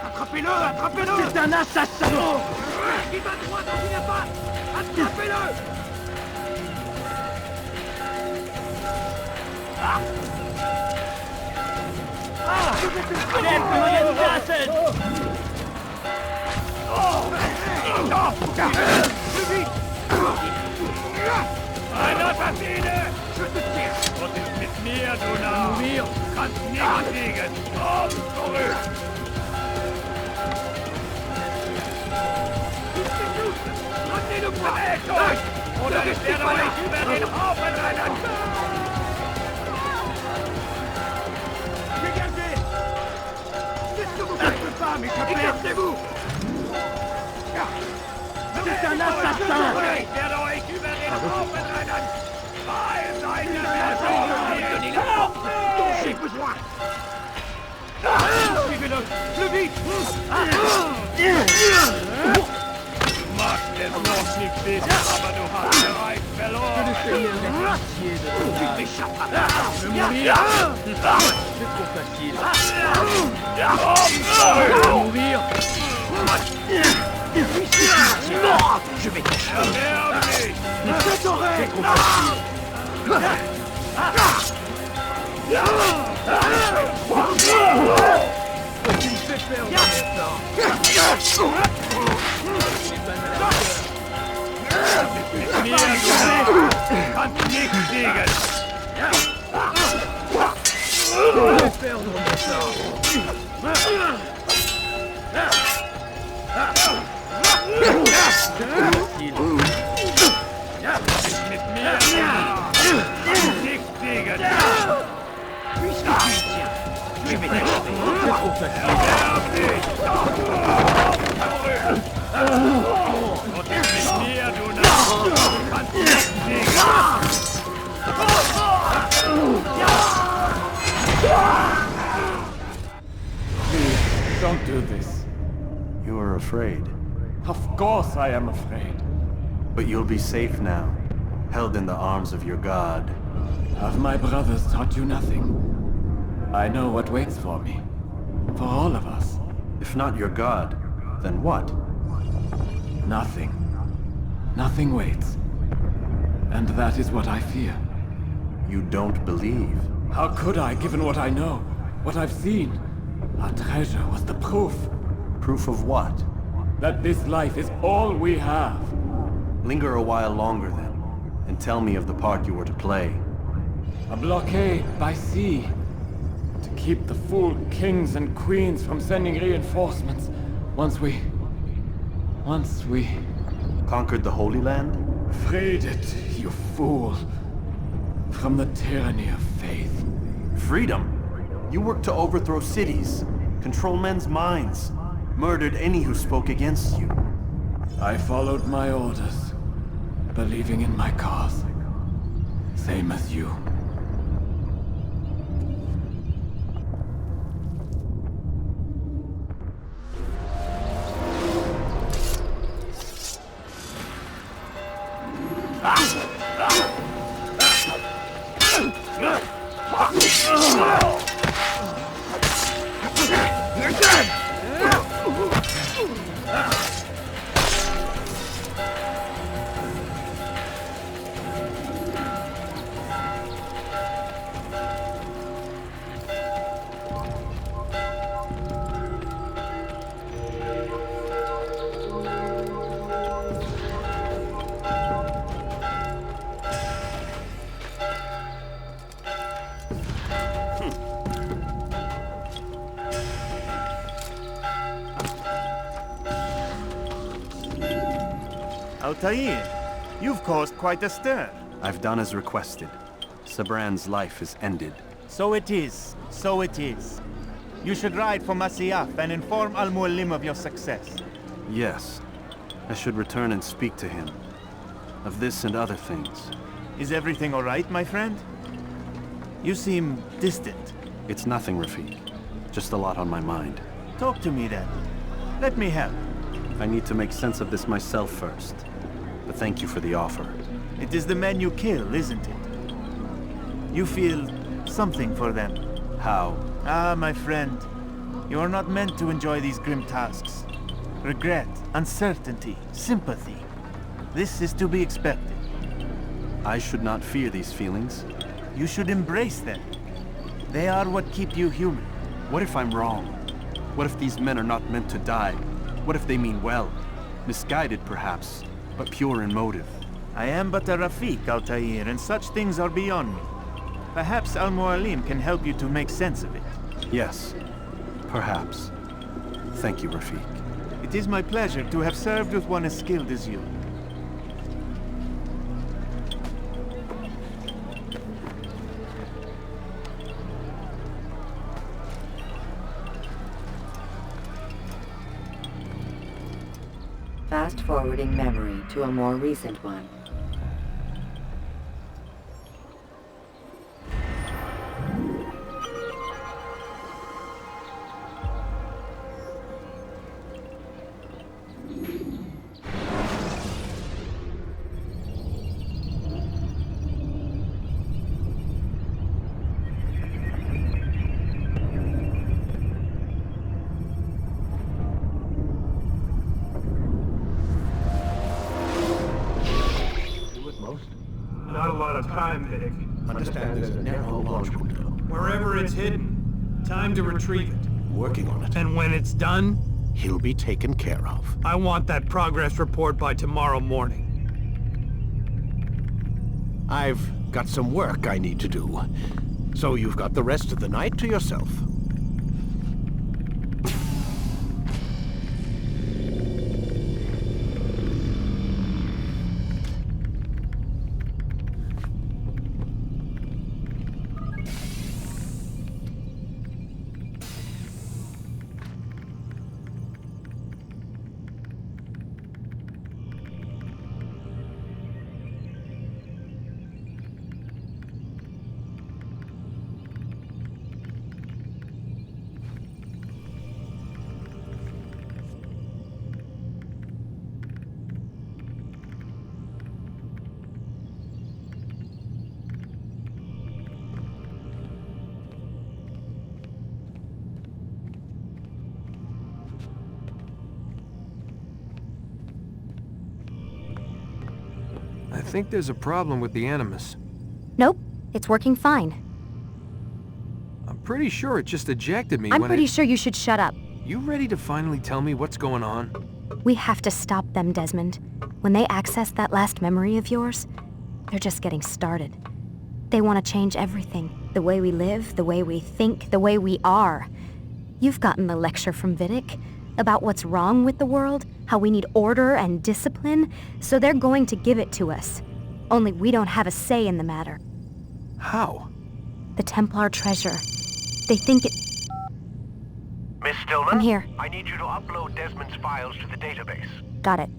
Attrapez-le! Attrapez-le! C'est un assassin! Il va droit dans une impasse! Attrapez-le! Eine Assassine! Was ist mit mir, du Narr? Wir kannst niemand liegen! Komm zurück! Ramenez-le durch! Oder ich werde euch über den Haufen rennen! Dégagez! Qu'est-ce que vous faites? Je peux pas m'échapper! Écartez-vous! C'est un assassin! Ich werde euch über den Haufen rennen! Frei seid ihr! Dont j'ai besoin! Suivez-le! Plus vite! Mach es noch nicht bis, aber du hast bereits verloren! Que le Seigneur ait pitié de toi! Tu t'échapperas! Je veux mourir! C'est trop facile! Je veux mourir! Je vais t'échapper! C'est trop facile! Tu me fais perdre mon temps! Kannst nicht siegen! Je vais perdre mon temps! Mit mir, kannst nicht siegen! Puisque tu y tiens, je vais t'échapper! C'est trop facile! Was ist mit mir, du Narr? Kannst nicht siegen! Please, don't do this. You are afraid. Of course I am afraid. But you'll be safe now, held in the arms of your god. Have my brothers taught you nothing? I know what waits for me. For all of us. If not your god, then what? Nothing. Nothing waits. And that is what I fear. You don't believe? How could I, given what I know? What I've seen? Our treasure was the proof. Proof of what? That this life is all we have. Linger a while longer then, and tell me of the part you were to play. A blockade by sea. To keep the fool kings and queens from sending reinforcements. Once we... Conquered the Holy Land? Freed it, you fool. From the tyranny of faith. Freedom? You worked to overthrow cities, control men's minds, murdered any who spoke against you. I followed my orders, believing in my cause. Same as you. Altair, you've caused quite a stir. I've done as requested. Sabran's life is ended. So it is. So it is. You should ride for Masyaf and inform Al-Mualim of your success. Yes. I should return and speak to him. Of this and other things. Is everything all right, my friend? You seem distant. It's nothing, Rafik. Just a lot on my mind. Talk to me then. Let me help. I need to make sense of this myself first. But thank you for the offer. It is the men you kill, isn't it? You feel something for them. How? Ah, my friend. You are not meant to enjoy these grim tasks. Regret, uncertainty, sympathy. This is to be expected. I should not fear these feelings. You should embrace them. They are what keep you human. What if I'm wrong? What if these men are not meant to die? What if they mean well? Misguided, perhaps, but pure in motive. I am but a Rafik, Altair, and such things are beyond me. Perhaps Al-Mualim can help you to make sense of it. Yes, perhaps. Thank you, Rafik. It is my pleasure to have served with one as skilled as you. Fast-forwarding memory to a more recent one. Not a lot of time, Vic. Understand there's a narrow launch window. Wherever it's hidden, time to retrieve it. Working on it. And when it's done, He'll be taken care of. I want that progress report by tomorrow morning. I've got some work I need to do. So you've got the rest of the night to yourself. I think there's a problem with the Animus. Nope, it's working fine. I'm pretty sure it just ejected me I'm when pretty sure you should shut up. You ready to finally tell me what's going on? We have to stop them, Desmond. When they access that last memory of yours, they're just getting started. They want to change everything. The way we live, the way we think, the way we are. You've gotten the lecture from Vidic about what's wrong with the world, how we need order and discipline, so they're going to give it to us. Only we don't have a say in the matter. How? The Templar treasure. They think it... Miss Stillman? I'm here. I need you to upload Desmond's files to the database. Got it.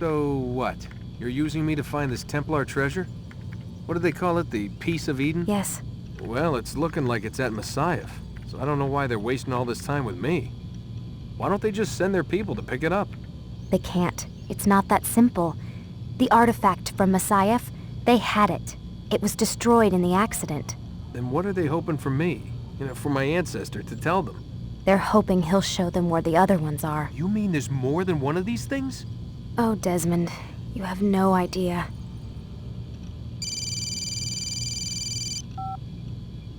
So what? You're using me to find this Templar treasure? What do they call it, the Peace of Eden? Yes. Well, it's looking like it's at Messiah, so I don't know why they're wasting all this time with me. Why don't they just send their people to pick it up? They can't. It's not that simple. The artifact from Messiah, they had it. It was destroyed in the accident. Then what are they hoping for me? You know, for my ancestor to tell them? They're hoping he'll show them where the other ones are. You mean there's more than one of these things? Oh, Desmond, you have no idea.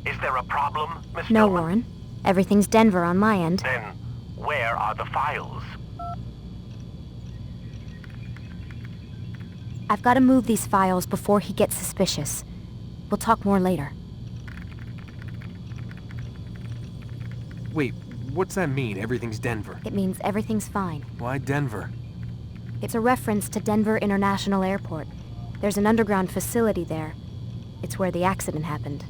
Is there a problem, Miss No, Stillman? Warren. Everything's Denver on my end. Then, where are the files? I've got to move these files before he gets suspicious. We'll talk more later. Wait, what's that mean, everything's Denver? It means everything's fine. Why Denver? It's a reference to Denver International Airport. There's an underground facility there. It's where the accident happened.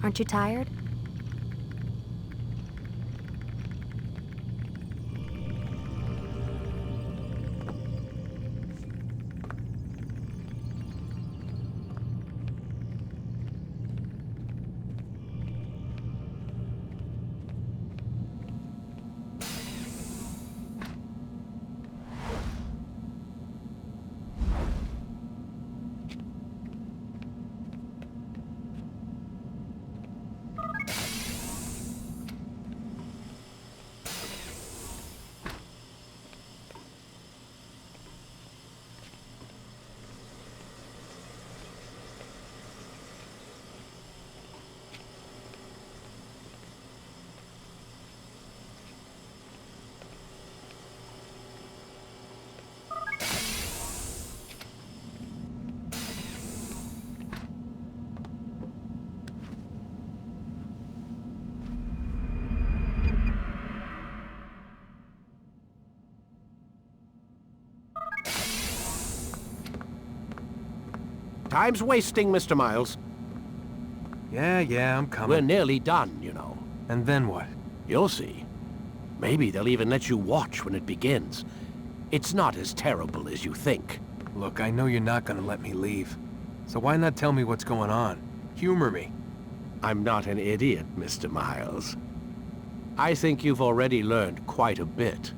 Aren't you tired? Time's wasting, Mr. Miles. Yeah, I'm coming. We're nearly done, you know. And then what? You'll see. Maybe they'll even let you watch when it begins. It's not as terrible as you think. Look, I know you're not gonna let me leave. So why not tell me what's going on? Humor me. I'm not an idiot, Mr. Miles. I think you've already learned quite a bit.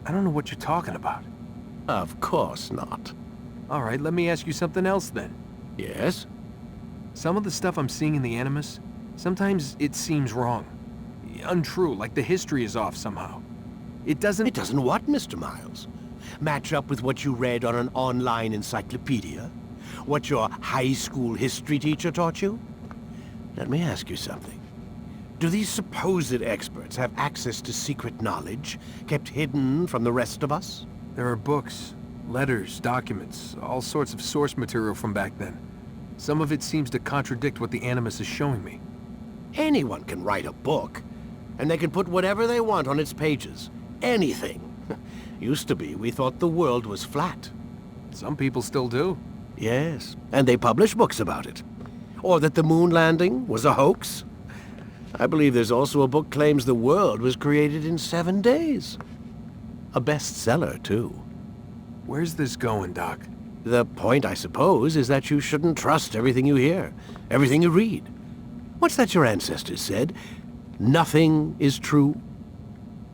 I don't know what you're talking about. Of course not. All right, let me ask you something else then. Yes? Some of the stuff I'm seeing in the Animus, sometimes it seems wrong. Untrue, like the history is off somehow. It doesn't... It doesn't what, Mr. Miles? Match up with what you read on an online encyclopedia? What your high school history teacher taught you? Let me ask you something. Do these supposed experts have access to secret knowledge kept hidden from the rest of us? There are books, letters, documents, all sorts of source material from back then. Some of it seems to contradict what the Animus is showing me. Anyone can write a book, and they can put whatever they want on its pages. Anything. Used to be, we thought the world was flat. Some people still do. Yes, and they publish books about it. Or that the moon landing was a hoax. I believe there's also a book claims the world was created in 7 days. A bestseller, too. Where's this going, Doc? The point, I suppose, is that you shouldn't trust everything you hear, everything you read. What's that your ancestors said? Nothing is true?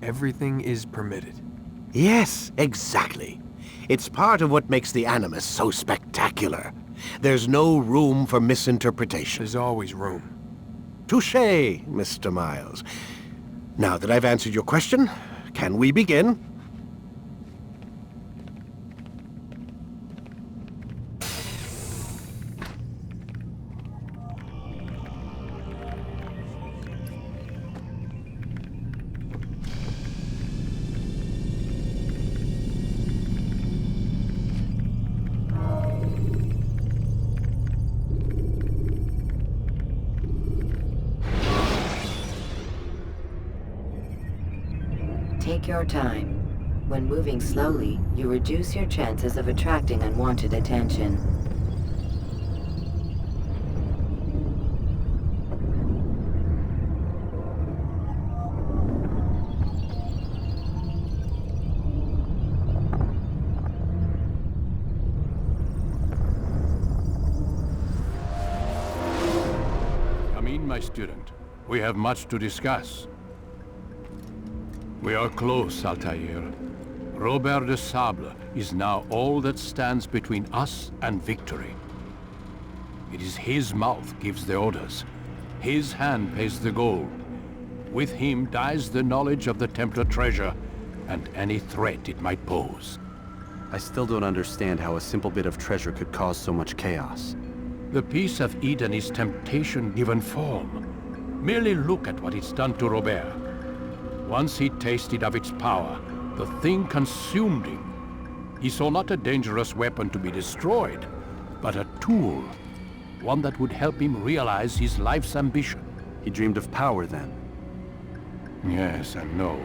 Everything is permitted. Yes, exactly. It's part of what makes the Animus so spectacular. There's no room for misinterpretation. There's always room. Touché, Mr. Miles. Now that I've answered your question, can we begin? Take your time. When moving slowly, you reduce your chances of attracting unwanted attention. in, my student. We have much to discuss. We are close, Altair. Robert de Sable is now all that stands between us and victory. It is his mouth gives the orders. His hand pays the gold. With him dies the knowledge of the Templar treasure and any threat it might pose. I still don't understand how a simple bit of treasure could cause so much chaos. The piece of Eden is temptation given form. Merely look at what it's done to Robert. Once he tasted of its power, the thing consumed him. He saw not a dangerous weapon to be destroyed, but a tool. One that would help him realize his life's ambition. He dreamed of power then? Yes and no.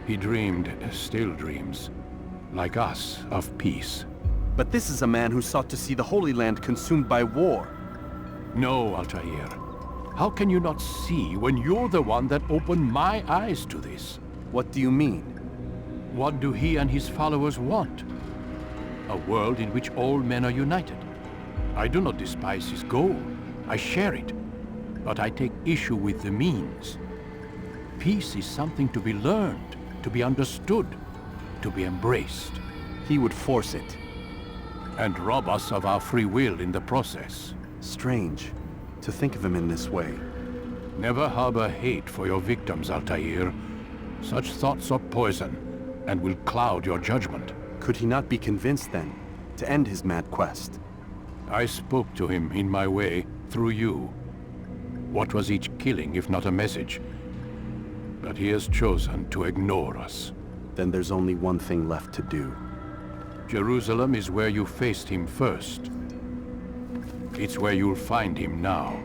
He dreamed, still dreams, like us, of peace. But this is a man who sought to see the Holy Land consumed by war. No, Altair. How can you not see when you're the one that opened my eyes to this? What do you mean? What do he and his followers want? A world in which all men are united. I do not despise his goal. I share it. But I take issue with the means. Peace is something to be learned, to be understood, to be embraced. He would force it. And rob us of our free will in the process. Strange, to think of him in this way. Never harbor hate for your victims, Altair. Such thoughts are poison, and will cloud your judgment. Could he not be convinced, then, to end his mad quest? I spoke to him in my way, through you. What was each killing if not a message? But he has chosen to ignore us. Then there's only one thing left to do. Jerusalem is where you faced him first. It's where you'll find him now.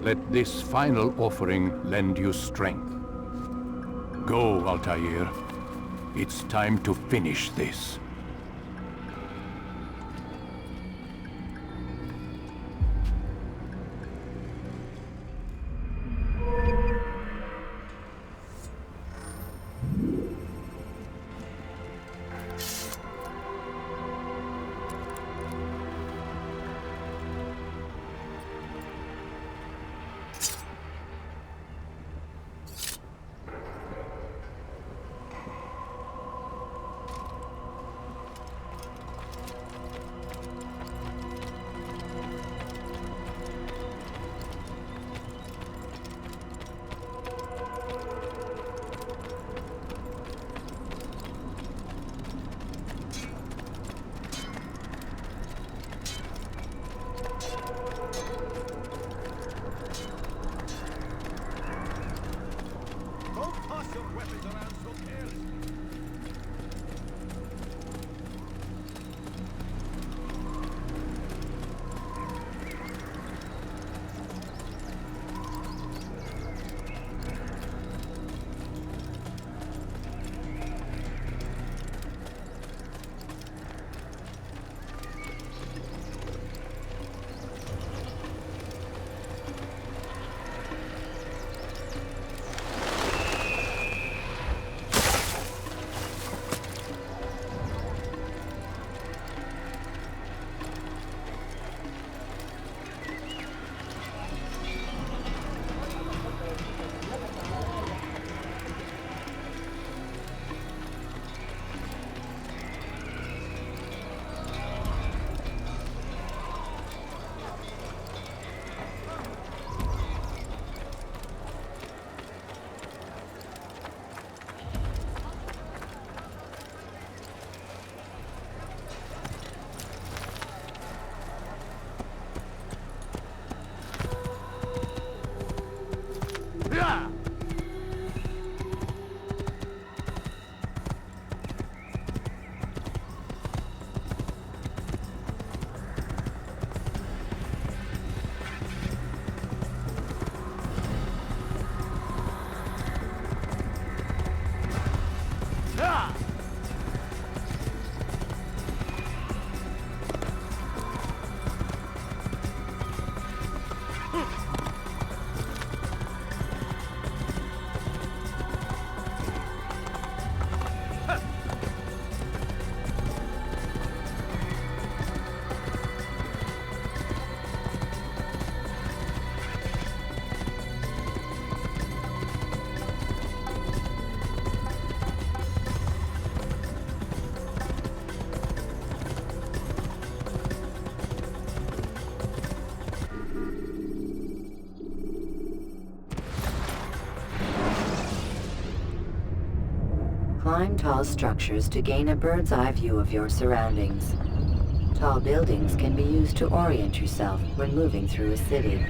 Let this final offering lend you strength. Go, Altair. It's time to finish this. Climb tall structures to gain a bird's eye view of your surroundings. Tall buildings can be used to orient yourself when moving through a city.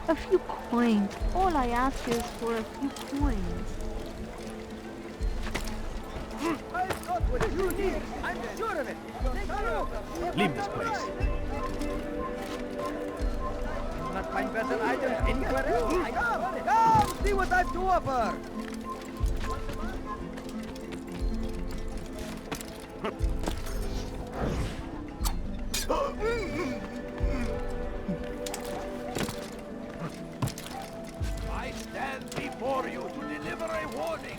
A few coins. All I ask is for a few coins. I've got what you need. I'm sure of it. Leave this place. Not find better items anywhere else. Come, see what I've to offer. I stand before you to deliver a warning.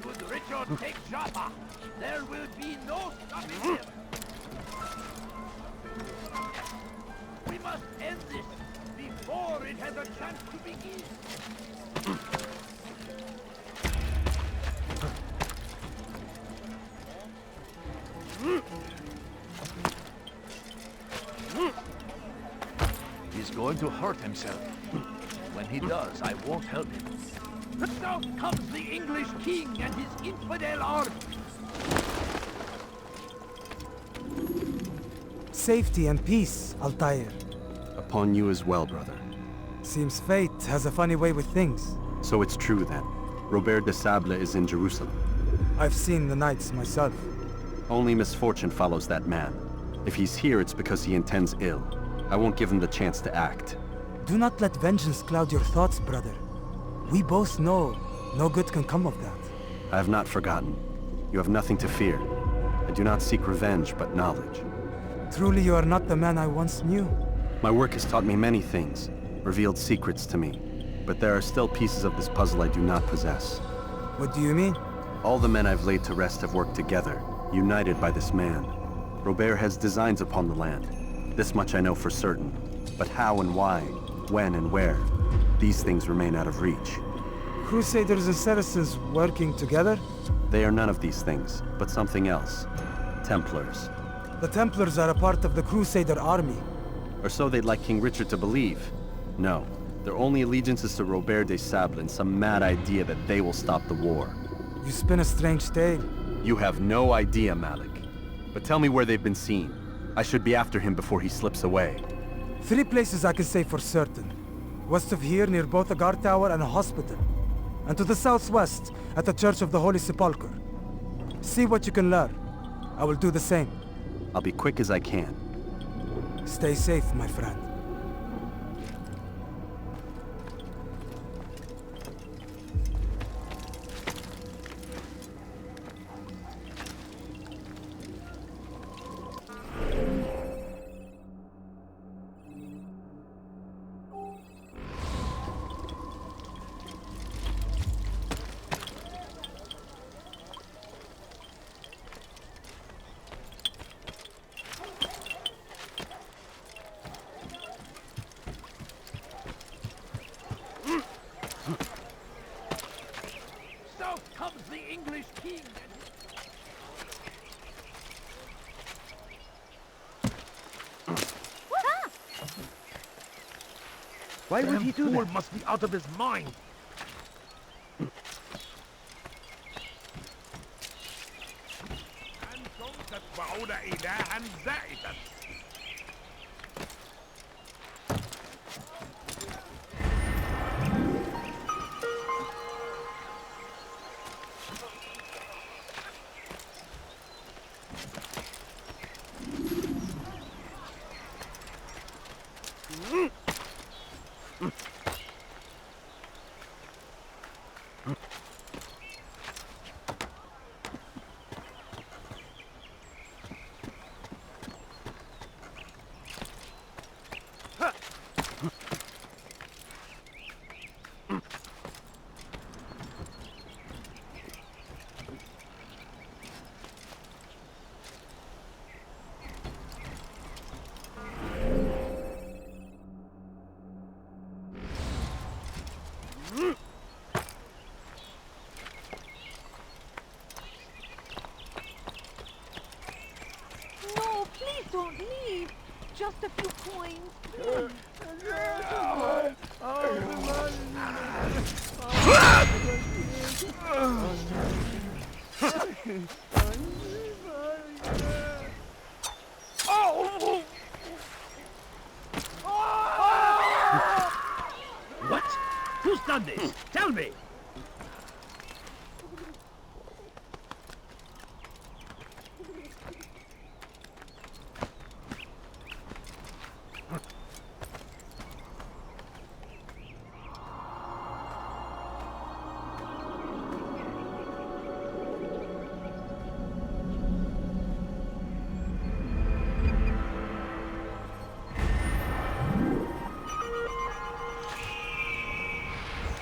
Should Richard take Joppa, there will be no stopping him. We must end this before it has a chance to begin. He's going to hurt himself. When he does, I won't help him. Now comes the English king and his infidel army. Safety and peace, Altair. Upon you as well, brother. Seems fate has a funny way with things. So it's true then. Robert de Sable is in Jerusalem. I've seen the knights myself. Only misfortune follows that man. If he's here, it's because he intends ill. I won't give him the chance to act. Do not let vengeance cloud your thoughts, brother. We both know no good can come of that. I have not forgotten. You have nothing to fear. I do not seek revenge, but knowledge. Truly you are not the man I once knew. My work has taught me many things, revealed secrets to me. But there are still pieces of this puzzle I do not possess. What do you mean? All the men I've laid to rest have worked together, united by this man. Robert has designs upon the land. This much I know for certain. But how and why, when and where, these things remain out of reach. Crusaders and Saracens working together? They are none of these things, but something else. Templars. The Templars are a part of the Crusader army. Or so they'd like King Richard to believe. No, their only allegiance is to Robert de Sable and some mad idea that they will stop the war. You spin a strange tale. You have no idea, Malik. But tell me where they've been seen. I should be after him before he slips away. 3 places I can say for certain. West of here, near both a guard tower and a hospital. And to the southwest, at the Church of the Holy Sepulchre. See what you can learn. I will do the same. I'll be quick as I can. Stay safe, my friend. Why would he do that? Must be out of his mind. Don't leave. Just a few coins. What? Who's done this? Tell me.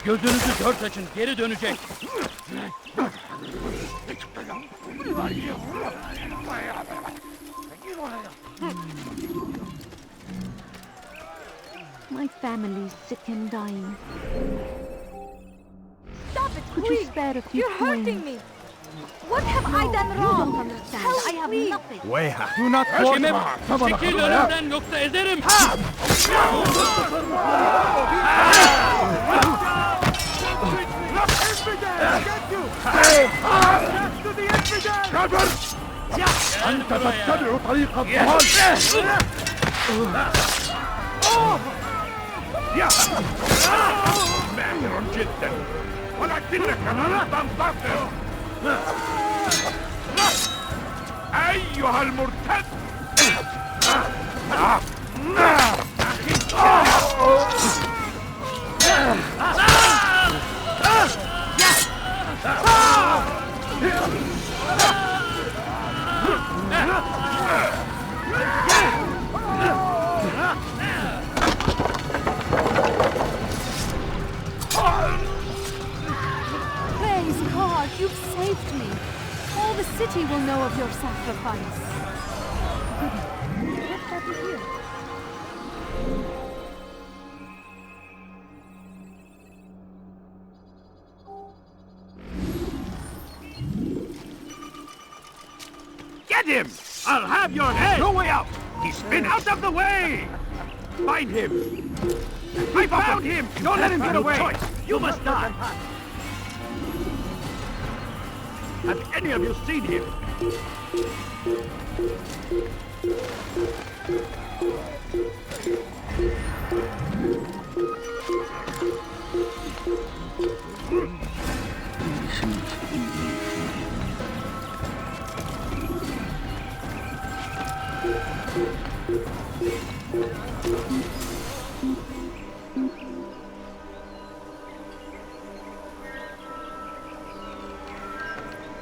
Gözünüzü dört açın, geri dönecek. My family's sick and dying. Stop it, Could you spare a few You're hurting me. What have I done wrong? You don't understand. I have nothing. Weha. Do not force me. Çekil önümden yoksa ezerim. أنت تتبع طريق الضال. ماهر جدا ولكنك لن تنتصر أيها المرتد. Praise God, you've saved me. All the city will know of your sacrifice. What's happened here? Get him! I'll have your head! No way out! He's been out of the way! Find him! I found him! Don't let him get away! Choice. You must die! Have any of you seen him?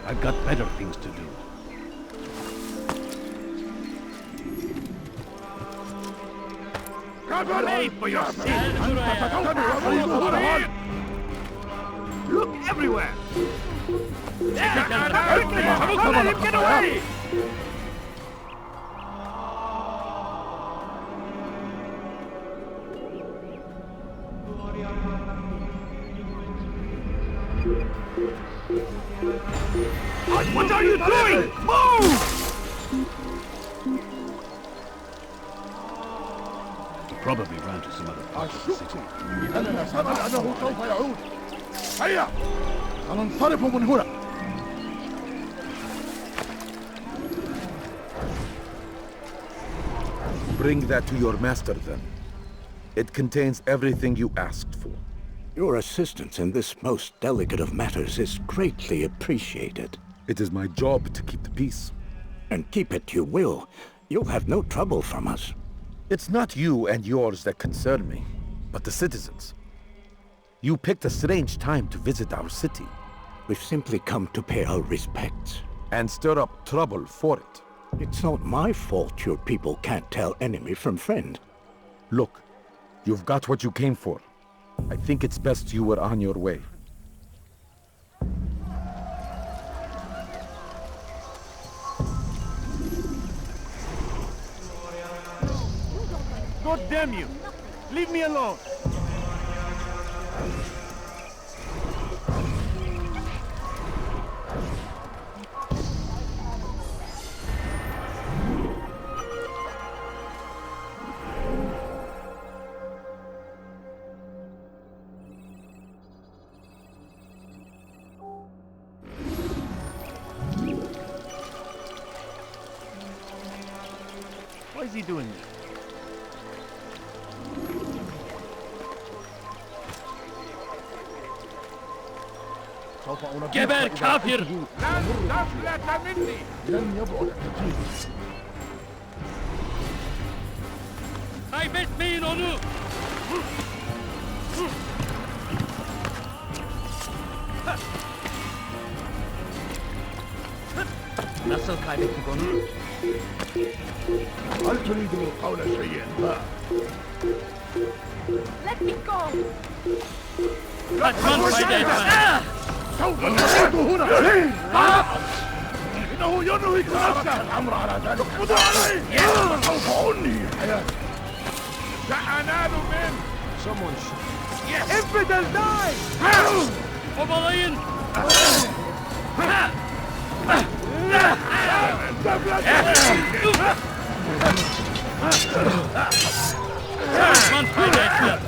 I've got better things to do. Pay for your sins! Look everywhere! Don't let him get away! What are you doing? Move! He probably ran to some other part of the city. أنا سأل أنه سوف يعود. هيا سننصرف من هنا. Bring that to your master, then. It contains everything you asked for. Your assistance in this most delicate of matters is greatly appreciated. It is my job to keep the peace. And keep it you will. You'll have no trouble from us. It's not you and yours that concern me, but the citizens. You picked a strange time to visit our city. We've simply come to pay our respects. And stir up trouble for it. It's not my fault your people can't tell enemy from friend. Look, you've got what you came for. I think it's best you were on your way. God damn you! Leave me alone! Why is he doing this? جبل كافر لن تفلت مني. لن يبعد كثير. Kaybetmeyin onu! Nasıl kaybettik onu? هل تريد قول شيء ما؟ Let me go! Kaçman fayda etmez! سوف نعود هنا. إنه ينهك نفسه. الأمر على ذلك. اقبضوا عليه. سوف أنهي حياتي. سأنال منه. Someone should... Infidel die! Obalayın! Kaçman fayda etmez!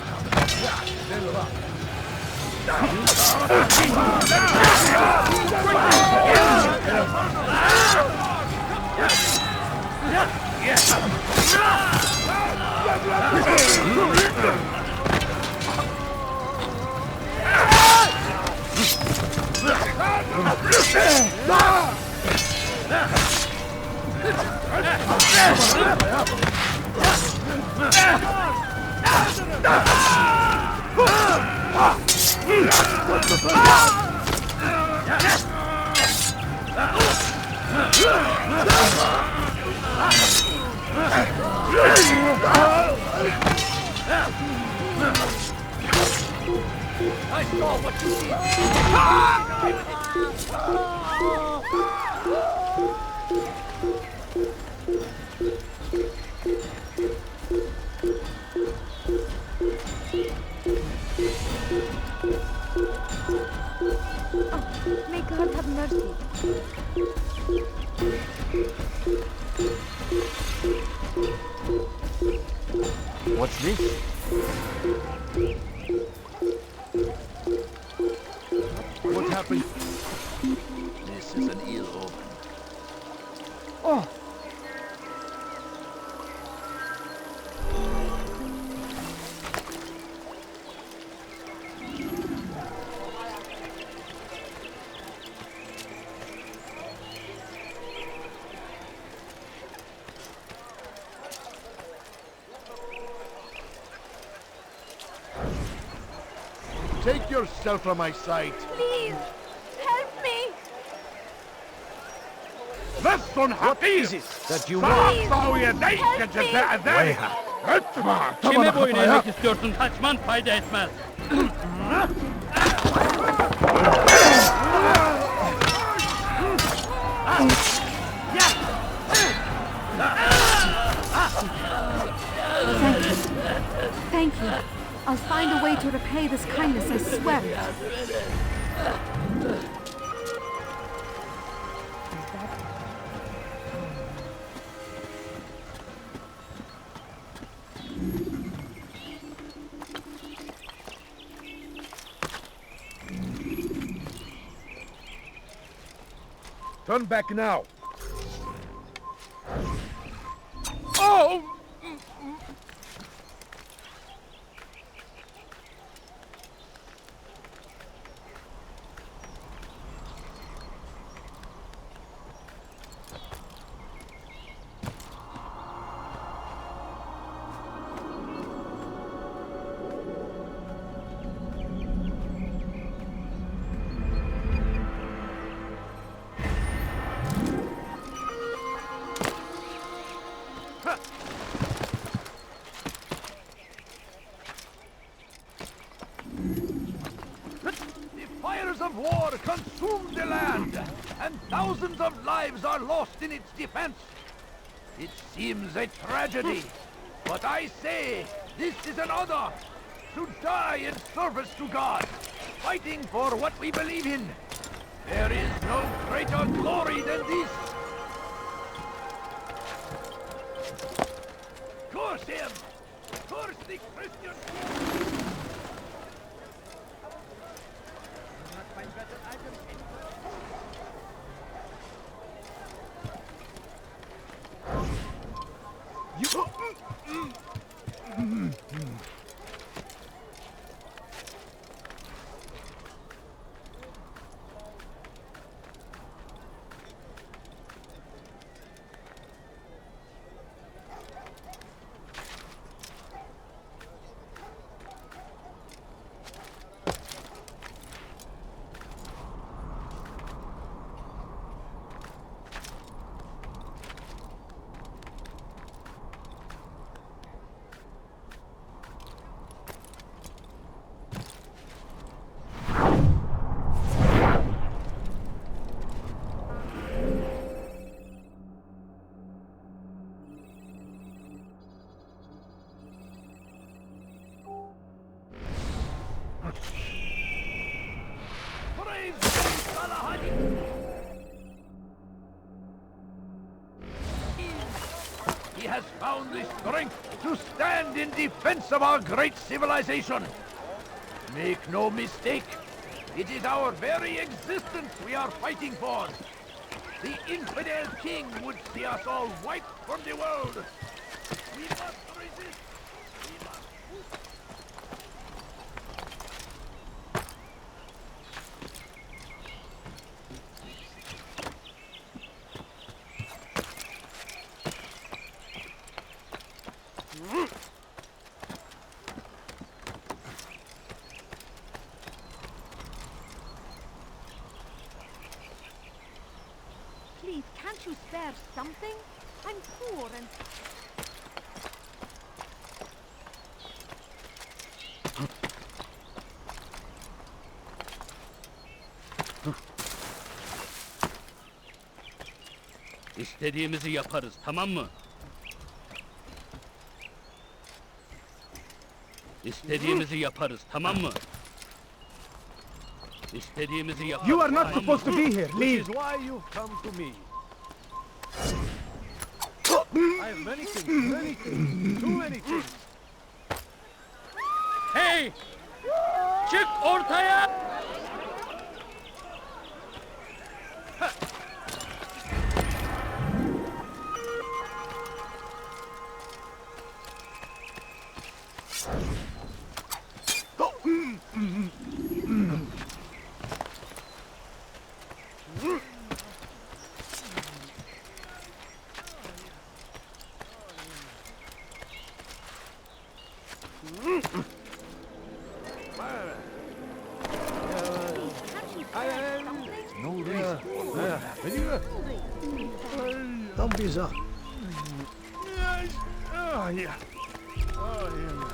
I saw what you did. May God have mercy. What's this? What happened? This is an ill omen. Oh, take yourself from my sight. Please, help me. What is it that you Please, want? help me. Kime boyun eğmek istiyorsun? Kaçman fayda etmez. Thank you. Thank you. I'll find a way to repay this kindness, I swear. Turn back now. Oh! Fires of war consume the land, and thousands of lives are lost in its defense. It seems a tragedy, but I say this is an honor to die in service to God, fighting for what we believe in. There is no greater glory than this. Curse him! Curse the Christian! He has found the strength to stand in defense of our great civilization. Make no mistake, it is our very existence we are fighting for. The infidel king would see us all wiped from the world. We must resist. We must... Please, can't you spare something? I'm poor and... İstediğimizi yaparız, tamam mı? İstediğimizi yaparız, tamam mı? İstediğimizi yaparız. You are not tamam supposed mı? to be here. Which Leave. is why you've come to me. I have many things. Too many things. Hey! Çık ortaya! no reason. Don't be so. Oh, yeah. Oh, yeah.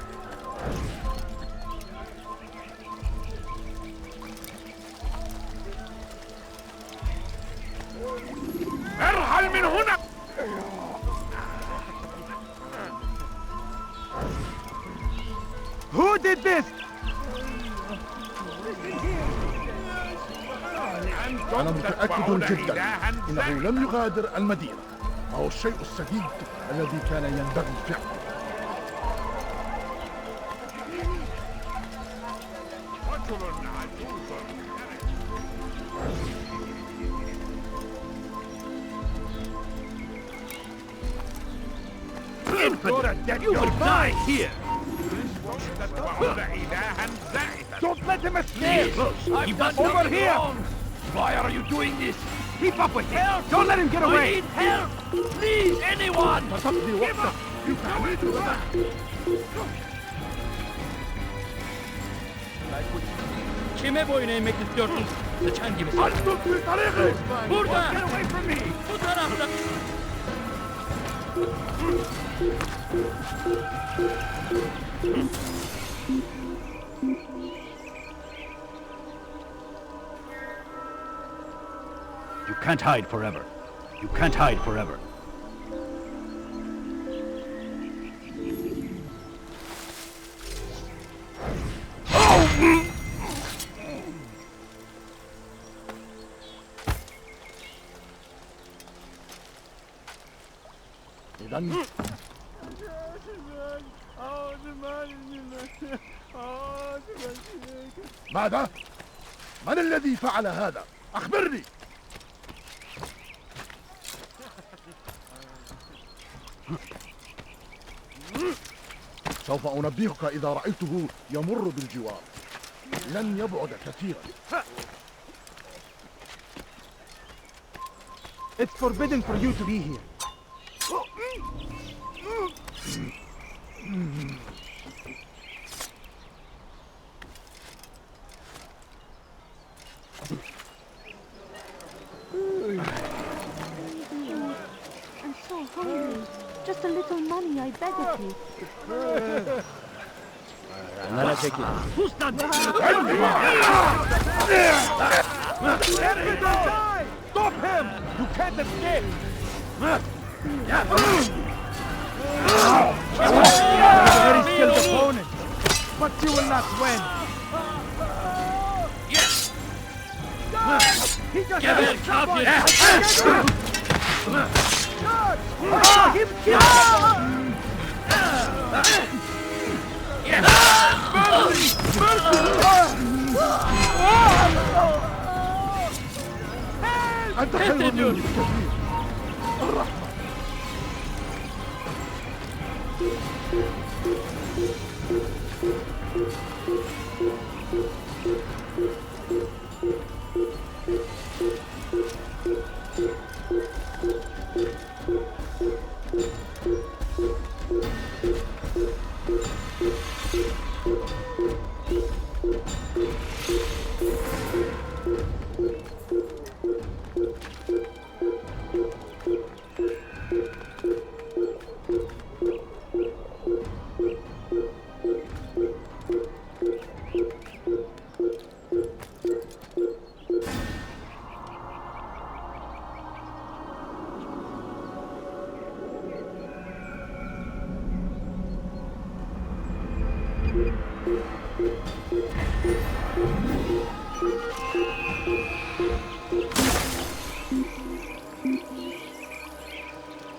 ارحل من هنا! Who did this? أنا متأكد جدا إنه لم يغادر المدينة. ما هو الشيء السديد الذي كان ينبغي فعله. You will die here. Don't let him escape! I've done over here. Why are you doing this? Keep up with him. Don't let him get I away. need help! Please, anyone! فتقضي وقتك. Kime boyun eğmek istiyorsun? Sıçan gibisin. أسلك في طريقي! Burada! Get away from me! Bu tarafta! You can't hide forever. You can't hide forever. إذن ماذا؟ من الذي فعل هذا؟ أخبرني! سوف أنبهك إذا رأيته يمر بالجوار. لن يبعد كثيرا. It's forbidden for you to be here. I'm so hungry. Just a little money, I beg of you. Onlara çekil. Sus lan! Stop him! You can't escape! Very skilled opponent, but you will not win. Yes! He just Geber kafir! him kill! أنت خير مني بكثير. الرحمة.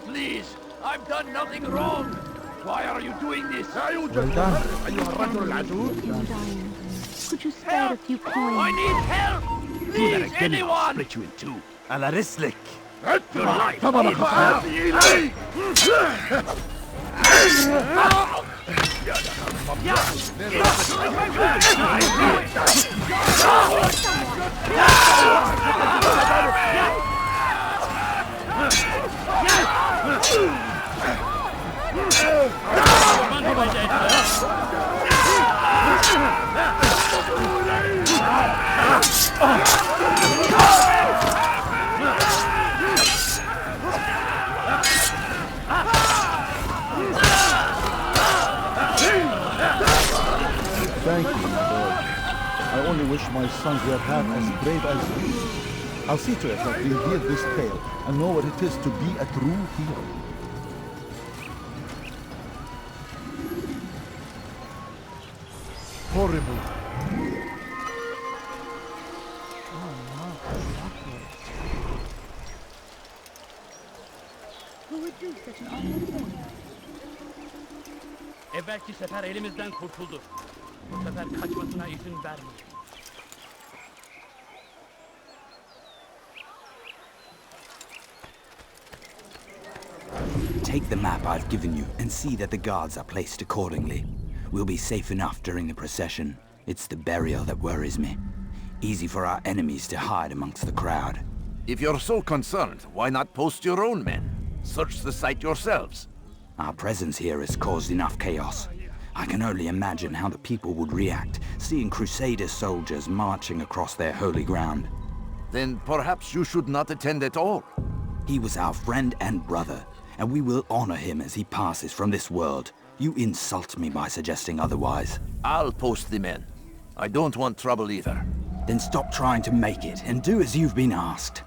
Please, I've done nothing wrong. Why are you doing this? لا يوجد مبرر أيها الرجل العجوز. I'm dying. Could you spare a few coins? I need help! Please, anyone! Split you in two. على رسلك. ادفع ثمن خطاياي إلي. Oh! I only wish my sons were half as brave as you. I'll see to it that you hear this tale and know what it is to be a true hero. Horrible. Evvelki sefer elimizden kurtuldu. Bu sefer kaçmasına izin vermeyin. Take the map I've given you and see that the guards are placed accordingly. We'll be safe enough during the procession. It's the burial that worries me. Easy for our enemies to hide amongst the crowd. If you're so concerned, why not post your own men? Search the site yourselves. Our presence here has caused enough chaos. I can only imagine how the people would react, seeing Crusader soldiers marching across their holy ground. Then perhaps you should not attend at all. He was our friend and brother, and we will honor him as he passes from this world. You insult me by suggesting otherwise. I'll post the men. I don't want trouble either. Then stop trying to make it, and do as you've been asked.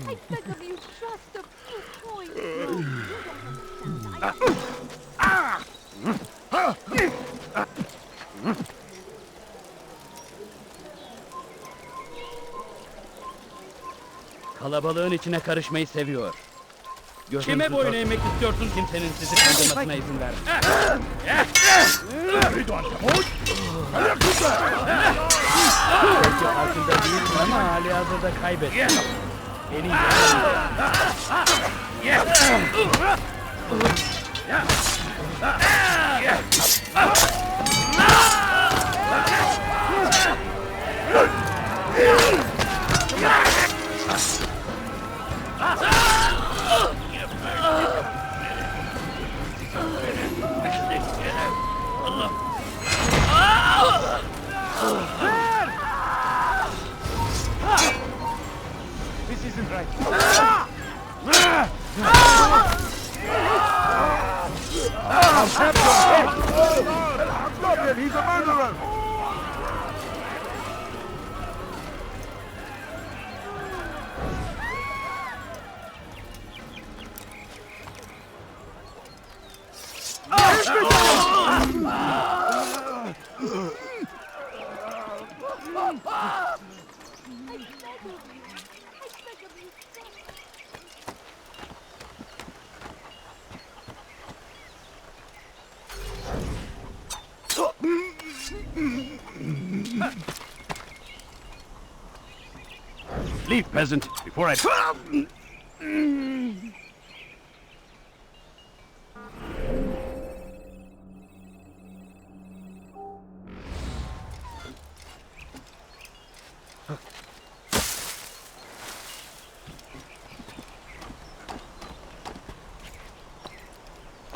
I beg of you, just a few points. You don't understand. Kalabalığın içine karışmayı seviyor. Kime boyun eğmek istiyorsun, kimsenin sizi kandırmasına izin verme. Belki altında değilsin ama hali hazırda kaybettin. Beni This isn't right. I'll have your head! Stop him! He's a murderer! Leave, peasant, before I...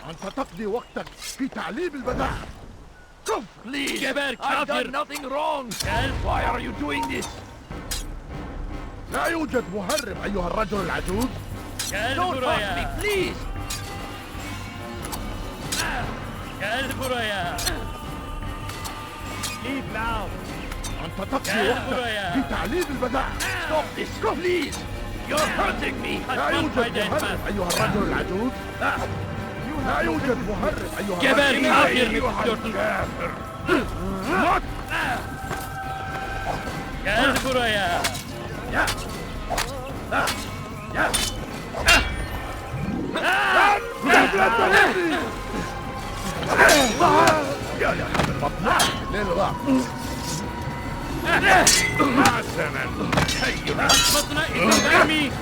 أنت تقضي وقتك في تعليم البنات. Please, Geber I've kafir! done nothing wrong. Why are you doing this? لا يوجد مهرب أيها الرجل العجوز. Don't hurt me, please. Gel buraya! Leave now. أنت تقضي وقتك في تعليم البنات. Stop this, please. You're hurting me. لا يوجد مهرب أيها الرجل العجوز. لا يوجد مهرب أيها Geber الرجل kafir mi أيها istiyorsun? الكافر. موت. Gel buraya! يا حبل بطنك الليل راح. Basmasına izin vermeyin.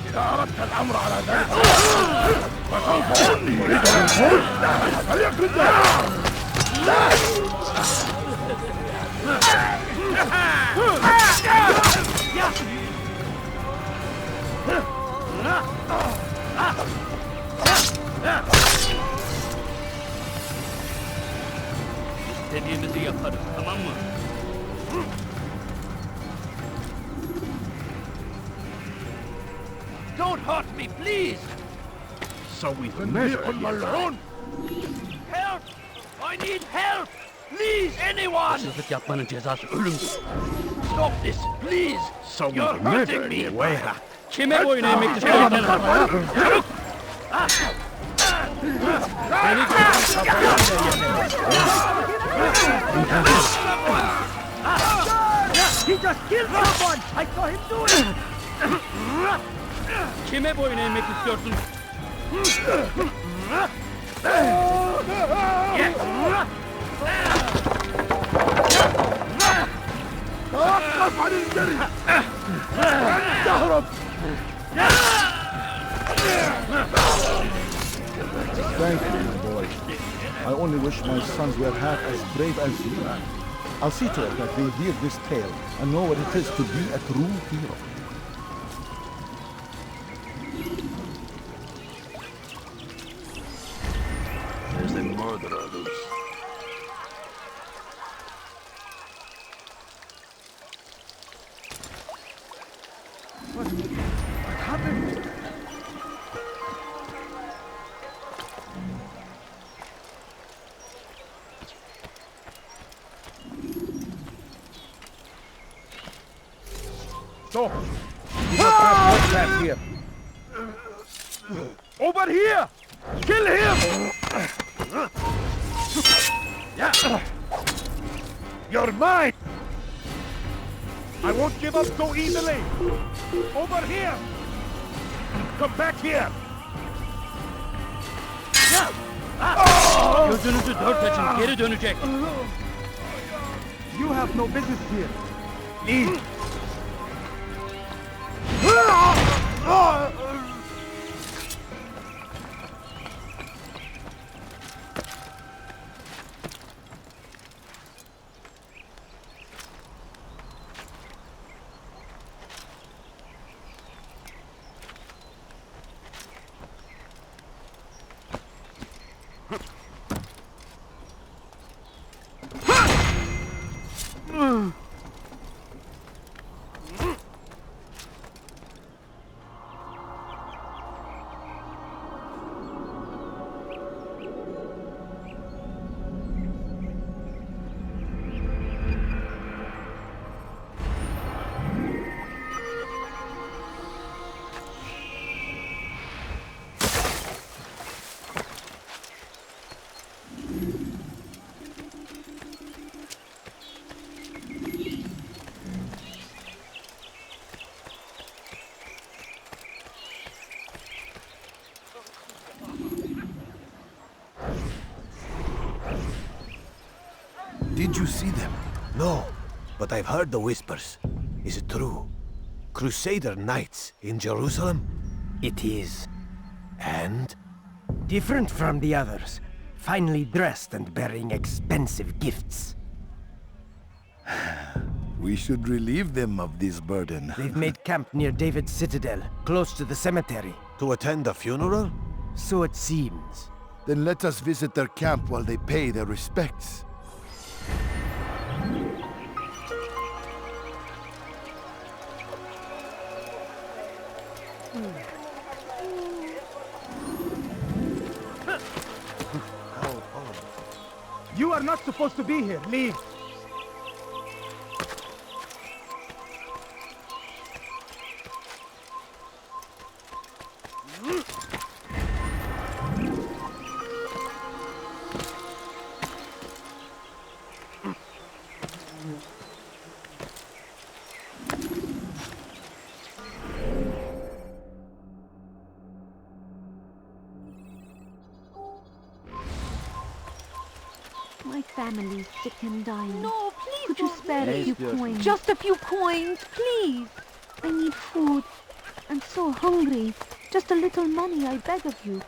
إذا أردت الأمر على ذلك فسوف أريد أن فليكن İstediğimizi yaparız, tamam mı? Don't hurt me, please! So we've measured Malone! Help! I need help! Please, anyone! Hırsızlık yapmanın cezası ölümdür. Stop this, please! So You're we've hurting measured me! Way Kime boyun eğmek istiyorsun? Çabuk! He just killed someone! I saw him do it! Kime boyun eğmek istiyorsun? توقف عن الجري تهرب Thank you, my boy. I only wish my sons were half as brave as you. I'll see to it that they hear this tale and know what it is to be a true hero. There's a murderer loose. What happened? So, you must have what's that here. Over here! Kill him! You're mine! I won't give up so easily! Over here! Come back here! Gözünüzü dört açın, geri dönecek. You have no business here. Leave! Did you see them? No, but I've heard the whispers. Is it true? Crusader knights in Jerusalem? It is. And? Different from the others. Finely dressed and bearing expensive gifts. We should relieve them of this burden. They've made camp near David's citadel, close to the cemetery. To attend a funeral? So it seems. Then let us visit their camp while they pay their respects. You are not supposed to be here. Leave. My family's sick and dying. No, please. Could you spare Yes, a few dear. coins? Just a few coins, please. I need food. I'm so hungry. Just a little money, I beg of you.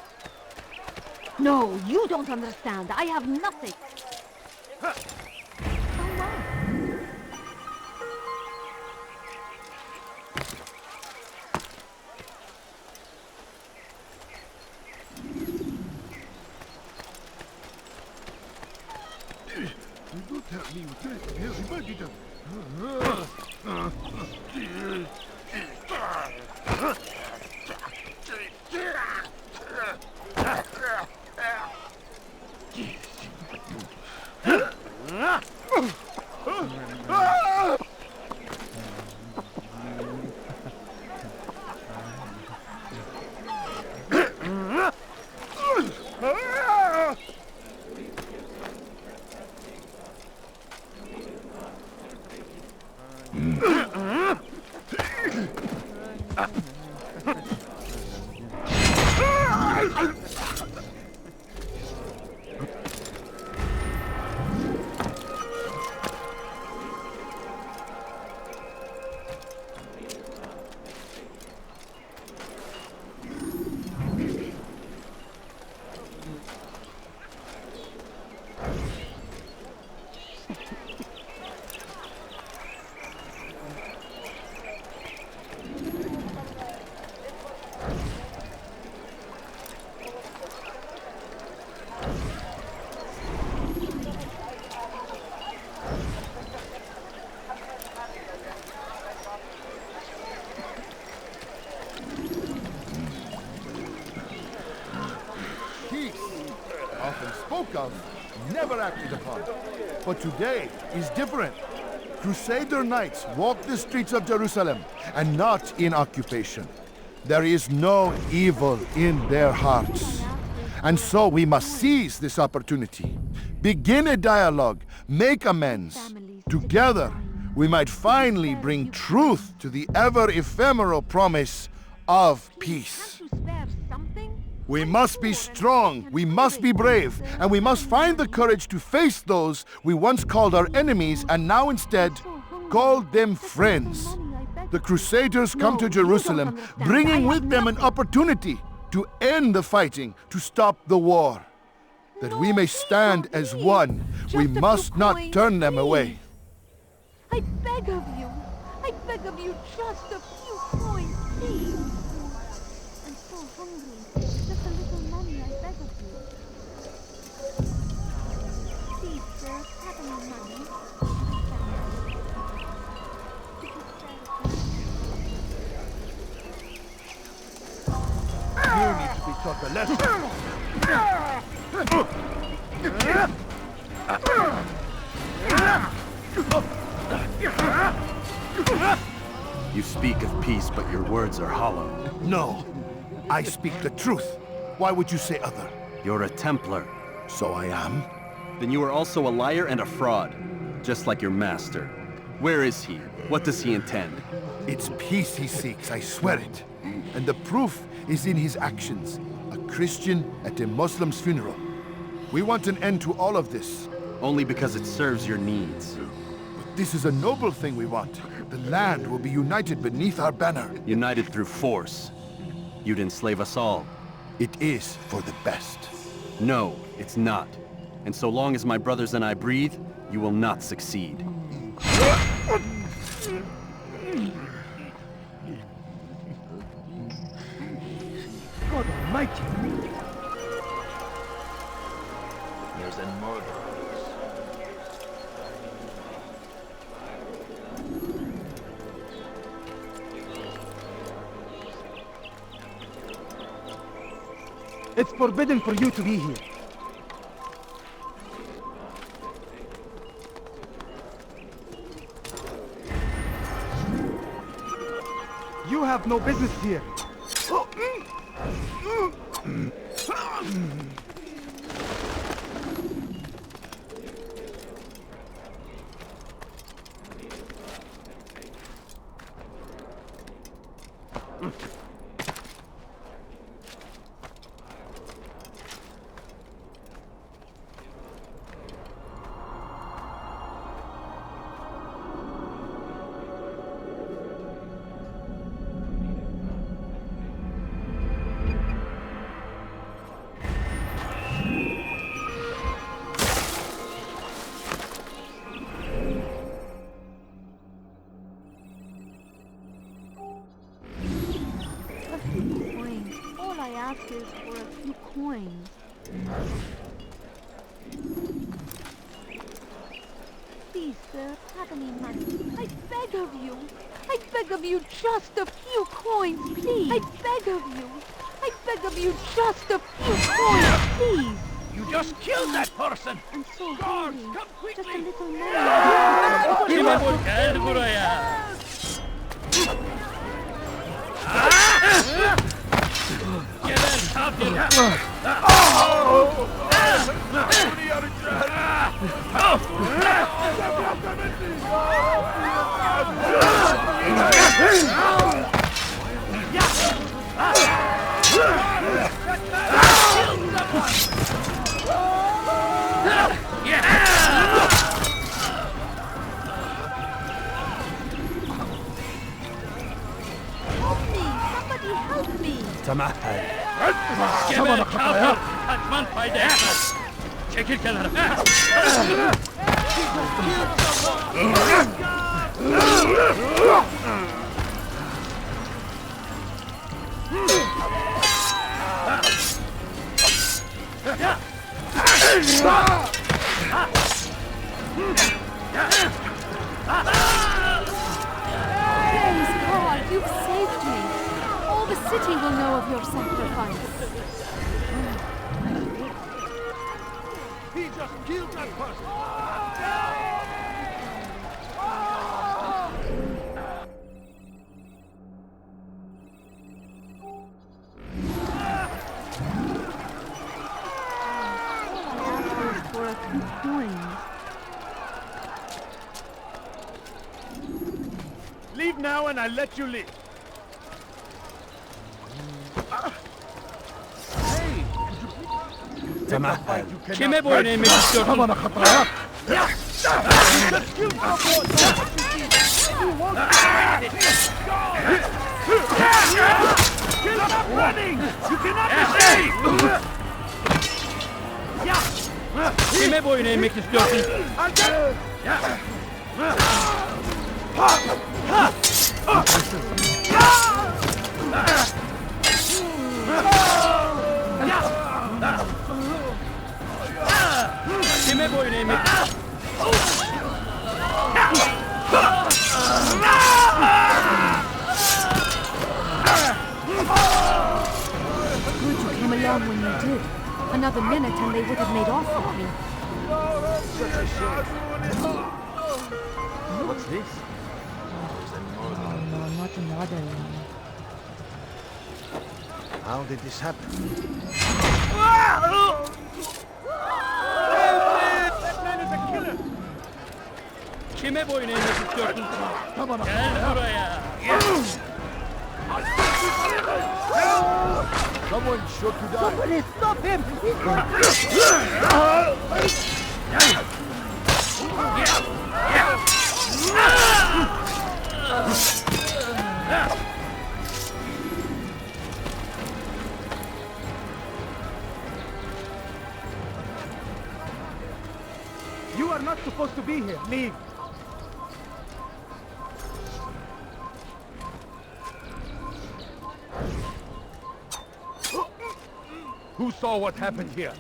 No, you don't understand. I have nothing. Often spoke of, never acted upon. But today is different. Crusader knights walk the streets of Jerusalem and not in occupation. There is no evil in their hearts. And so we must seize this opportunity. Begin a dialogue, make amends. Together, we might finally bring truth to the ever-ephemeral promise of peace. We must be strong, we must be brave, and we must find the courage to face those we once called our enemies and now instead call them friends. The Crusaders come to Jerusalem, bringing with them an opportunity to end the fighting, to stop the war. That we may stand as one, we must not turn them away. I beg of you, just a few coins, please. I'm so hungry. Just a little money, I beg of you. Please, sir, have any money? You need to be taught a lesson. You speak of peace, but your words are hollow. No, I speak the truth. Why would you say other? You're a Templar. So I am. Then you are also a liar and a fraud, just like your master. Where is he? What does he intend? It's peace he seeks, I swear it. And the proof is in his actions. A Christian at a Muslim's funeral. We want an end to all of this. Only because it serves your needs. But this is a noble thing we want. The land will be united beneath our banner. United through force. You'd enslave us all. It is for the best. No, it's not. And so long as my brothers and I breathe, you will not succeed. God almighty! There's a murderer. It's forbidden for you to be here. You have no business here. any money. I beg of you. I beg of you just a few coins, please. I beg of you. I beg of you just a few coins, please. You just killed that person! I'm so Guards, hungry. come quickly! Just a little more. Gel buraya. Geber kafir. Help me! تمهل. Geber kafir. Kaçman fayda etmez. Çekil kenara. Praise God, you've saved me. All the city will know of your sacrifice. He just killed that person! For a few coins. Leave now and I'll let you leave. تمهل. Kime boyun eğmek istiyorsun? Stop running! You cannot escape! Kime boyun eğmek istiyorsun? Kime boyun eğmek Good you came along when you did. Another minute and they would have made off with me. What's this? No, not another one. How did this happen? That man is a killer! Kime boyun eğmek istiyorsun? Gel buraya. Someone shook you down. Somebody stop him! You are not supposed to be here. Leave. Who saw what happened here?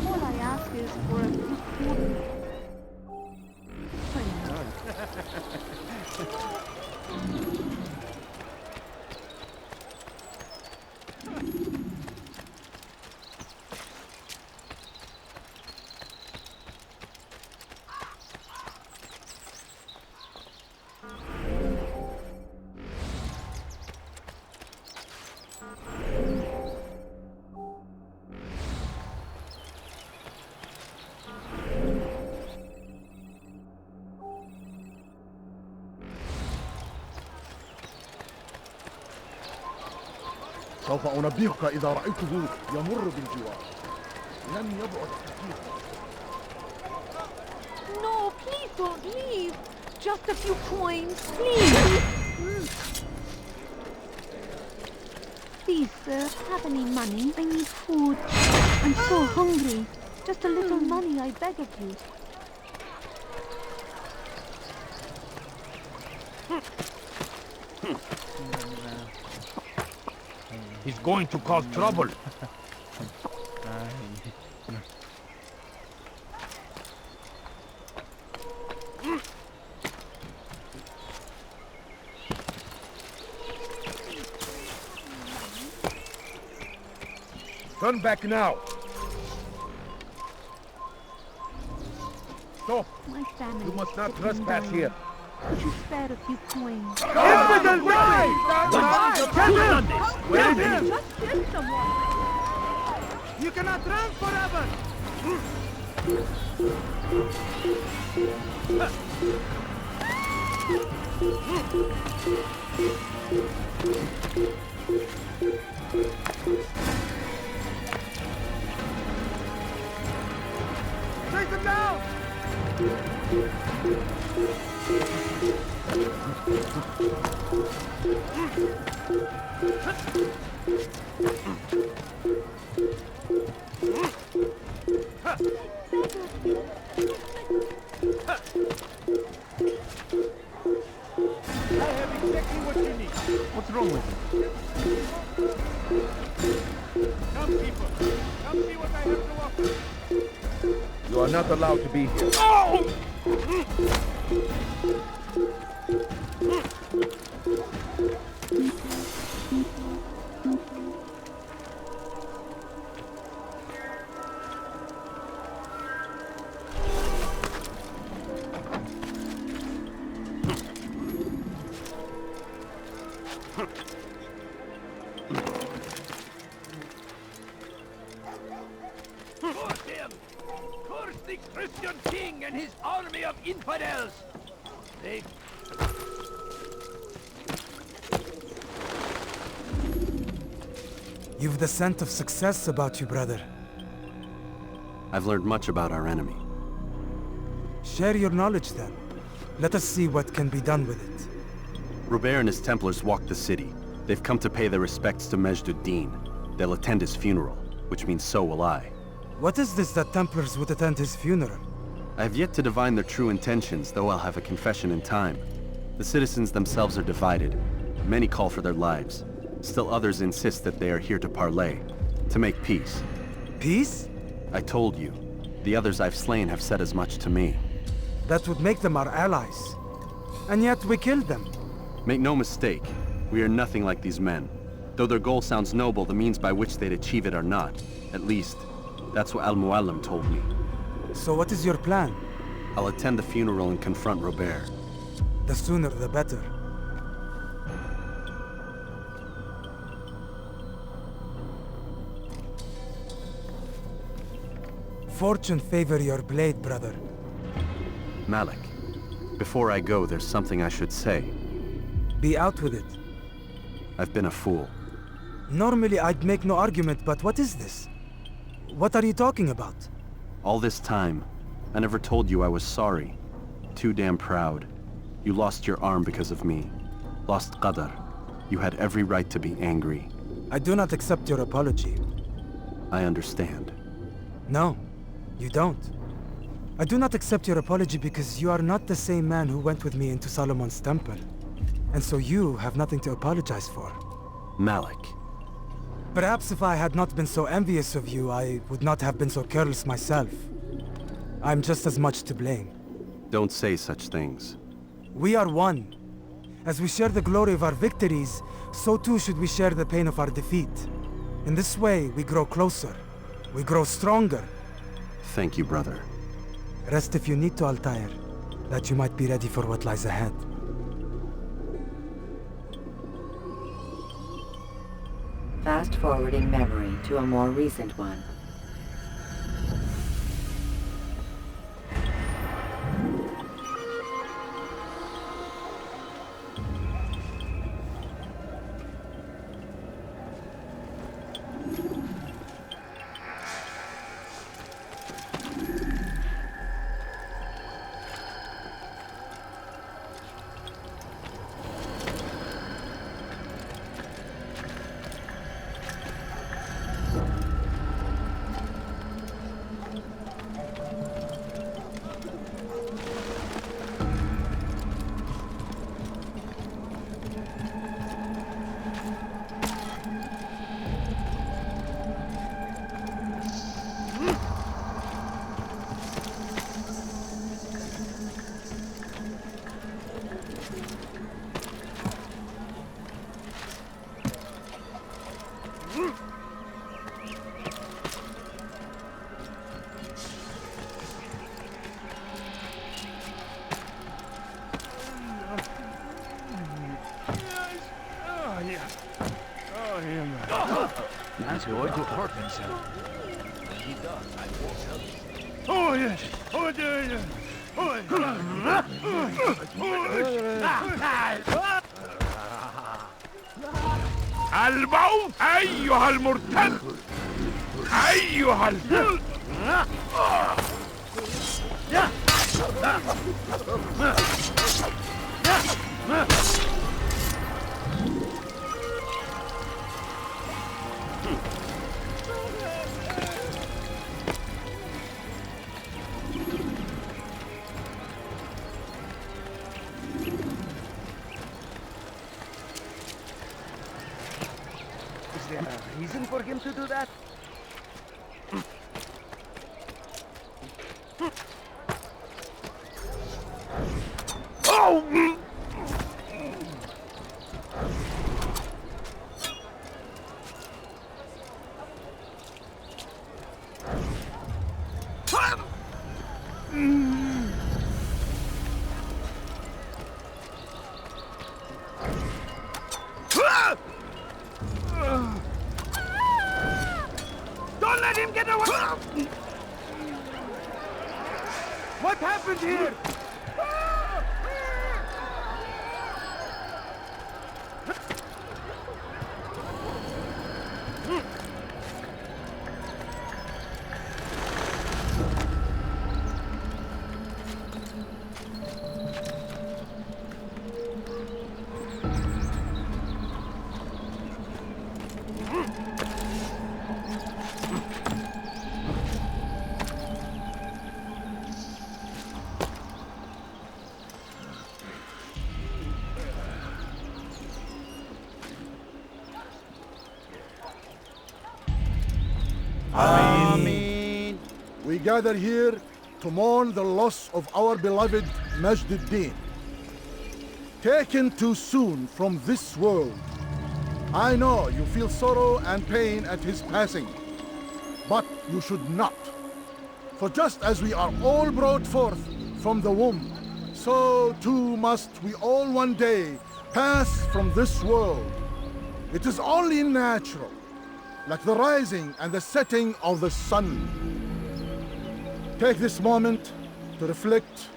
All I ask is for a few coins. سوف أنبهك إذا رأيته يمر بالجوار. لن يبعد كثيرا. No, please don't leave. Just a few coins, please. Please, sir, have any money? I need food. I'm so hungry. Just a little money, I beg of you. He's going to cause trouble. Turn back now. Stop. My family. You must not trespass here. Could you spare a few coins? Where is he? Just kill someone. You cannot run forever! Take them down! What's wrong with him? Come, people. Come see what I have to offer. You are not allowed to be here. Curse him! Curse the Christian king and his army of infidels! They... You've the scent of success about you, brother. I've learned much about our enemy. Share your knowledge then. Let us see what can be done with it. Robert and his Templars walked the city. They've come to pay their respects to Majd-ud-Din. They'll attend his funeral, which means so will I. What is this that Templars would attend his funeral? I have yet to divine their true intentions, though I'll have a confession in time. The citizens themselves are divided. Many call for their lives. Still others insist that they are here to parley, to make peace. Peace? I told you. The others I've slain have said as much to me. That would make them our allies. And yet we killed them. Make no mistake, we are nothing like these men. Though their goal sounds noble, the means by which they'd achieve it are not. At least, that's what Al-Muallim told me. So what is your plan? I'll attend the funeral and confront Robert. The sooner the better. Fortune favor your blade, brother. Malik, before I go, there's something I should say. Be out with it. I've been a fool. Normally I'd make no argument, but what is this? What are you talking about? All this time, I never told you I was sorry. Too damn proud. You lost your arm because of me. Lost Qadar. You had every right to be angry. I do not accept your apology. I understand. No, you don't. I do not accept your apology because you are not the same man who went with me into Solomon's temple. And so you have nothing to apologize for. Malik. Perhaps if I had not been so envious of you, I would not have been so careless myself. I'm just as much to blame. Don't say such things. We are one. As we share the glory of our victories, so too should we share the pain of our defeat. In this way, we grow closer. We grow stronger. Thank you, brother. Rest if you need to, Altair, that you might be ready for what lies ahead. Fast-forwarding memory to a more recent one. He's going to hurt himself. When he does, I won't help him. Oh, yes. Oh, yeah. الموت أيها المرتد أيها Is there a reason for him to do that? Oh! Don't let him get away! What happened here? Ameen. We gather here to mourn the loss of our beloved Majd-ud-Din. Taken too soon from this world. I know you feel sorrow and pain at his passing, but you should not. For just as we are all brought forth from the womb, so too must we all one day pass from this world. It is only natural, like the rising and the setting of the sun. Take this moment to reflect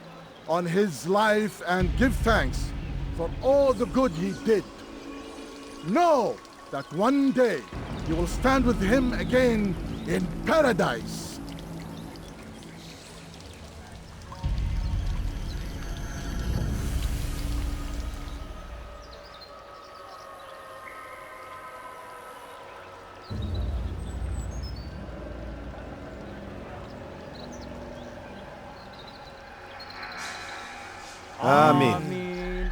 on his life and give thanks for all the good he did. Know that one day you will stand with him again in paradise. Ameen.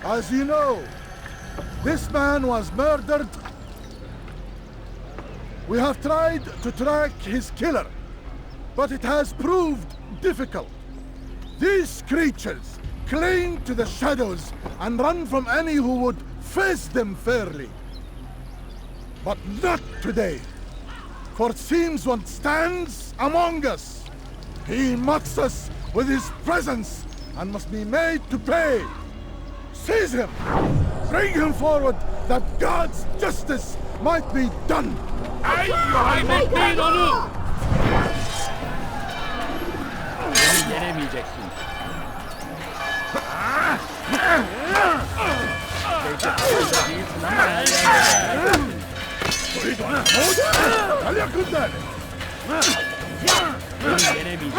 As you know, this man was murdered. We have tried to track his killer, but it has proved difficult. These creatures cling to the shadows and run from any who would face them fairly. But not today, for it seems one stands among us. He mocks us with his presence and must be made to pay. Seize him! Bring him forward that God's justice might be done! Bekleyin onu! Beni yenemeyeceksin. Al yakından! Beni yenemeyeceksin.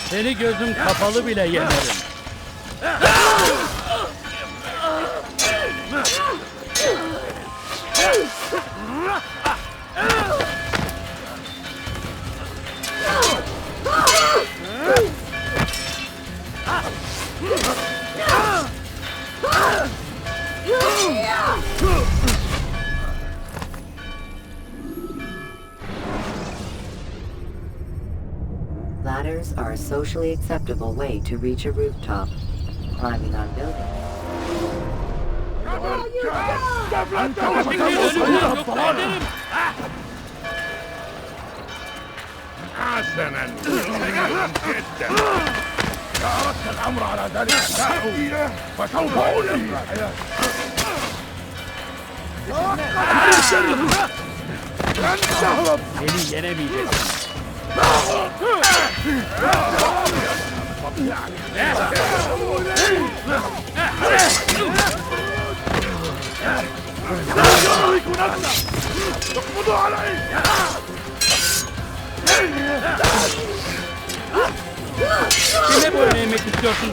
Seni gözüm kapalı bile yenerim. Lifts are a socially acceptable way to reach a rooftop. Climbing on buildings. حسنا جدا أردت الأمر على ذلك فسوف Seni yenemeyeceğiz. اقبضوا علي Kime boyun eğmek istiyorsun?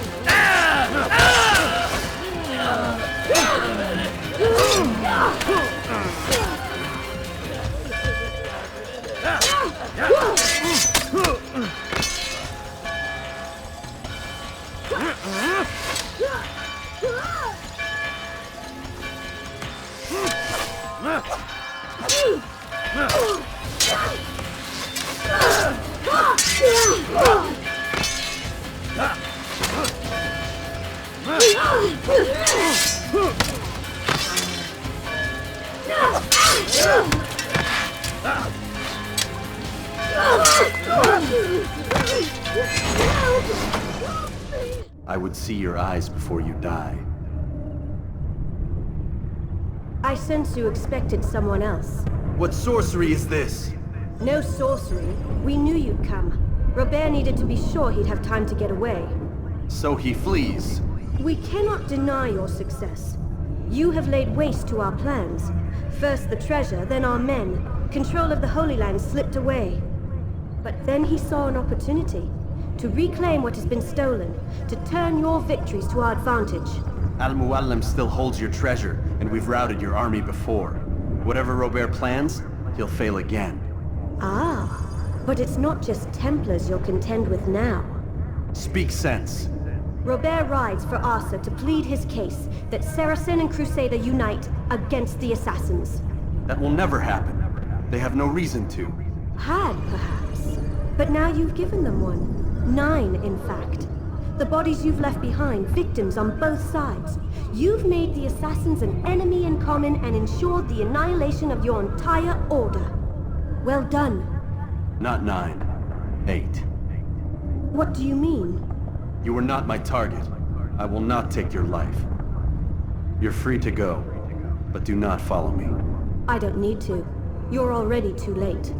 I would see your eyes before you die. I sense you expected someone else. What sorcery is this? No sorcery. We knew you'd come. Robert needed to be sure he'd have time to get away. So he flees. We cannot deny your success. You have laid waste to our plans. First the treasure, then our men. Control of the Holy Land slipped away. But then he saw an opportunity to reclaim what has been stolen, to turn your victories to our advantage. Al-Muallim still holds your treasure, and we've routed your army before. Whatever Robert plans, he'll fail again. Ah, but it's not just Templars you'll contend with now. Speak sense. Robert rides for Arsa to plead his case that Saracen and Crusader unite against the Assassins. That will never happen. They have no reason to. Had, perhaps. But now you've given them one. 9, in fact. The bodies you've left behind, victims on both sides. You've made the Assassins an enemy in common and ensured the annihilation of your entire order. Well done. Not 9. 8. What do you mean? You were not my target. I will not take your life. You're free to go, but do not follow me. I don't need to. You're already too late.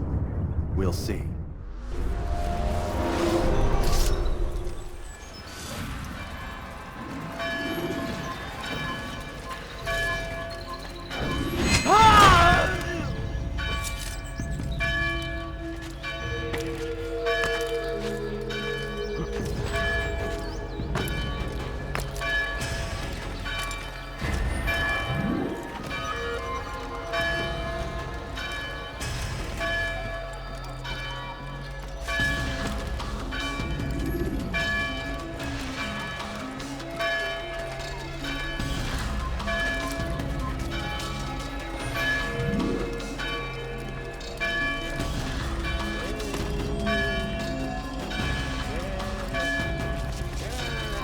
We'll see.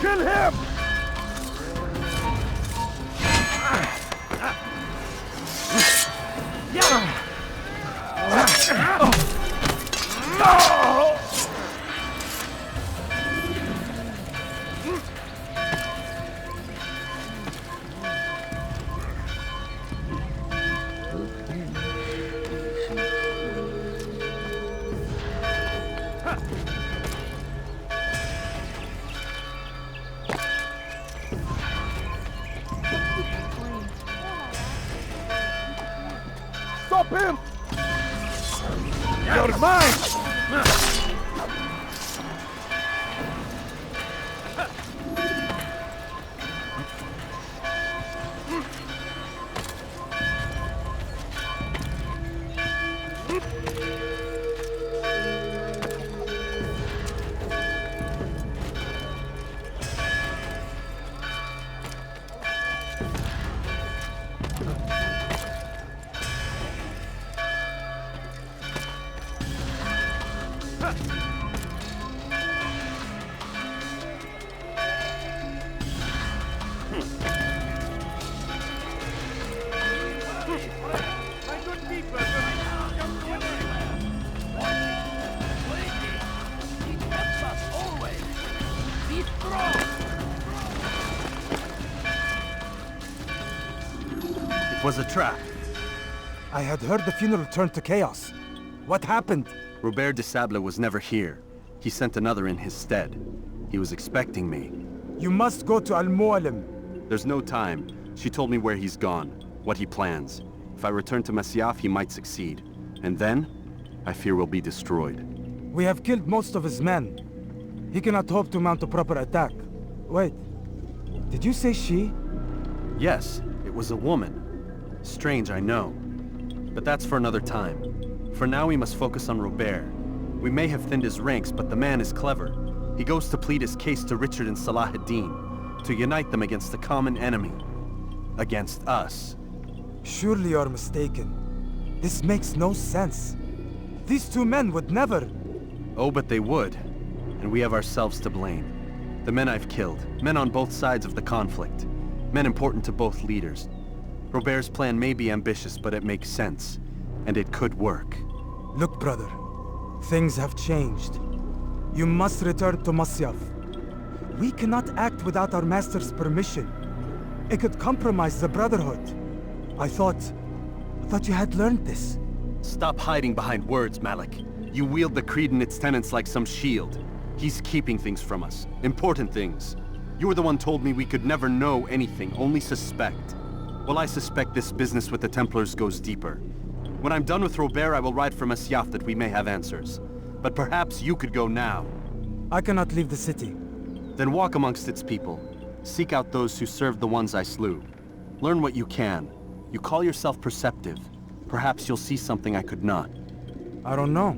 Kill him! Stop him! You're mine! was a trap. I had heard the funeral turned to chaos. What happened? Robert de Sable was never here. He sent another in his stead. He was expecting me. You must go to Al-Mualim. There's no time. She told me where he's gone, what he plans. If I return to Masyaf, he might succeed. And then, I fear we'll be destroyed. We have killed most of his men. He cannot hope to mount a proper attack. Wait, did you say she? Yes, it was a woman. Strange, I know. But that's for another time. For now, we must focus on Robert. We may have thinned his ranks, but the man is clever. He goes to plead his case to Richard and Salah ad-Din, to unite them against the common enemy. Against us. Surely you're mistaken. This makes no sense. These two men would never... Oh, but they would. And we have ourselves to blame. The men I've killed, men on both sides of the conflict. Men important to both leaders. Robert's plan may be ambitious, but it makes sense. And it could work. Look, brother. Things have changed. You must return to Masyaf. We cannot act without our master's permission. It could compromise the Brotherhood. I thought you had learned this. Stop hiding behind words, Malik. You wield the creed and its tenets like some shield. He's keeping things from us. Important things. You were the one told me we could never know anything, only suspect. Well, I suspect this business with the Templars goes deeper. When I'm done with Robert, I will ride for Masyaf that we may have answers. But perhaps you could go now. I cannot leave the city. Then walk amongst its people. Seek out those who served the ones I slew. Learn what you can. You call yourself perceptive. Perhaps you'll see something I could not. I don't know.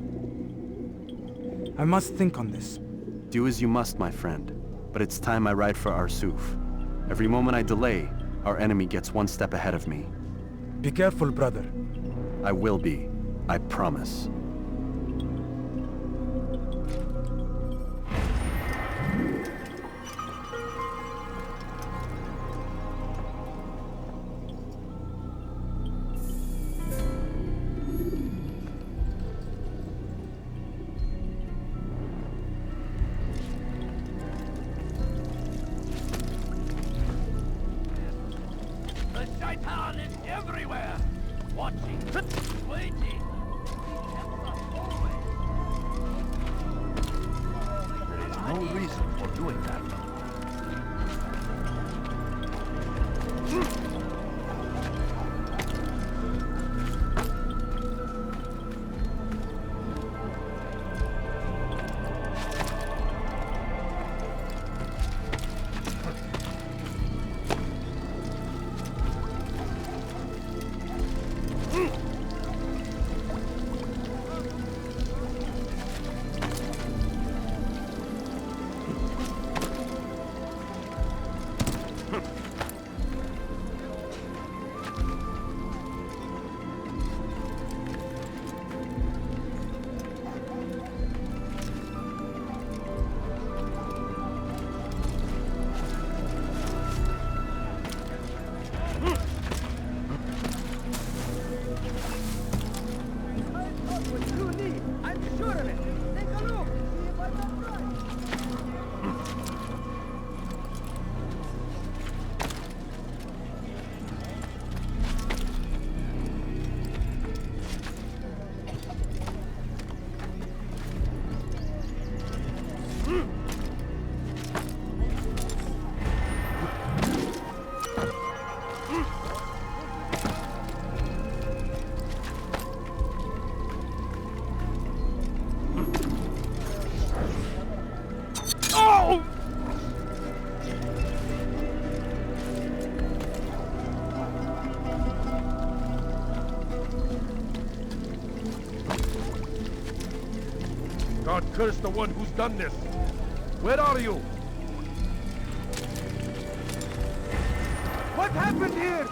I must think on this. Do as you must, my friend. But it's time I ride for Arsuf. Every moment I delay, our enemy gets one step ahead of me. Be careful, brother. I will be. I promise. God curse the one who's done this. Where are you? What happened here?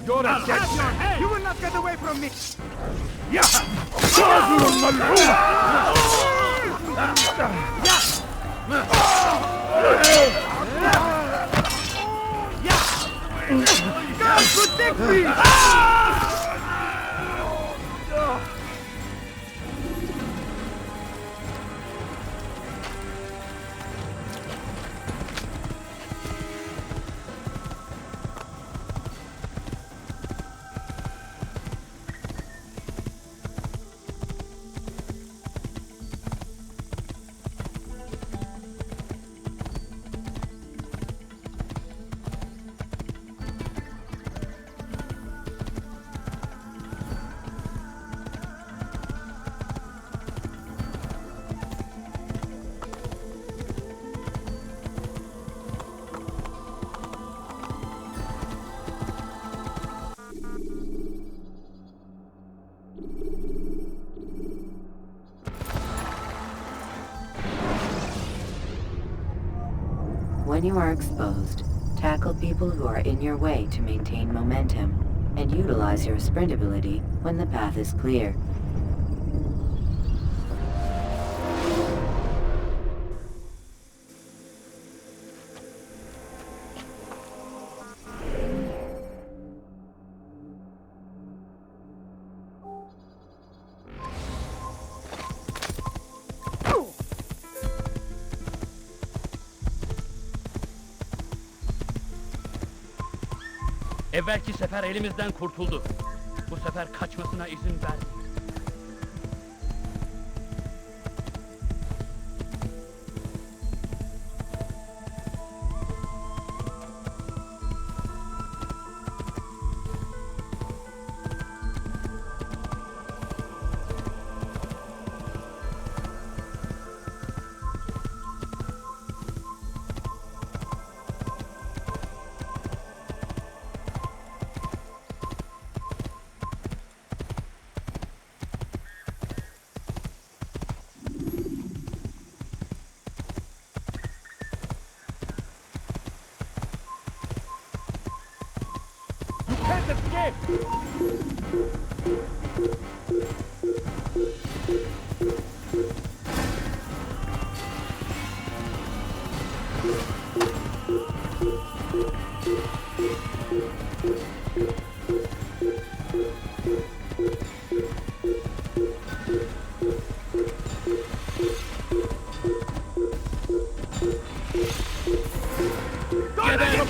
You're a dead man. You will not get away from me! Yeah! kick me! When you are exposed, tackle people who are in your way to maintain momentum, and utilize your sprint ability when the path is clear. Evvelki sefer elimizden kurtuldu. Bu sefer kaçmasına izin vermeyin.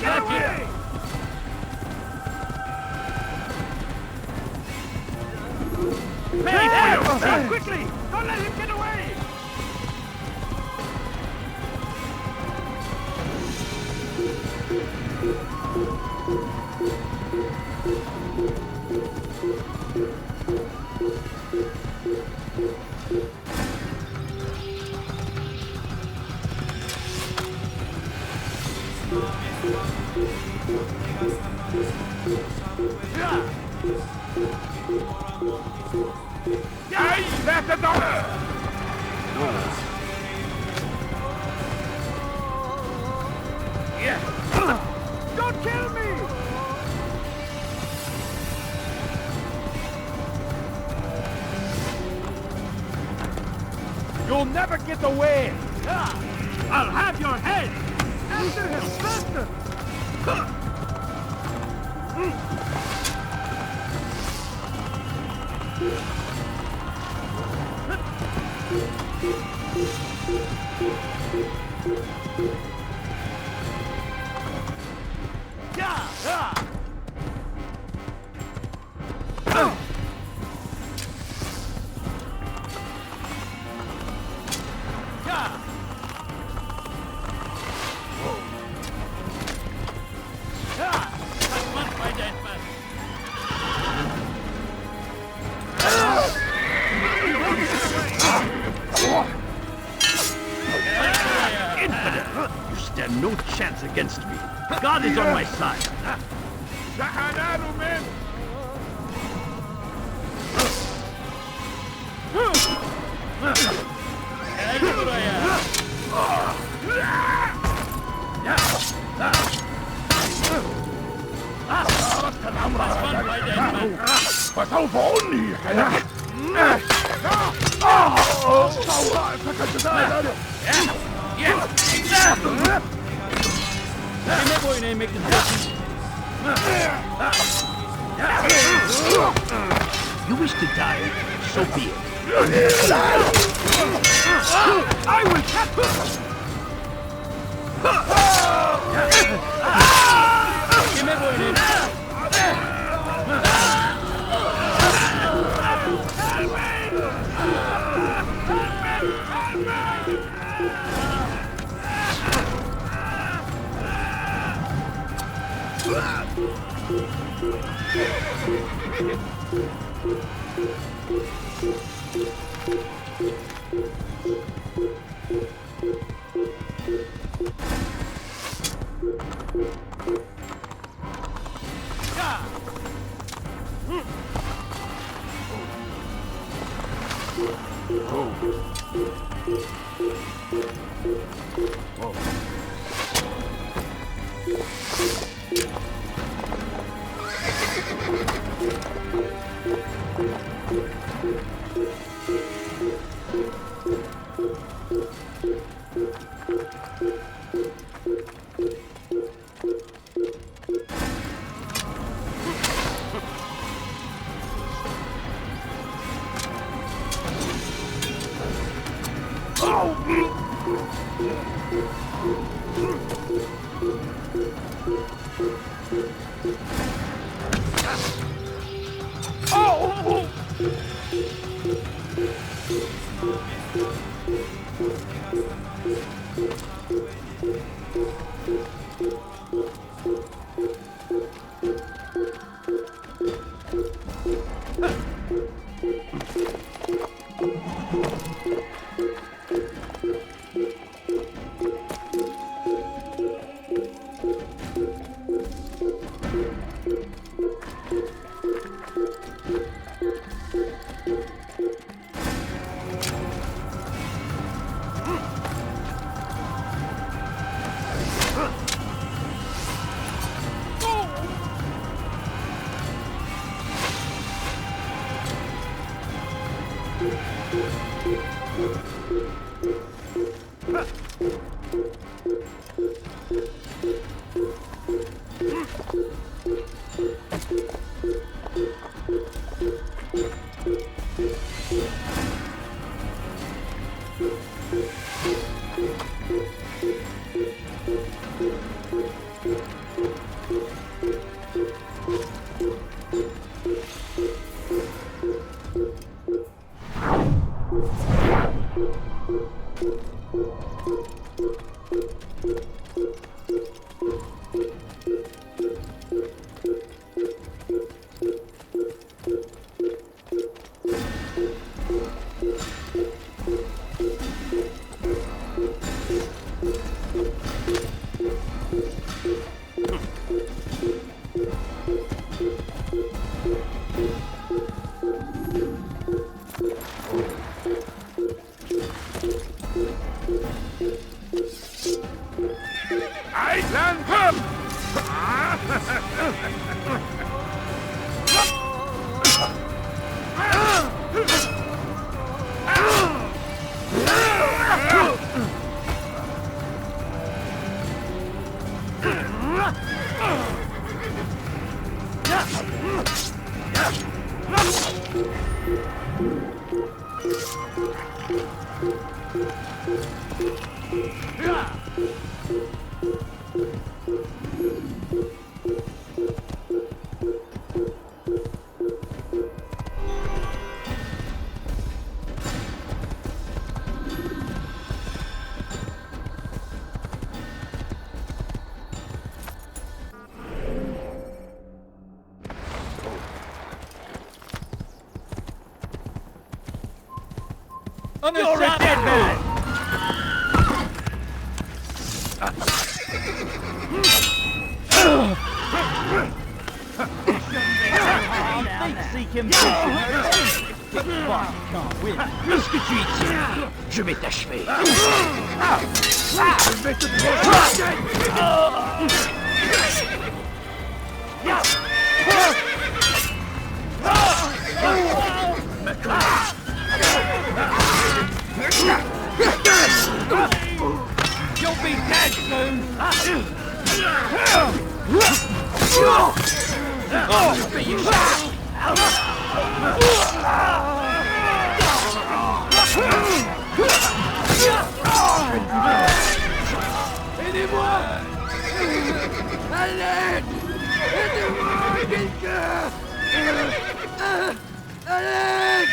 Get away! Hey, quickly! Don't let him get away! That's the door! Don't kill me! You'll never get away! I'll have your head! After him, faster! You stand no chance against me. God is on my side. فسوف أنهيك Kime boyun eğmek istiyorsun? You wish to die, so be it. I will capture. You're a dead man! Puisque tu y tiens, je vais t'achever. Je vais te You'll be dead soon! Aidez-moi! À l'aide! Aidez-moi, quelqu'un! À l'aide!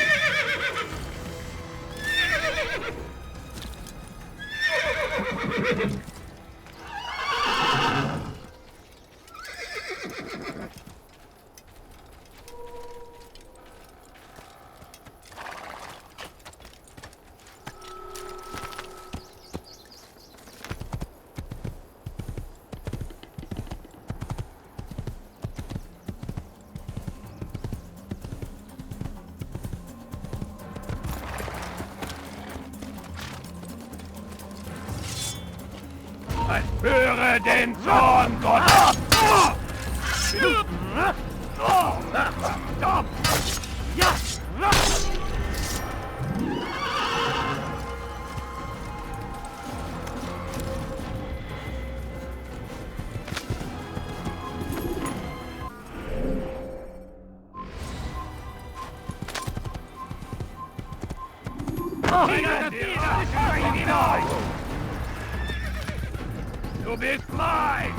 Höre den Zorn Gottes! Du bist mein!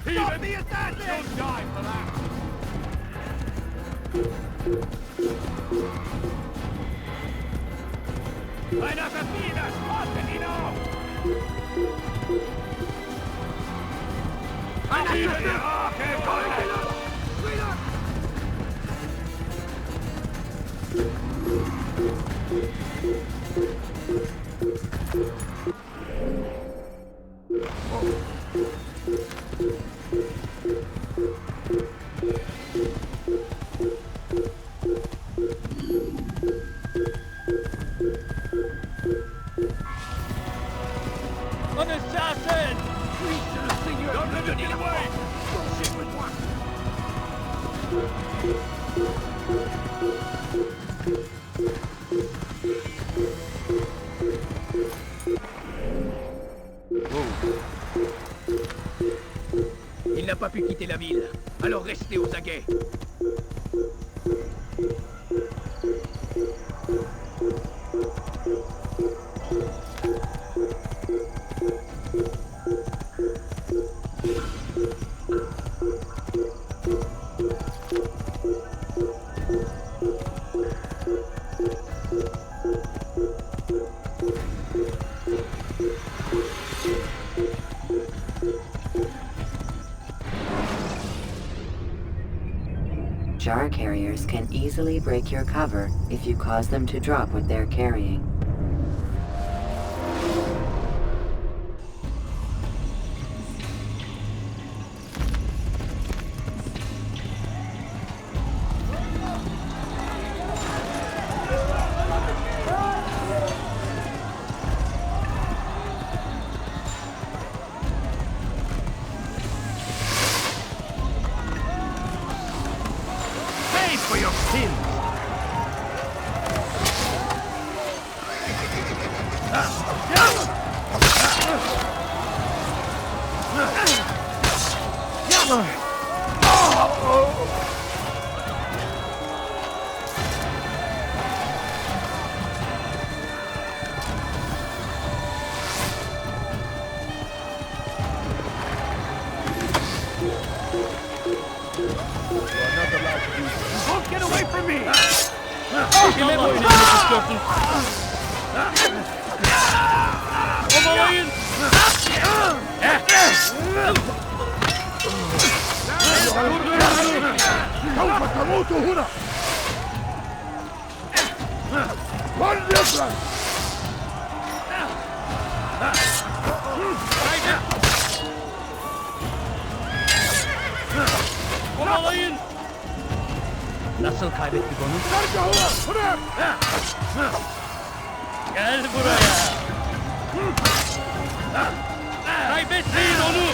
Stop the assassin! You'll die for that! Ein Assassiner! Schlachtet ihn auf! Ein Assassiner! Rache Gottes! An assassin! Please, Seigneur! Don't let him get away! Bullshit with one! Il n'a pas pu quitter la ville, alors restez aux aguets. Jar carriers can easily break your cover if you cause them to drop what they're carrying. For your sins! Don't get away from me! Kime boyun eğmek istiyorsun? Kovalayın! سوف تموت هنا! من يفلت؟ Kovalayın! Nasıl kaybettik onu? Gel buraya! Kaybetmeyin onu!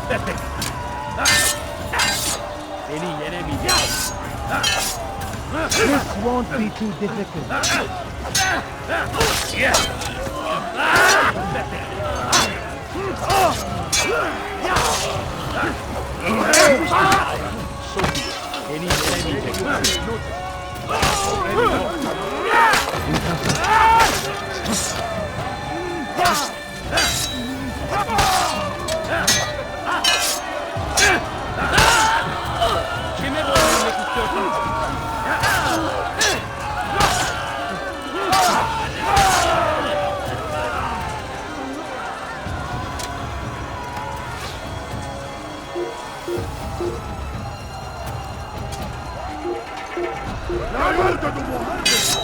pathetic. Any enemy? This won't be too difficult. Any enemy take notice.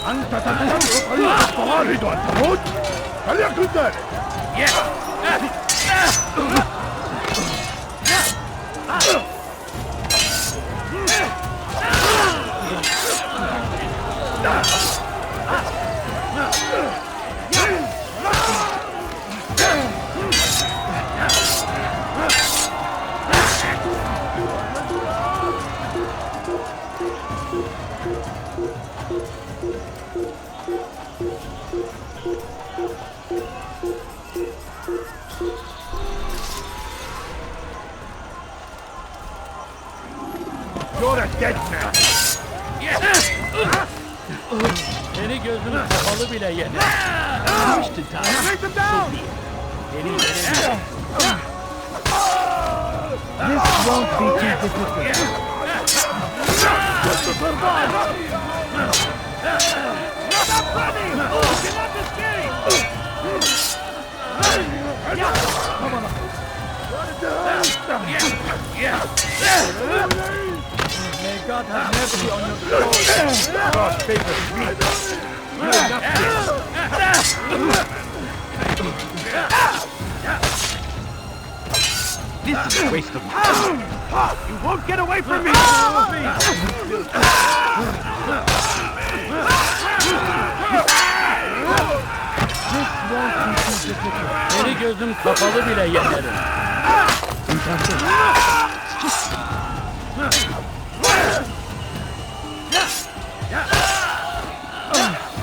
أنت تتبع طريق الطوارئ وأنت تموت؟ فليكن ذلك. You're a dead man. Seni gözünü kapalı bile yener. Take them down. This won't be too difficult. Stop running! You cannot escape! Come on. May God have mercy on your soul. God favors me. This is a waste of time. You won't get away from me! Seni gözüm kapalı bile yenerim.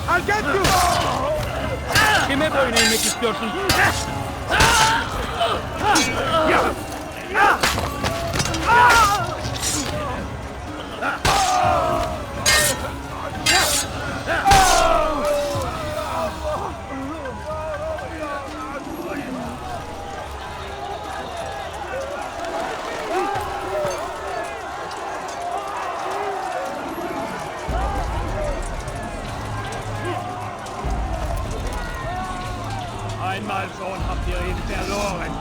I'll get you! Kime boyun eğmek istiyorsun? Einmal schon habt ihr ihn verloren.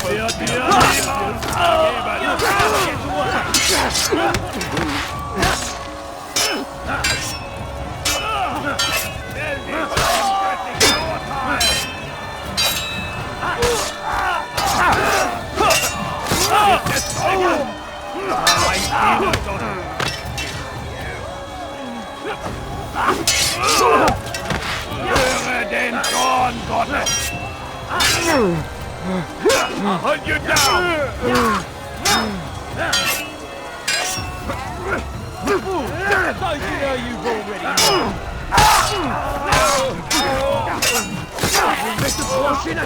Wird dir niemand Höre den Zorn Gottes! I'll hunt you down! I see how you've already Mr. Portion,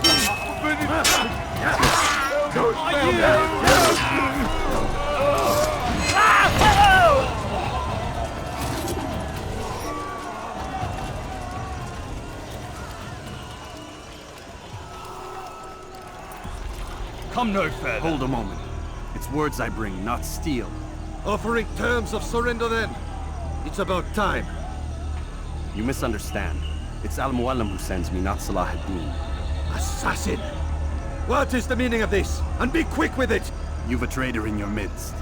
Come no further. Hold a moment. It's words I bring, not steel. Offering terms of surrender then. It's about time. You misunderstand. It's Al-Mualim who sends me, not Salah ad-Din. Assassin! What is the meaning of this? And be quick with it! You've a traitor in your midst.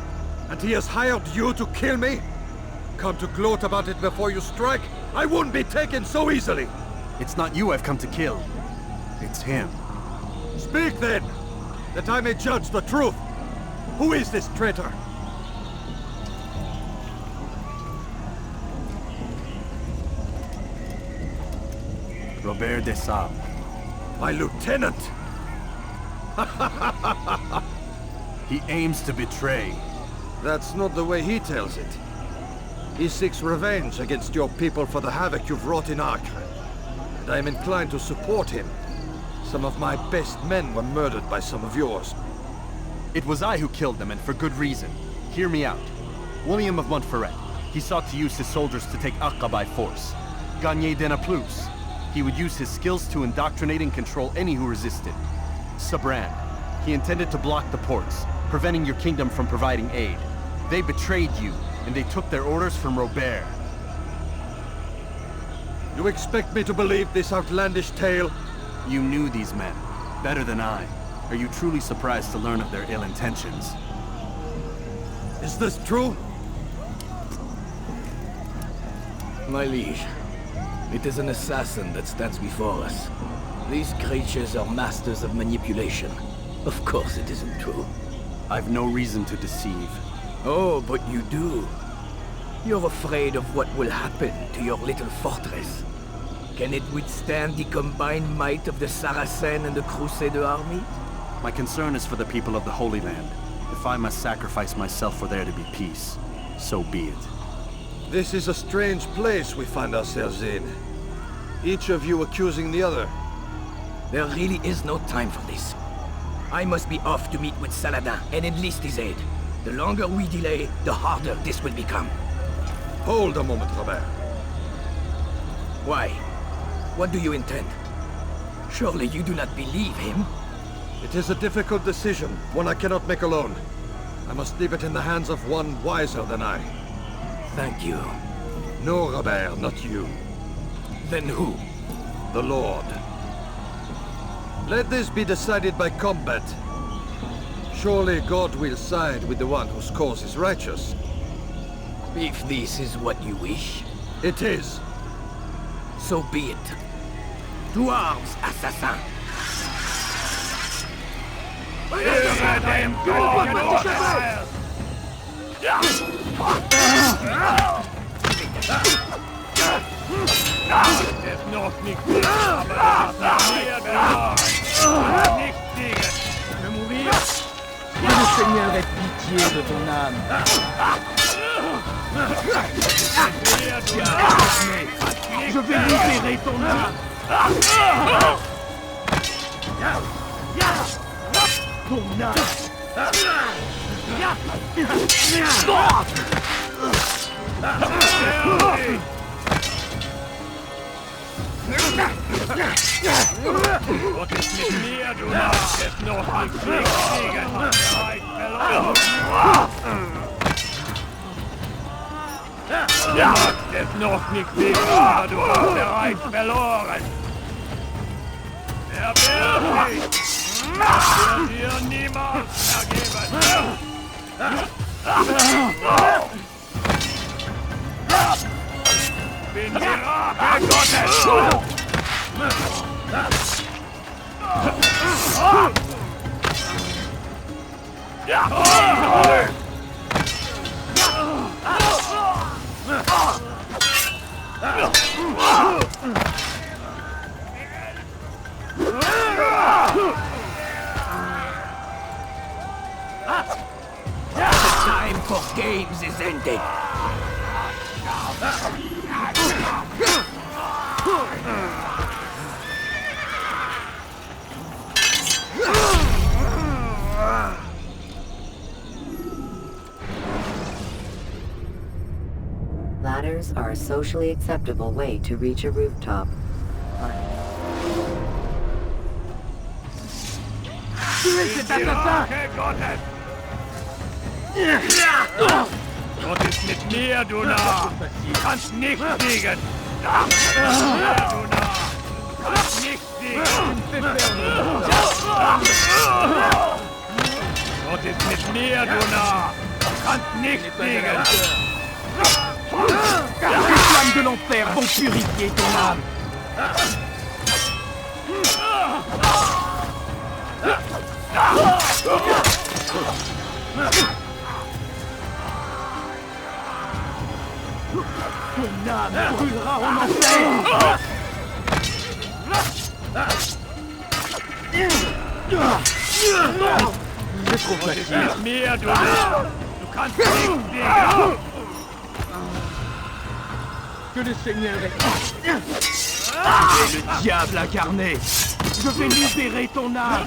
And he has hired you to kill me? Come to gloat about it before you strike? I won't be taken so easily! It's not you I've come to kill. It's him. Speak then! That I may judge the truth! Who is this traitor? Robert de Sable. My lieutenant! He aims to betray. That's not the way he tells it. He seeks revenge against your people for the havoc you've wrought in Acre. And I am inclined to support him. Some of my best men were murdered by some of yours. It was I who killed them, and for good reason. Hear me out. William of Montferrat. He sought to use his soldiers to take Acre by force. Gagné de Naplouse. He would use his skills to indoctrinate and control any who resisted. Sabran. He intended to block the ports, preventing your kingdom from providing aid. They betrayed you, and they took their orders from Robert. You expect me to believe this outlandish tale? You knew these men, better than I. Are you truly surprised to learn of their ill intentions? Is this true? My liege, it is an assassin that stands before us. These creatures are masters of manipulation. Of course it isn't true. I've no reason to deceive. Oh, but you do. You're afraid of what will happen to your little fortress. Can it withstand the combined might of the Saracen and the Crusader armies? My concern is for the people of the Holy Land. If I must sacrifice myself for there to be peace, so be it. This is a strange place we find ourselves in. Each of you accusing the other. There really is no time for this. I must be off to meet with Saladin and enlist his aid. The longer we delay, the harder this will become. Hold a moment, Robert. Why? What do you intend? Surely you do not believe him? It is a difficult decision, one I cannot make alone. I must leave it in the hands of one wiser than I. Thank you. No, Robert, not you. Then who? The Lord. Let this be decided by combat. Surely God will side with the one whose cause is righteous. If this is what you wish. It is. So be it. To arms, assassin! Que le Seigneur ait pitié de ton âme. Je vais libérer ton âme. Ton âme. Wat is met meer doen? Het is nog niet tegen. Bereid verloren. Het is nog niet tegen. Du hast bereid verloren. Er wird nicht. Er wird dir niemals vergeben. Bin die Rache Gottes. The time for games is ended. Ladders are a socially acceptable way to reach a rooftop. Gott ist mit mir, du Narr! Kannst nicht siegen! Kannst nicht siegen! Gott ist mit mir, du Narr! Kannst nicht siegen! Les flammes de l'enfer vont purifier ton âme. Ton âme brûlera en enfer. Mir, du Narr! Du kannst nicht fliegen! Que le Seigneur est... Et le diable incarné! Je vais libérer ton âme!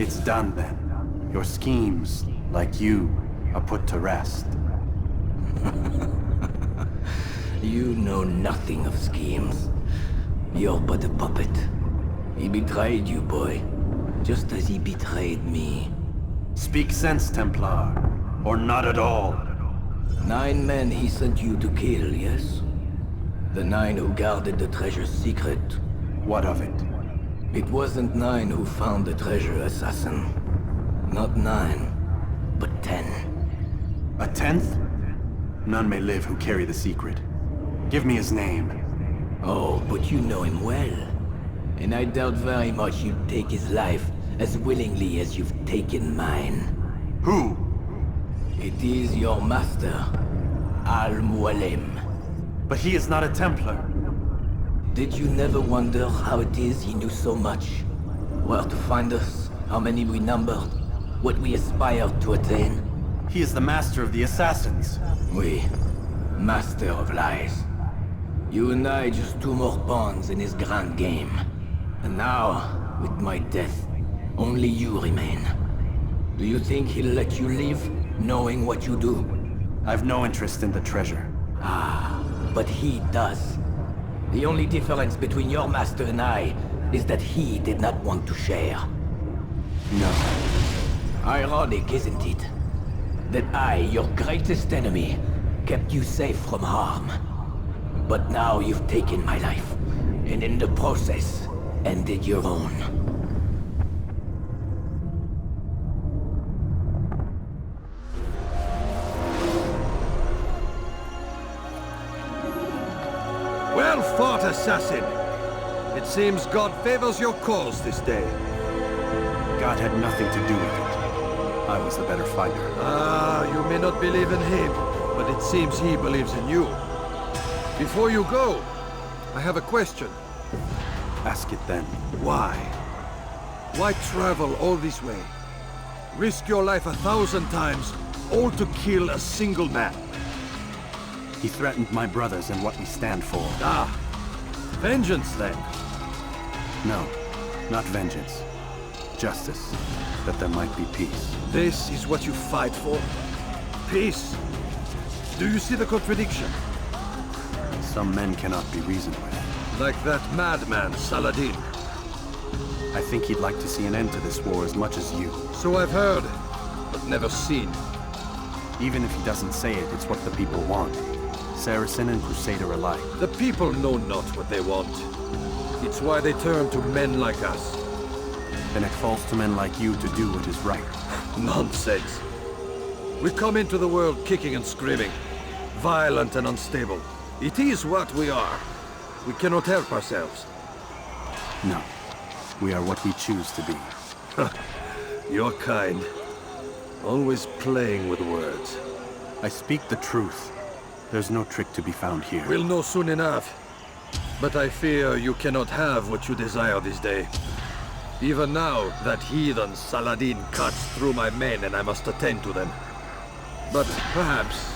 It's done then. Your schemes, like you, are put to rest. You know nothing of schemes. You're but a puppet. He betrayed you, boy. Just as he betrayed me. Speak sense, Templar. Or not at all. 9 men he sent you to kill, yes? The 9 who guarded the treasure's secret. What of it? It wasn't 9 who found the treasure, assassin. Not 9, but 10. A 10th? None may live who carry the secret. Give me his name. Oh, but you know him well. And I doubt very much you'd take his life as willingly as you've taken mine. Who? It is your master, Al-Mualim. But he is not a Templar. Did you never wonder how it is he knew so much? Where to find us, how many we numbered, what we aspired to attain? He is the master of the assassins. Oui, master of lies. You and I just 2 more pawns in his grand game. And now, with my death, only you remain. Do you think he'll let you live, knowing what you do? I've no interest in the treasure. Ah, but he does. The only difference between your master and I is that he did not want to share. No. Ironic, isn't it? That I, your greatest enemy, kept you safe from harm. But now you've taken my life, and in the process, ended your own. Well fought, assassin! It seems God favors your cause this day. God had nothing to do with it. I was the better fighter. Ah, you may not believe in him, but it seems he believes in you. Before you go, I have a question. Ask it then. Why? Why travel all this way? Risk your life 1,000 times, all to kill a single man. He threatened my brothers and what we stand for. Ah, vengeance then? No, not vengeance. Justice, that there might be peace. This is what you fight for? Peace? Do you see the contradiction? Some men cannot be reasoned with. Like that madman, Saladin. I think he'd like to see an end to this war as much as you. So I've heard, but never seen. Even if he doesn't say it, it's what the people want. Saracen and Crusader alike. The people know not what they want. It's why they turn to men like us. Then it falls to men like you to do what is right. Nonsense. We come into the world kicking and screaming, violent and unstable. It is what we are. We cannot help ourselves. No. We are what we choose to be. You're kind. Always playing with words. I speak the truth. There's no trick to be found here. We'll know soon enough. But I fear you cannot have what you desire this day. Even now, that heathen Saladin cuts through my men and I must attend to them. But perhaps,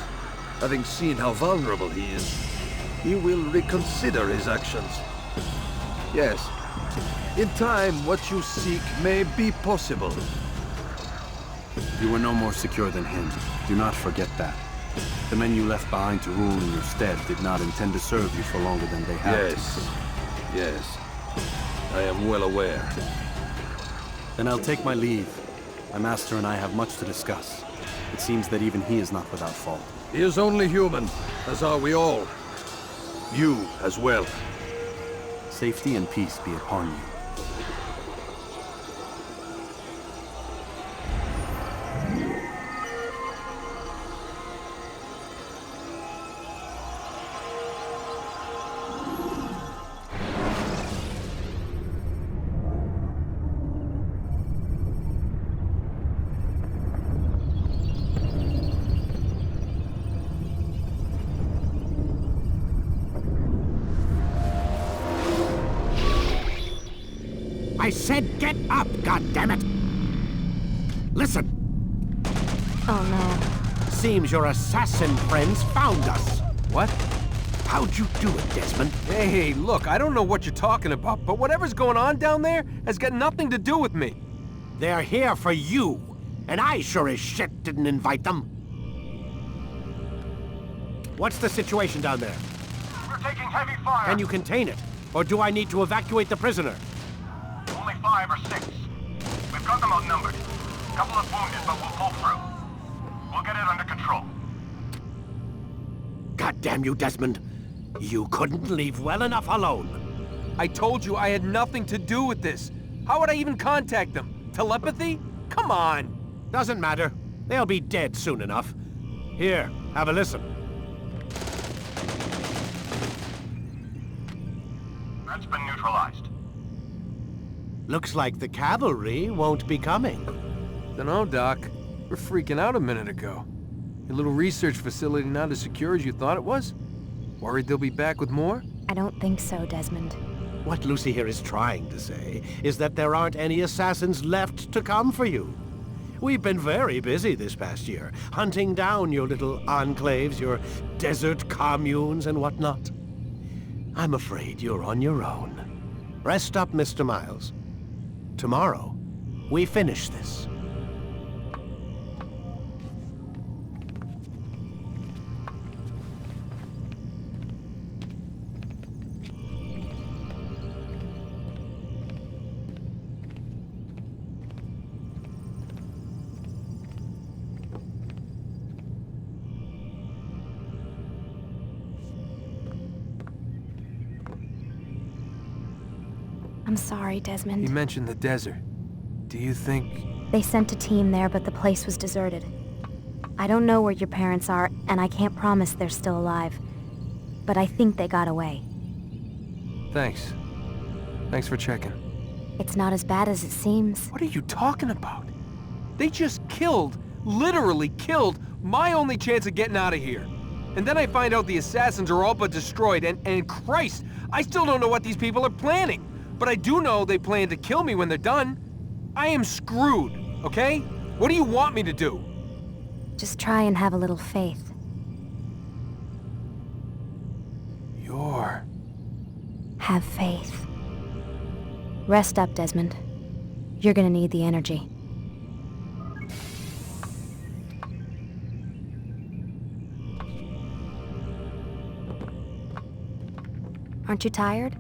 having seen how vulnerable he is, he will reconsider his actions. Yes, in time, what you seek may be possible. You were no more secure than him. Do not forget that. The men you left behind to rule in your stead did not intend to serve you for longer than they had. Yes, yes. I am well aware. Then I'll take my leave. My master and I have much to discuss. It seems that even he is not without fault. He is only human, as are we all. You as well. Safety and peace be upon you. I said get up, goddammit! Listen! Oh no. Seems your assassin friends found us. What? How'd you do it, Desmond? Hey, look, I don't know what you're talking about, but whatever's going on down there has got nothing to do with me. They're here for you, and I sure as shit didn't invite them. What's the situation down there? We're taking heavy fire. Can you contain it? Or do I need to evacuate the prisoner? Only 5 or 6. We've got them outnumbered. Couple of wounded, but we'll pull through. We'll get it under control. God damn you, Desmond. You couldn't leave well enough alone. I told you I had nothing to do with this. How would I even contact them? Telepathy? Come on. Doesn't matter. They'll be dead soon enough. Here, have a listen. That's been neutralized. Looks like the cavalry won't be coming. Dunno, Doc. We're freaking out a minute ago. Your little research facility not as secure as you thought it was? Worried they'll be back with more? I don't think so, Desmond. What Lucy here is trying to say is that there aren't any assassins left to come for you. We've been very busy this past year, hunting down your little enclaves, your desert communes and whatnot. I'm afraid you're on your own. Rest up, Mr. Miles. Tomorrow, we finish this. I'm sorry, Desmond. You mentioned the desert. Do you think... They sent a team there, but the place was deserted. I don't know where your parents are, and I can't promise they're still alive. But I think they got away. Thanks. Thanks for checking. It's not as bad as it seems. What are you talking about? They just killed, literally killed, my only chance of getting out of here. And then I find out the assassins are all but destroyed, and Christ, I still don't know what these people are planning. But I do know they plan to kill me when they're done. I am screwed, okay? What do you want me to do? Just try and have a little faith. Have faith. Rest up, Desmond. You're gonna need the energy. Aren't you tired?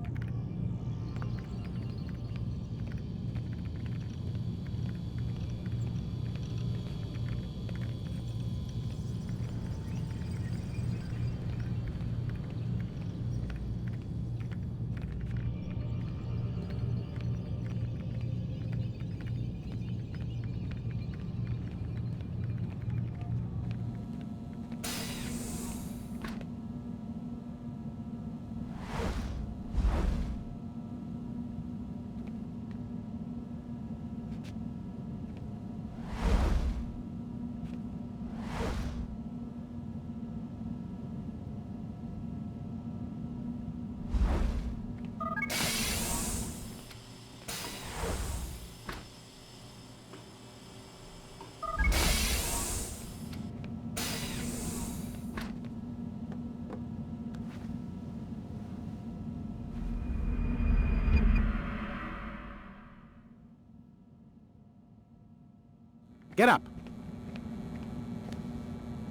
Get up.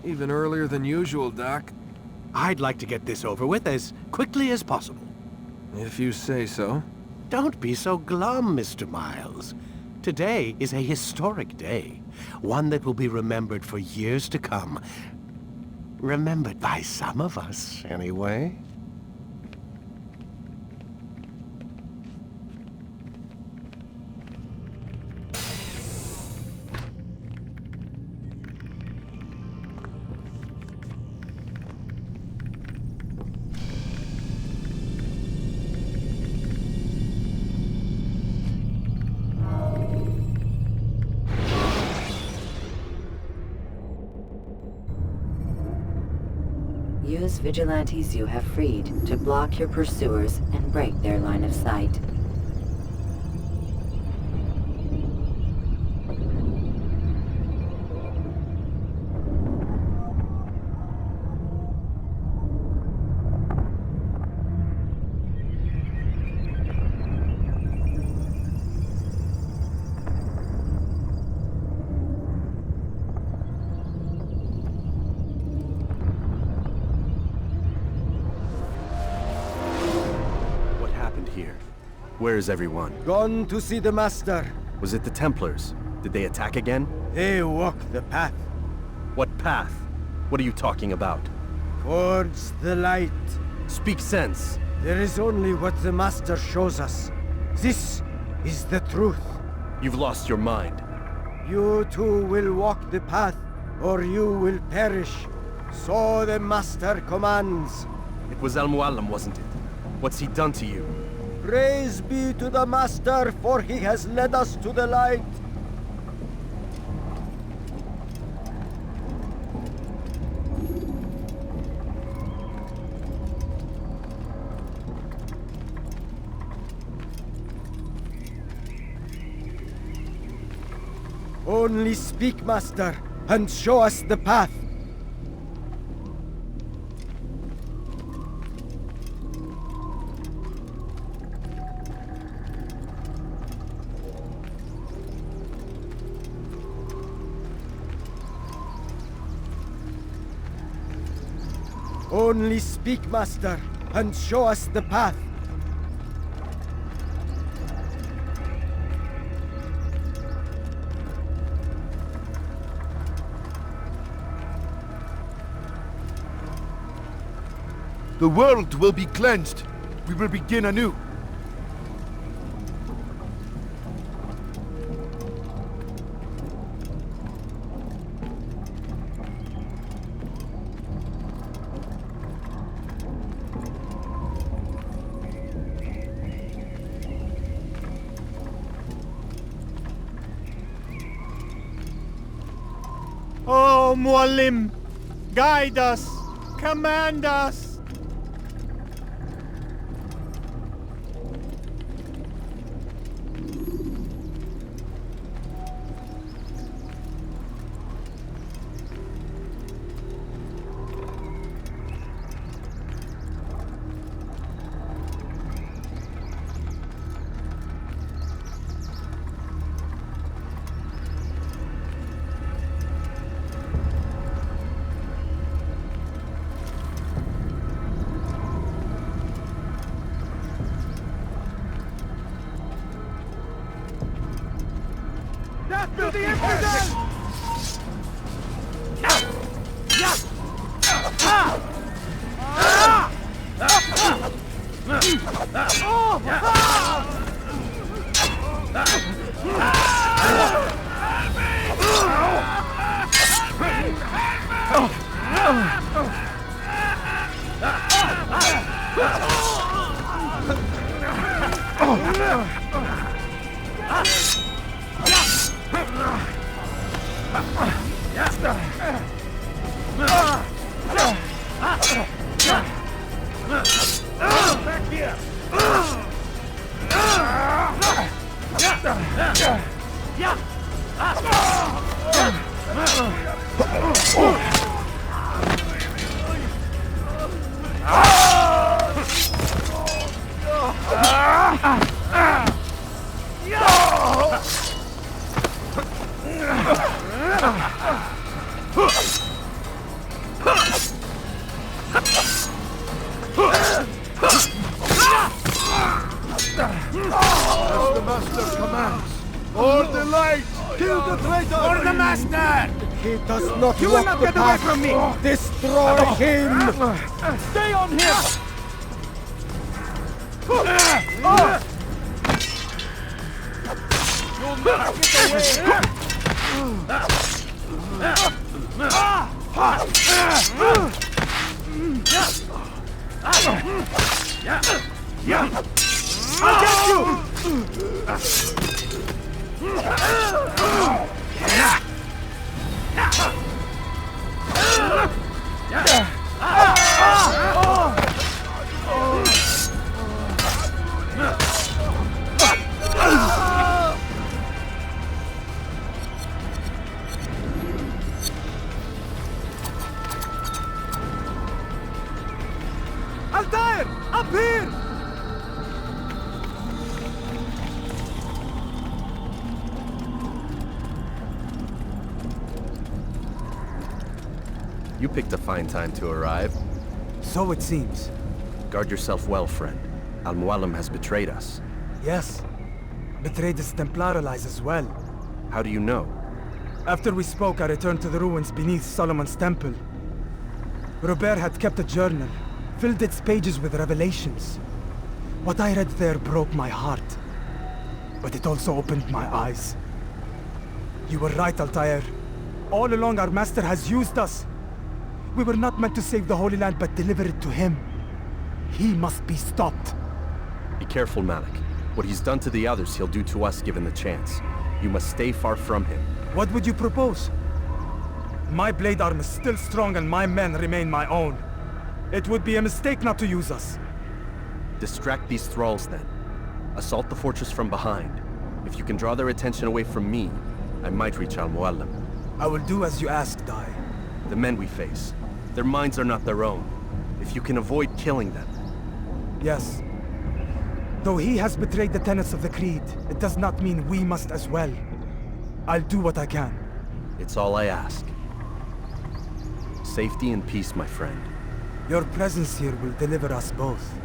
Even earlier than usual, Doc. I'd like to get this over with as quickly as possible. If you say so. Don't be so glum, Mr. Miles. Today is a historic day. One that will be remembered for years to come. Remembered by some of us, anyway. Use vigilantes you have freed to block your pursuers and break their line of sight. Where is everyone? Gone to see the Master. Was it the Templars? Did they attack again? They walk the path. What path? What are you talking about? Towards the light. Speak sense. There is only what the Master shows us. This is the truth. You've lost your mind. You too will walk the path, or you will perish. So the Master commands. It was Al-Mualim, wasn't it? What's he done to you? Praise be to the Master, for he has led us to the light. Only speak, Master, and show us the path. Only speak, Master, and show us the path. The world will be cleansed. We will begin anew. Oh, Mualim, guide us, command us. Death to the infidels! Back here! As the master commands. For the light! Kill the traitor! For the master! He does not You will not the get away path. from me! Destroy him! Stay on him! You'll never get I'll get you! Altair! Up here! You picked a fine time to arrive. So it seems. Guard yourself well, friend. Al-Mualim has betrayed us. Yes. Betrayed his Templar allies as well. How do you know? After we spoke, I returned to the ruins beneath Solomon's temple. Robert had kept a journal, filled its pages with revelations. What I read there broke my heart. But it also opened my eyes. You were right, Altair. All along our master has used us. We were not meant to save the Holy Land, but deliver it to him. He must be stopped. Be careful, Malik. What he's done to the others, he'll do to us given the chance. You must stay far from him. What would you propose? My blade arm is still strong and my men remain my own. It would be a mistake not to use us. Distract these thralls then. Assault the fortress from behind. If you can draw their attention away from me, I might reach Al-Mualim. I will do as you ask, Dai. The men we face, their minds are not their own. If you can avoid killing them. Yes. Though he has betrayed the tenets of the Creed, it does not mean we must as well. I'll do what I can. It's all I ask. Safety and peace, my friend. Your presence here will deliver us both.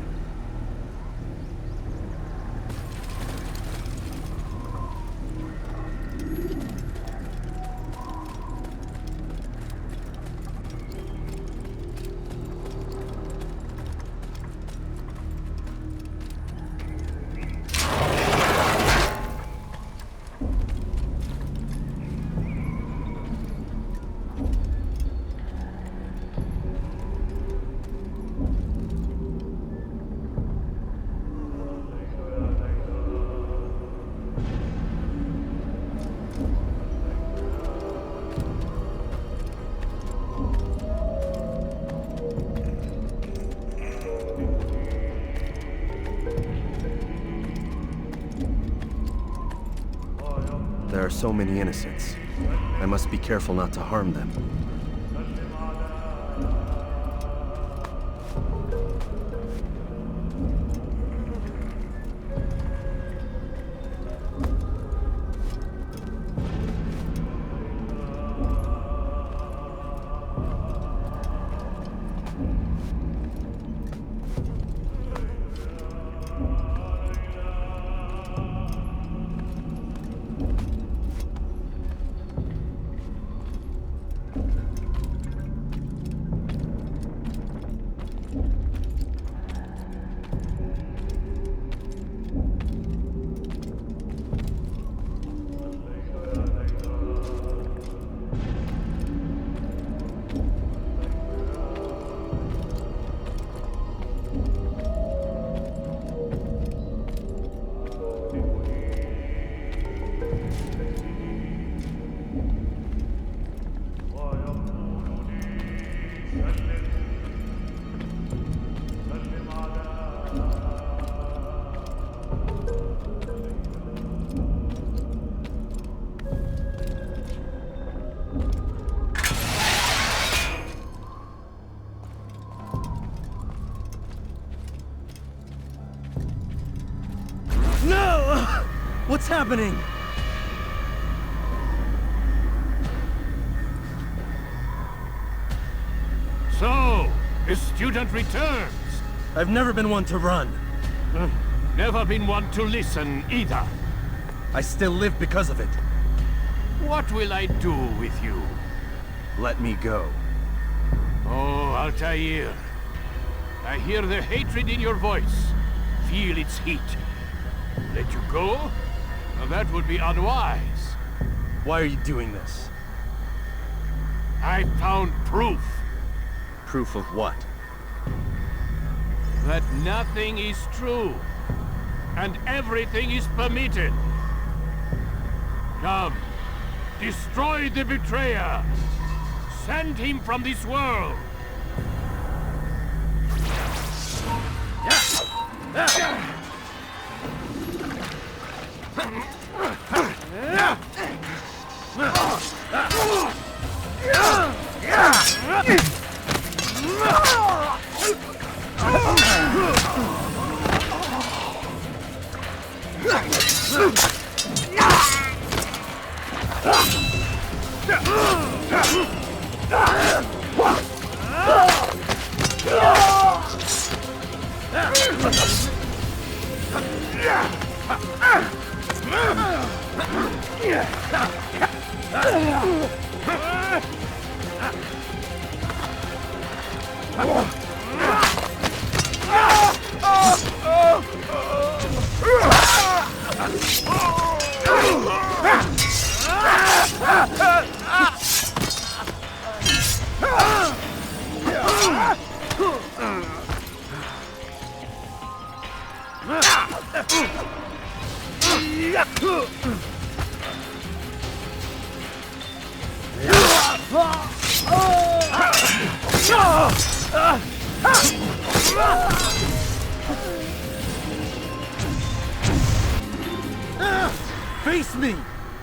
There are so many innocents. I must be careful not to harm them. What's happening? So, the student returns. I've never been one to run. Never been one to listen, either. I still live because of it. What will I do with you? Let me go. Oh, Altair. I hear the hatred in your voice. Feel its heat. Let you go? Well, that would be unwise. Why are you doing this? I found proof. Proof of what? That nothing is true. And everything is permitted. Come. Destroy the betrayer. Send him from this world. Face me!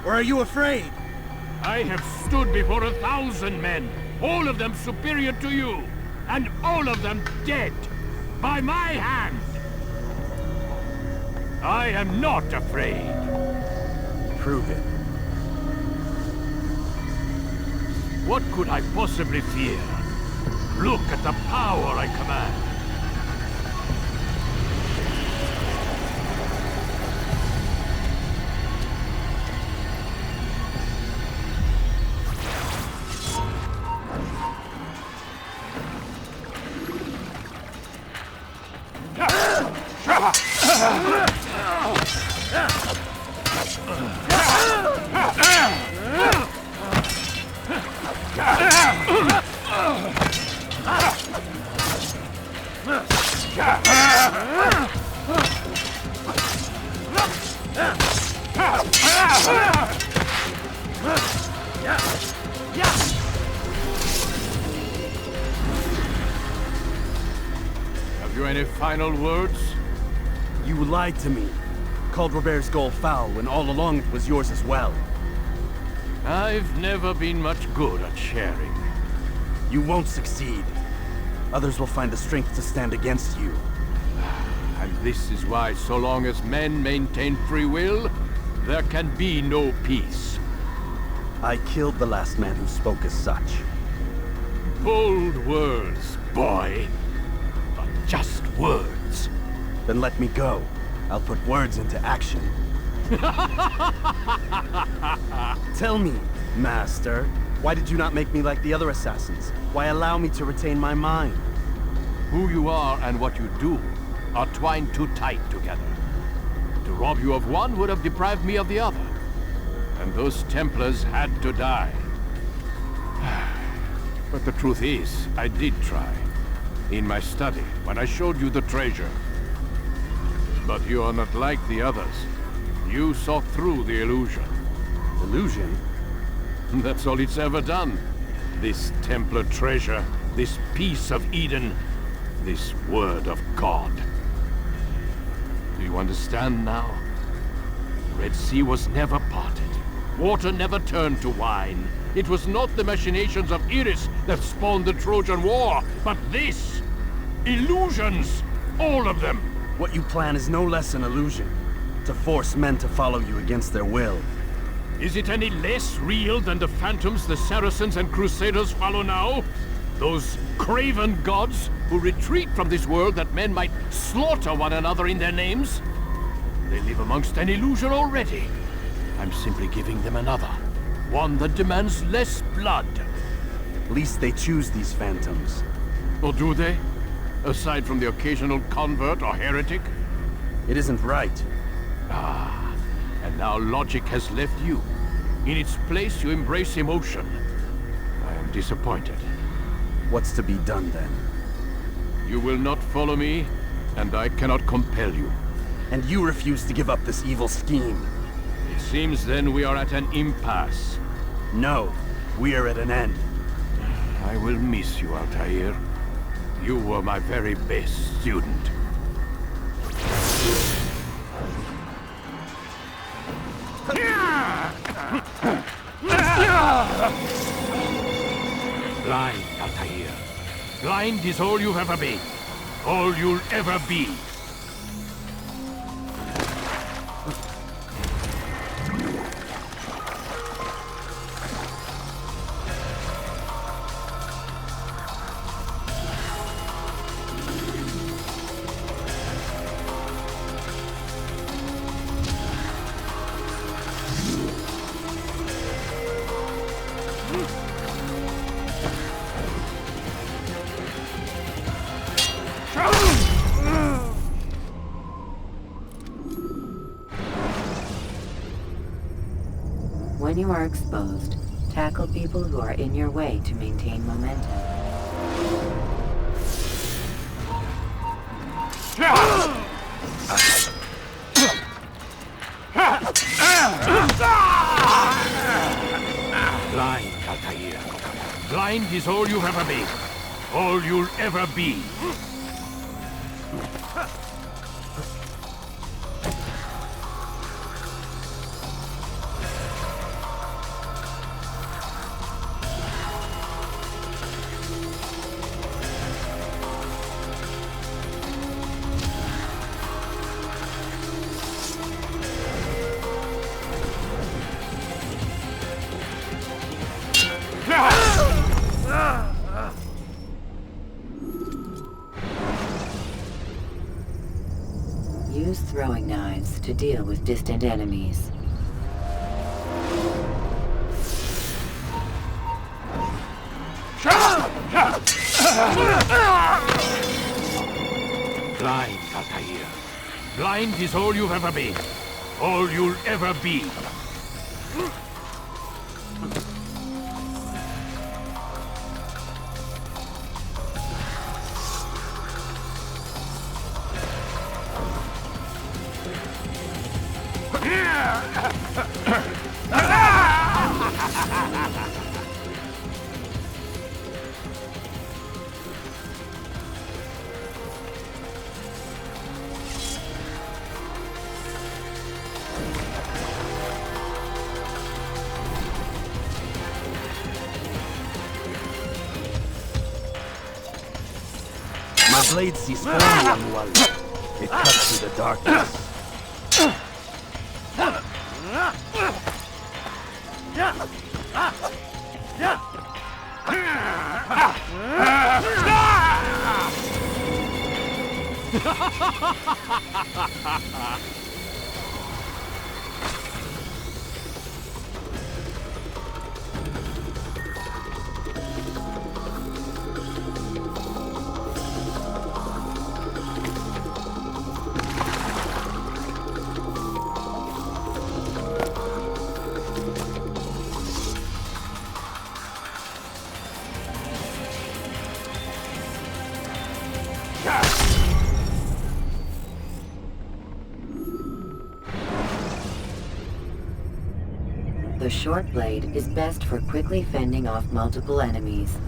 Or are you afraid? I have stood before 1,000 men, all of them superior to you, and all of them dead, by my hand. I am not afraid. Prove it. What could I possibly fear? Look at the power I command. Have you any final words? You lied to me. Called Robert's goal foul when all along it was yours as well. I've never been much good at sharing. You won't succeed. Others will find the strength to stand against you. And this is why, so long as men maintain free will, there can be no peace. I killed the last man who spoke as such. Bold words, boy. But just words. Then let me go. I'll put words into action. Tell me, Master, why did you not make me like the other assassins? Why allow me to retain my mind? Who you are and what you do are twined too tight together. To rob you of one would have deprived me of the other. And those Templars had to die. But the truth is, I did try. In my study, when I showed you the treasure. But you are not like the others. You saw through the illusion. Illusion? That's all it's ever done. This Templar treasure, this piece of Eden, this word of God. Do you understand now? Red Sea was never parted. Water never turned to wine. It was not the machinations of Iris that spawned the Trojan War, but this! Illusions! All of them! What you plan is no less an illusion. To force men to follow you against their will. Is it any less real than the phantoms the Saracens and Crusaders follow now? Those craven gods who retreat from this world that men might slaughter one another in their names? They live amongst an illusion already. I'm simply giving them another. One that demands less blood. At least they choose these phantoms. Or do they? Aside from the occasional convert or heretic? It isn't right. Ah, and now logic has left you. In its place, you embrace emotion. I am disappointed. What's to be done then? You will not follow me, and I cannot compel you. And you refuse to give up this evil scheme. It seems then we are at an impasse. No, we are at an end. I will miss you, Altair. You were my very best student. Blind, Altair. Blind is all you've ever been. All you'll ever be. When you are exposed, tackle people who are in your way to maintain momentum. Blind, Altair. Blind is all you've ever been. All you'll ever be. Use throwing knives to deal with distant enemies. Blind, Altair. Blind is all you've ever been. All you'll ever be. My blade sees only on one. It cuts through the darkness. The short blade is best for quickly fending off multiple enemies.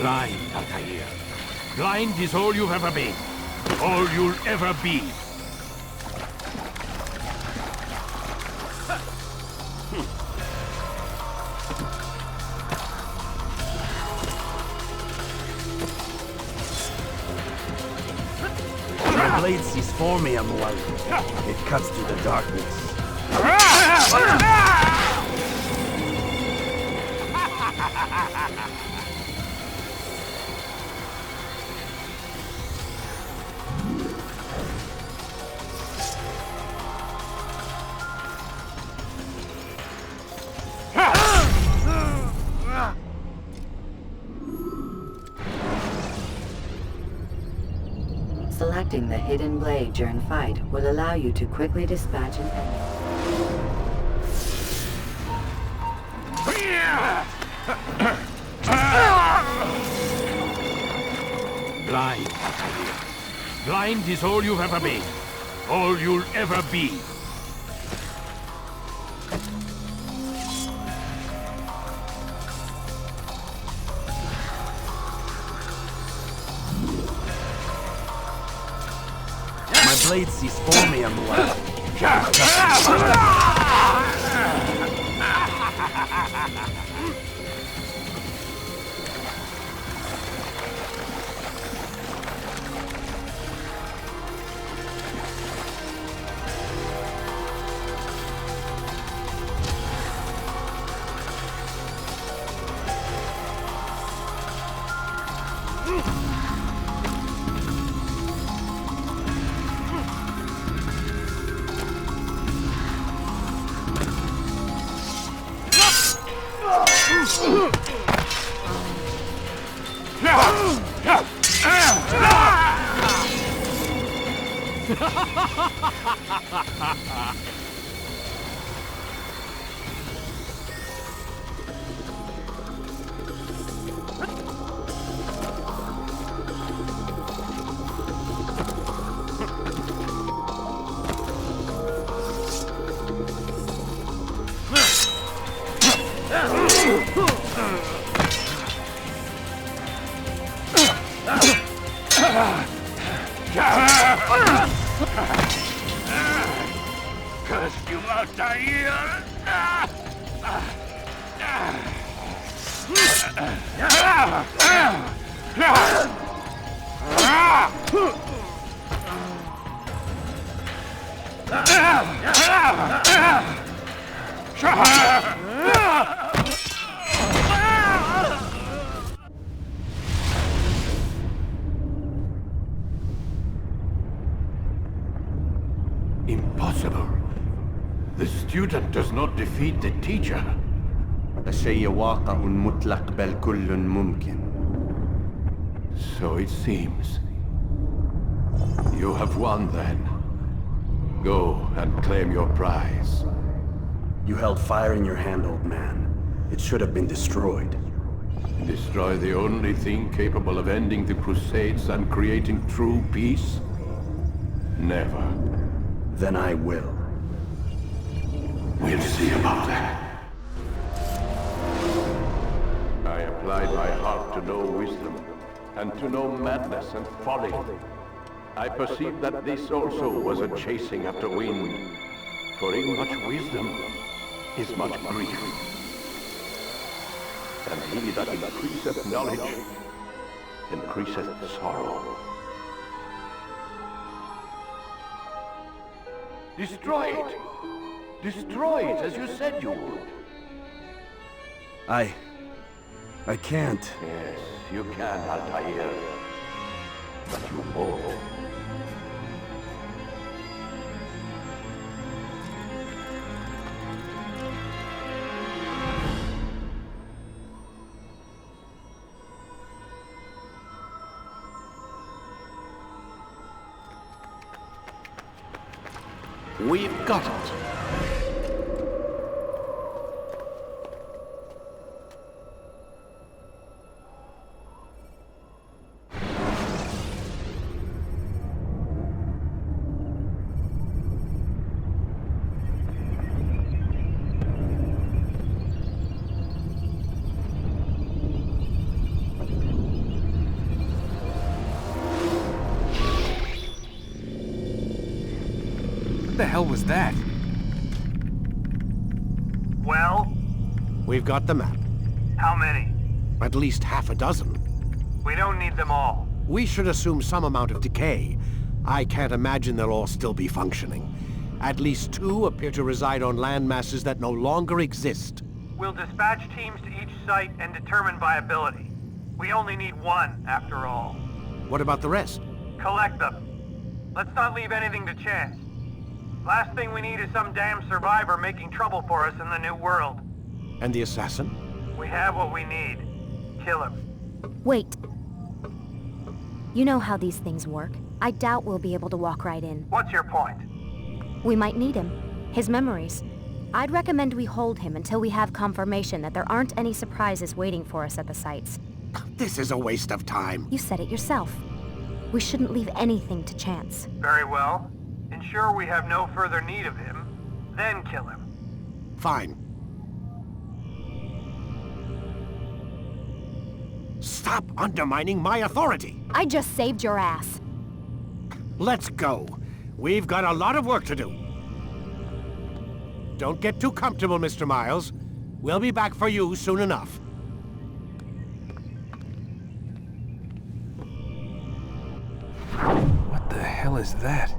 Blind, Altair. Blind is all you've ever been. All you'll ever be. blade sees for me, Mualim. It cuts through the darkness. Selecting the hidden blade during fight will allow you to quickly dispatch an enemy. Blind. Blind is all you've ever been. All you'll ever be. My blade sees for me, Mualim. Curse you, Altair! Impossible. The student does not defeat the teacher. الشيء واقع مطلق بل كل ممكن. So it seems. You have won then. Go and claim your prize. You held fire in your hand, old man. It should have been destroyed. Destroy the only thing capable of ending the Crusades and creating true peace? Never. Then I will. We'll see about that. I applied my heart to know wisdom, and to know madness and folly. I perceived that this also was a chasing after wind. For in much wisdom is much grief. And he that increaseth knowledge increaseth sorrow. Destroy it! Destroy it as you said you would. I can't. Yes, you can, Altair. But you won't. We've got it. What the hell was that? Well? We've got the map. How many? At least half a dozen. We don't need them all. We should assume some amount of decay. I can't imagine they'll all still be functioning. At least 2 appear to reside on land masses that no longer exist. We'll dispatch teams to each site and determine viability. We only need 1, after all. What about the rest? Collect them. Let's not leave anything to chance. Last thing we need is some damn survivor making trouble for us in the new world. And the assassin? We have what we need. Kill him. Wait. You know how these things work. I doubt we'll be able to walk right in. What's your point? We might need him. His memories. I'd recommend we hold him until we have confirmation that there aren't any surprises waiting for us at the sites. This is a waste of time. You said it yourself. We shouldn't leave anything to chance. Very well. Ensure we have no further need of him, then kill him. Fine. Stop undermining my authority! I just saved your ass. Let's go. We've got a lot of work to do. Don't get too comfortable, Mr. Miles. We'll be back for you soon enough. What the hell is that?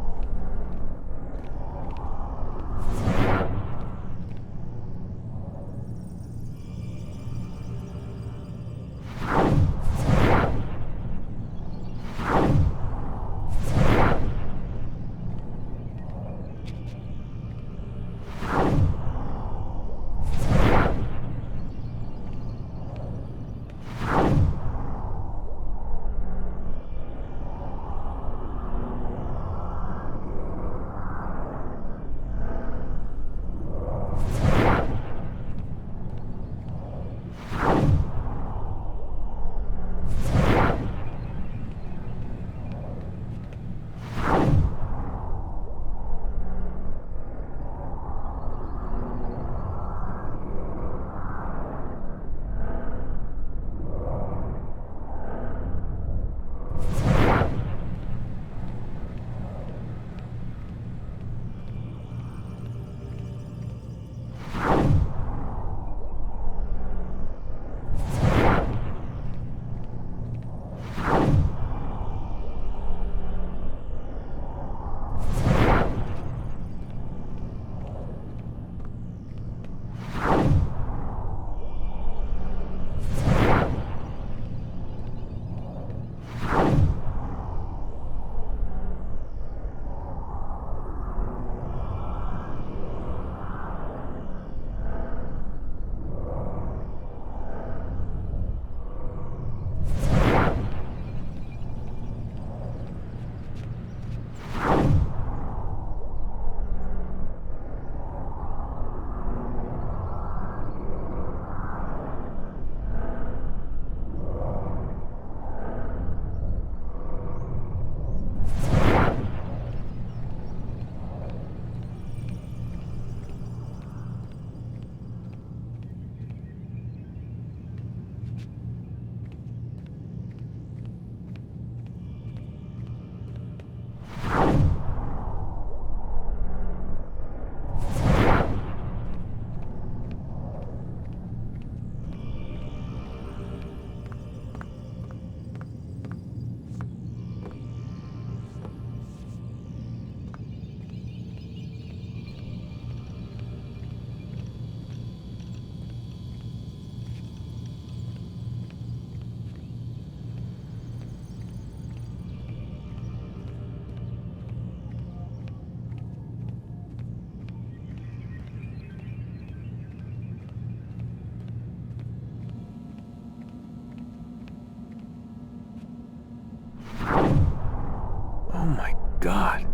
Oh my God.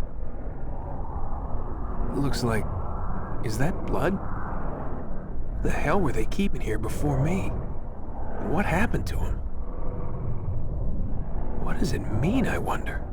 Looks like... Is that blood? What the hell were they keeping here before me? And what happened to him? What does it mean, I wonder?